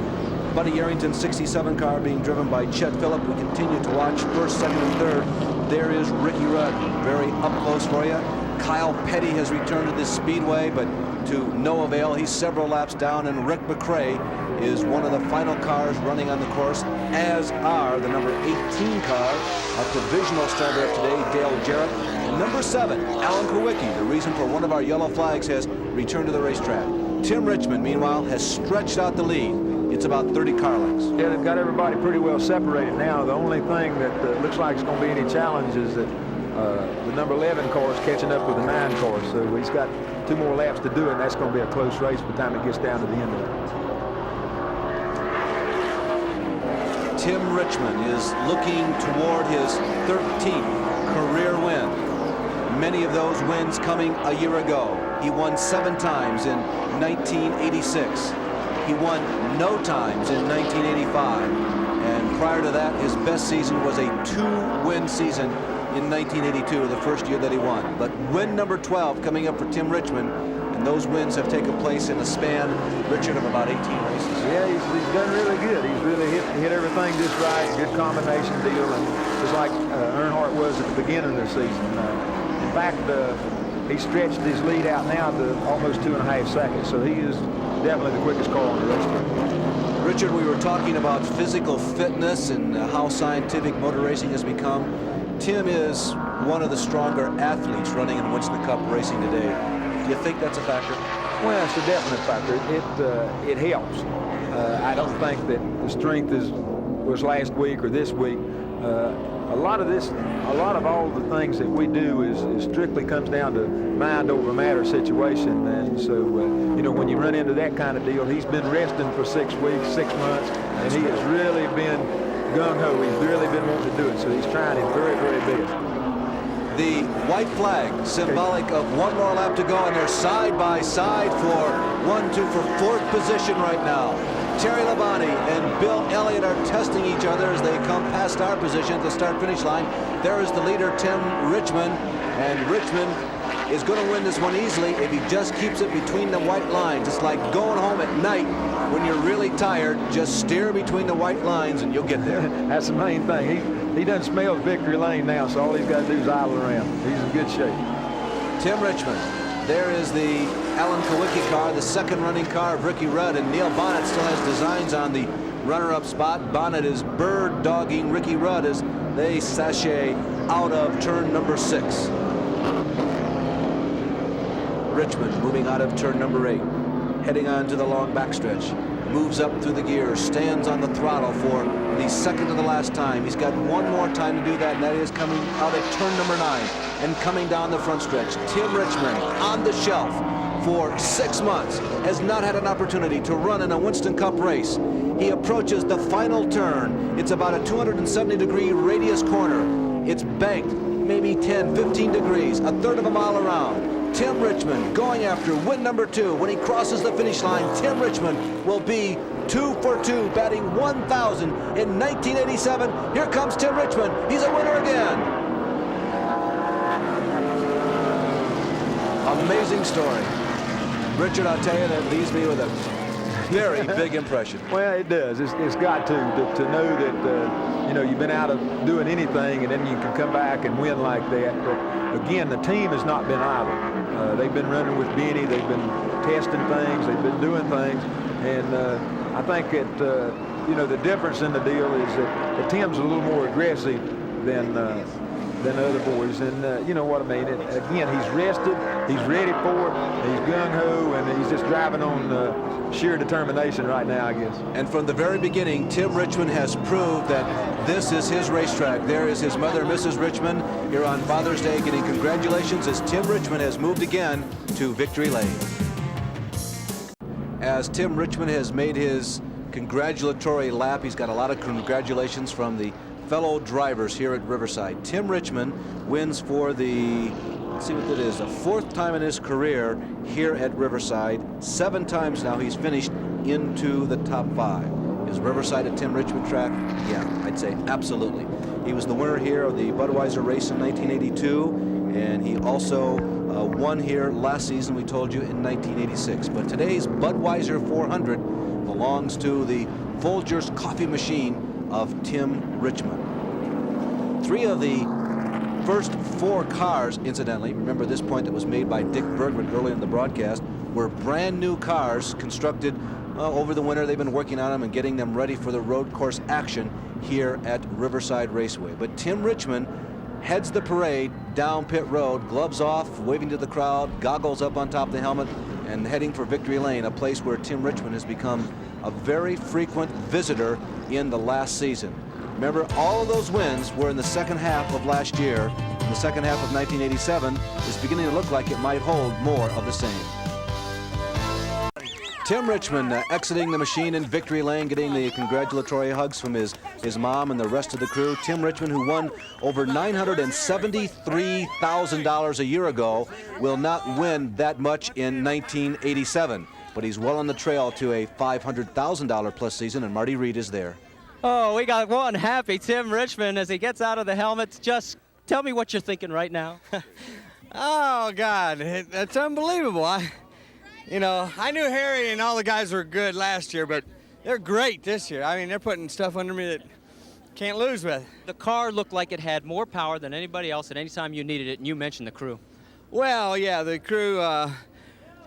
Buddy Arrington, 67 car being driven by Chet Phillip. We continue to watch 1st, 2nd, and 3rd. There is Ricky Rudd, very up close for you. Kyle Petty has returned to this speedway, but to no avail. He's several laps down, and Rick McRae is one of the final cars running on the course, as are the number 18 car, a provisional starter of today, Dale Jarrett. And number 7, Alan Kowicki, the reason for one of our yellow flags, has returned to the racetrack. Tim Richmond, meanwhile, has stretched out the lead. It's about 30 car lengths. Yeah, they've got everybody pretty well separated now. The only thing that looks like it's going to be any challenge is that the number 11 car is catching up with the 9 car. So he's got 2 more laps to do it, and that's going to be a close race by the time it gets down to the end of it. Tim Richmond is looking toward his 13th career win. Many of those wins coming a year ago. He won 7 times in 1986. He won no times in 1985. And prior to that, his best season was a 2-win season in 1982, the first year that he won. But win number 12 coming up for Tim Richmond, and those wins have taken place in a span, Richard, of about 18 races. Yeah, he's done really good. He's really hit everything just right. Good combination deal, and just like Earnhardt was at the beginning of the season. In fact, he stretched his lead out now to almost 2.5 seconds, so he is definitely the quickest car on the racetrack. Richard, we were talking about physical fitness and how scientific motor racing has become. Tim is one of the stronger athletes running in Winston Cup racing today. Do you think that's a factor? Well, it's a definite factor. It helps. I don't think that the strength was last week or this week. A lot of all the things that we do is strictly comes down to mind over matter situation. And so, when you run into that kind of deal, he's been resting for 6 weeks, 6 months, and he has really been gung-ho. He's really been wanting to do it, so he's trying his very, very best. The white flag, symbolic of 1 more lap to go, and they're side by side for 4th position right now. Terry Labonte and Bill Elliott are testing each other as they come past our position at the start-finish line. There is the leader, Tim Richmond, and Richmond is going to win this one easily if he just keeps it between the white lines. It's like going home at night when you're really tired. Just steer between the white lines and you'll get there. That's the main thing. he done smells victory lane now, so all he's got to do is idle around. He's in good shape. Tim Richmond. There is the Alan Kawicki car, the second running car of Ricky Rudd, and Neil Bonnet still has designs on the runner-up spot. Bonnet is bird-dogging Ricky Rudd as they sashay out of turn number 6. Richmond moving out of turn number 8, heading on to the long backstretch, moves up through the gears, stands on the throttle for the second to the last time. He's got one more time to do that, and that is coming out at turn number 9 and coming down the front stretch. Tim Richmond on the shelf for 6 months, has not had an opportunity to run in a Winston Cup race. He approaches the final turn. It's about a 270-degree radius corner. It's banked maybe 10, 15 degrees, a third of a mile around. Tim Richmond going after win number 2. When he crosses the finish line, Tim Richmond will be 2 for 2, batting 1,000 in 1987. Here comes Tim Richmond. He's a winner again. Amazing story. Richard, I'll tell you, that leaves me with a very big impression. Well, it does. It's got to know that, you know, you've been out of doing anything and then you can come back and win like that. But again, the team has not been idle. They've been running with Benny. They've been testing things. They've been doing things. And I think that, you know, the difference in the deal is that Tim's a little more aggressive than other boys, and you know what I mean. Again, he's rested, he's ready for it, he's gung-ho, and he's just driving on sheer determination right now, I guess. And from the very beginning, Tim Richmond has proved that this is his racetrack. There is his mother, Mrs. Richmond, here on Father's Day, getting congratulations as Tim Richmond has moved again to victory lane. As Tim Richmond has made his congratulatory lap, he's got a lot of congratulations from the fellow drivers here at Riverside. Tim Richmond wins for the, let's see what that is, the 4th time in his career here at Riverside. 7 times now he's finished into the top 5. Is Riverside a Tim Richmond track? Yeah, I'd say absolutely. He was the winner here of the Budweiser race in 1982, and he also won here last season, we told you, in 1986. But today's Budweiser 400 belongs to the Folgers coffee machine of Tim Richmond. 3 of the first 4 cars, incidentally, remember this point that was made by Dick Bergman earlier in the broadcast, were brand new cars constructed over the winter. They've been working on them and getting them ready for the road course action here at Riverside Raceway. But Tim Richmond heads the parade down pit road, gloves off, waving to the crowd, goggles up on top of the helmet, and heading for victory lane, a place where Tim Richmond has become a very frequent visitor in the last season. Remember, all of those wins were in the second half of last year. In the second half of 1987, it's beginning to look like it might hold more of the same. Tim Richmond exiting the machine in victory lane, getting the congratulatory hugs from his mom and the rest of the crew. Tim Richmond, who won over $973,000 a year ago, will not win that much in 1987. But he's well on the trail to a $500,000 plus season, and Marty Reed is there. Oh, we got one happy Tim Richmond as he gets out of the helmet. Just tell me what you're thinking right now. Oh, God, that's unbelievable. You know, I knew Harry and all the guys were good last year, but they're great this year. I mean, they're putting stuff under me that can't lose with. The car looked like it had more power than anybody else at any time you needed it, and you mentioned the crew. Well, yeah, the crew,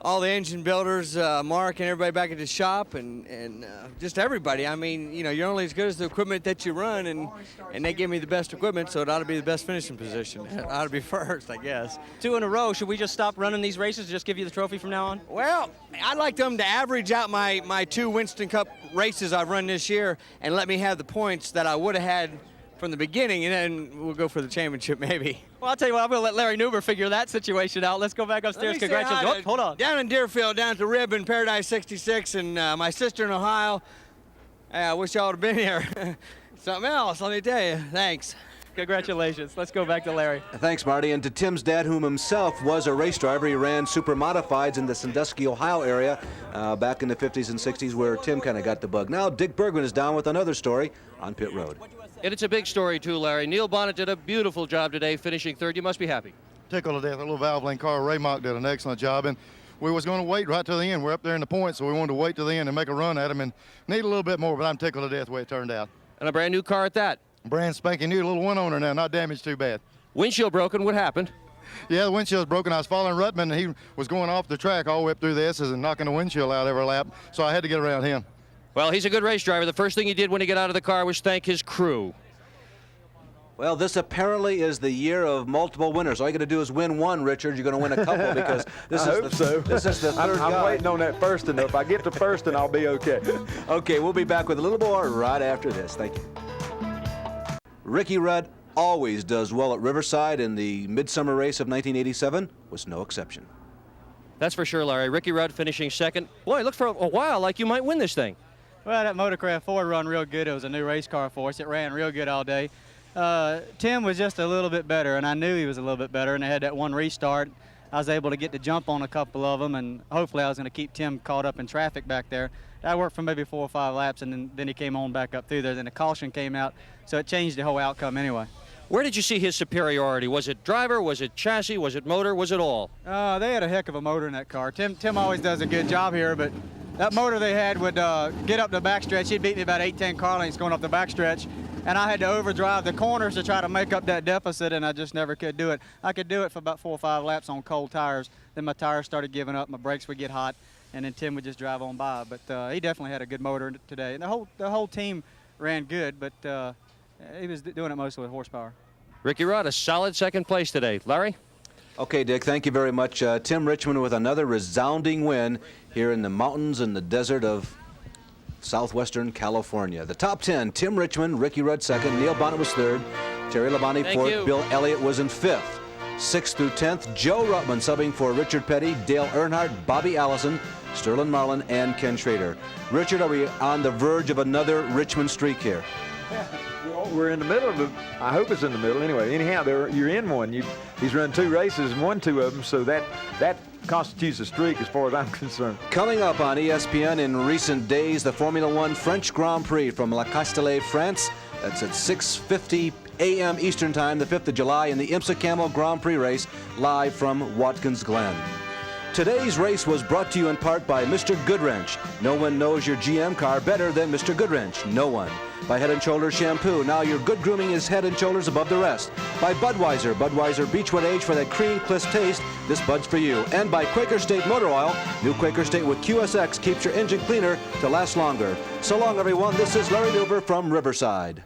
all the engine builders, Mark and everybody back at the shop, and just everybody. I mean, you know, you're only as good as the equipment that you run, and they give me the best equipment, so it ought to be the best finishing position. It ought to be first, I guess. 2 in a row. Should we just stop running these races and just give you the trophy from now on? Well, I'd like them to average out my 2 Winston Cup races I've run this year and let me have the points that I would have had from the beginning, and then we'll go for the championship maybe. Well, I'll tell you what, I'm going to let Larry Newber figure that situation out. Let's go back upstairs. Congratulations. Hold on. Down in Deerfield, down at the Rib in Paradise 66, and my sister in Ohio. I wish y'all would have been here. Something else, let me tell you. Thanks. Congratulations. Let's go back to Larry. Thanks, Marty. And to Tim's dad, whom himself was a race driver. He ran super modifieds in the Sandusky, Ohio area back in the 50s and 60s, where Tim kind of got the bug. Now Dick Bergman is down with another story on pit road. And it's a big story, too, Larry. Neil Bonnet did a beautiful job today, finishing 3rd. You must be happy. Tickled to death. A little Valvoline car. Ray Mock did an excellent job. And we was going to wait right to the end. We're up there in the points, so we wanted to wait to the end and make a run at him and need a little bit more, but I'm tickled to death the way it turned out. And a brand new car at that. Brand spanking new, little one owner now, not damaged too bad. Windshield broken, what happened? Yeah, the windshield's broken. I was following Rutman, and he was going off the track all the way up through the S's and knocking the windshield out every lap, so I had to get around him. Well, he's a good race driver. The first thing he did when he got out of the car was thank his crew. Well, this apparently is the year of multiple winners. All you got to do is win one, Richard. You're going to win a couple because this is the third I'm guy. waiting on that first, and if I get to first, then I'll be okay. Okay, we'll be back with a little more right after this. Thank you. Ricky Rudd always does well at Riverside, and the midsummer race of 1987 was no exception. That's for sure, Larry. Ricky Rudd finishing second. Boy, it looked for a while like you might win this thing. Well, that Motorcraft Ford run real good. It was a new race car for us. It ran real good all day. Tim was just a little bit better, and I knew he was a little bit better, and they had that one restart. I was able to get the jump on a couple of them, and hopefully I was going to keep Tim caught up in traffic back there. I worked for maybe 4 or 5 laps, and then he came on back up through there. Then the caution came out, so it changed the whole outcome anyway. Where did you see his superiority? Was it driver? Was it chassis? Was it motor? Was it all? They had a heck of a motor in that car. Tim always does a good job here, but that motor they had would get up the backstretch. He'd beat me about 8-10 car lengths going up the backstretch, and I had to overdrive the corners to try to make up that deficit, and I just never could do it. I could do it for about 4 or 5 laps on cold tires. Then my tires started giving up, my brakes would get hot, and then Tim would just drive on by. But he definitely had a good motor today. And the whole team ran good, but he was doing it mostly with horsepower. Ricky Rudd, a solid second place today. Larry? Okay, Dick, thank you very much. Tim Richmond with another resounding win here in the mountains and the desert of southwestern California. The top 10, Tim Richmond, Ricky Rudd second, Neil Bonnet was third, Terry Labonte fourth, Bill Elliott was in fifth. 6th through 10th, Joe Ruttman subbing for Richard Petty, Dale Earnhardt, Bobby Allison, Sterling Marlin, and Ken Schrader. Richard, are we on the verge of another Richmond streak here? Well, we're in the middle of it. I hope it's in the middle. Anyway, anyhow, you're in one. He's run 2 races and won 2 of them, so that constitutes a streak as far as I'm concerned. Coming up on ESPN in recent days, the Formula One French Grand Prix from La Castellet, France. That's at 6:50 a.m. Eastern Time, the 5th of July, in the IMSA Camel Grand Prix race, live from Watkins Glen. Today's race was brought to you in part by Mr. Goodwrench. No one knows your GM car better than Mr. Goodwrench. No one. By Head & Shoulders Shampoo. Now your good grooming is head and shoulders above the rest. By Budweiser. Budweiser Beechwood Age for that cream, crisp taste. This Bud's for you. And by Quaker State Motor Oil. New Quaker State with QSX keeps your engine cleaner to last longer. So long, everyone. This is Larry Newber from Riverside.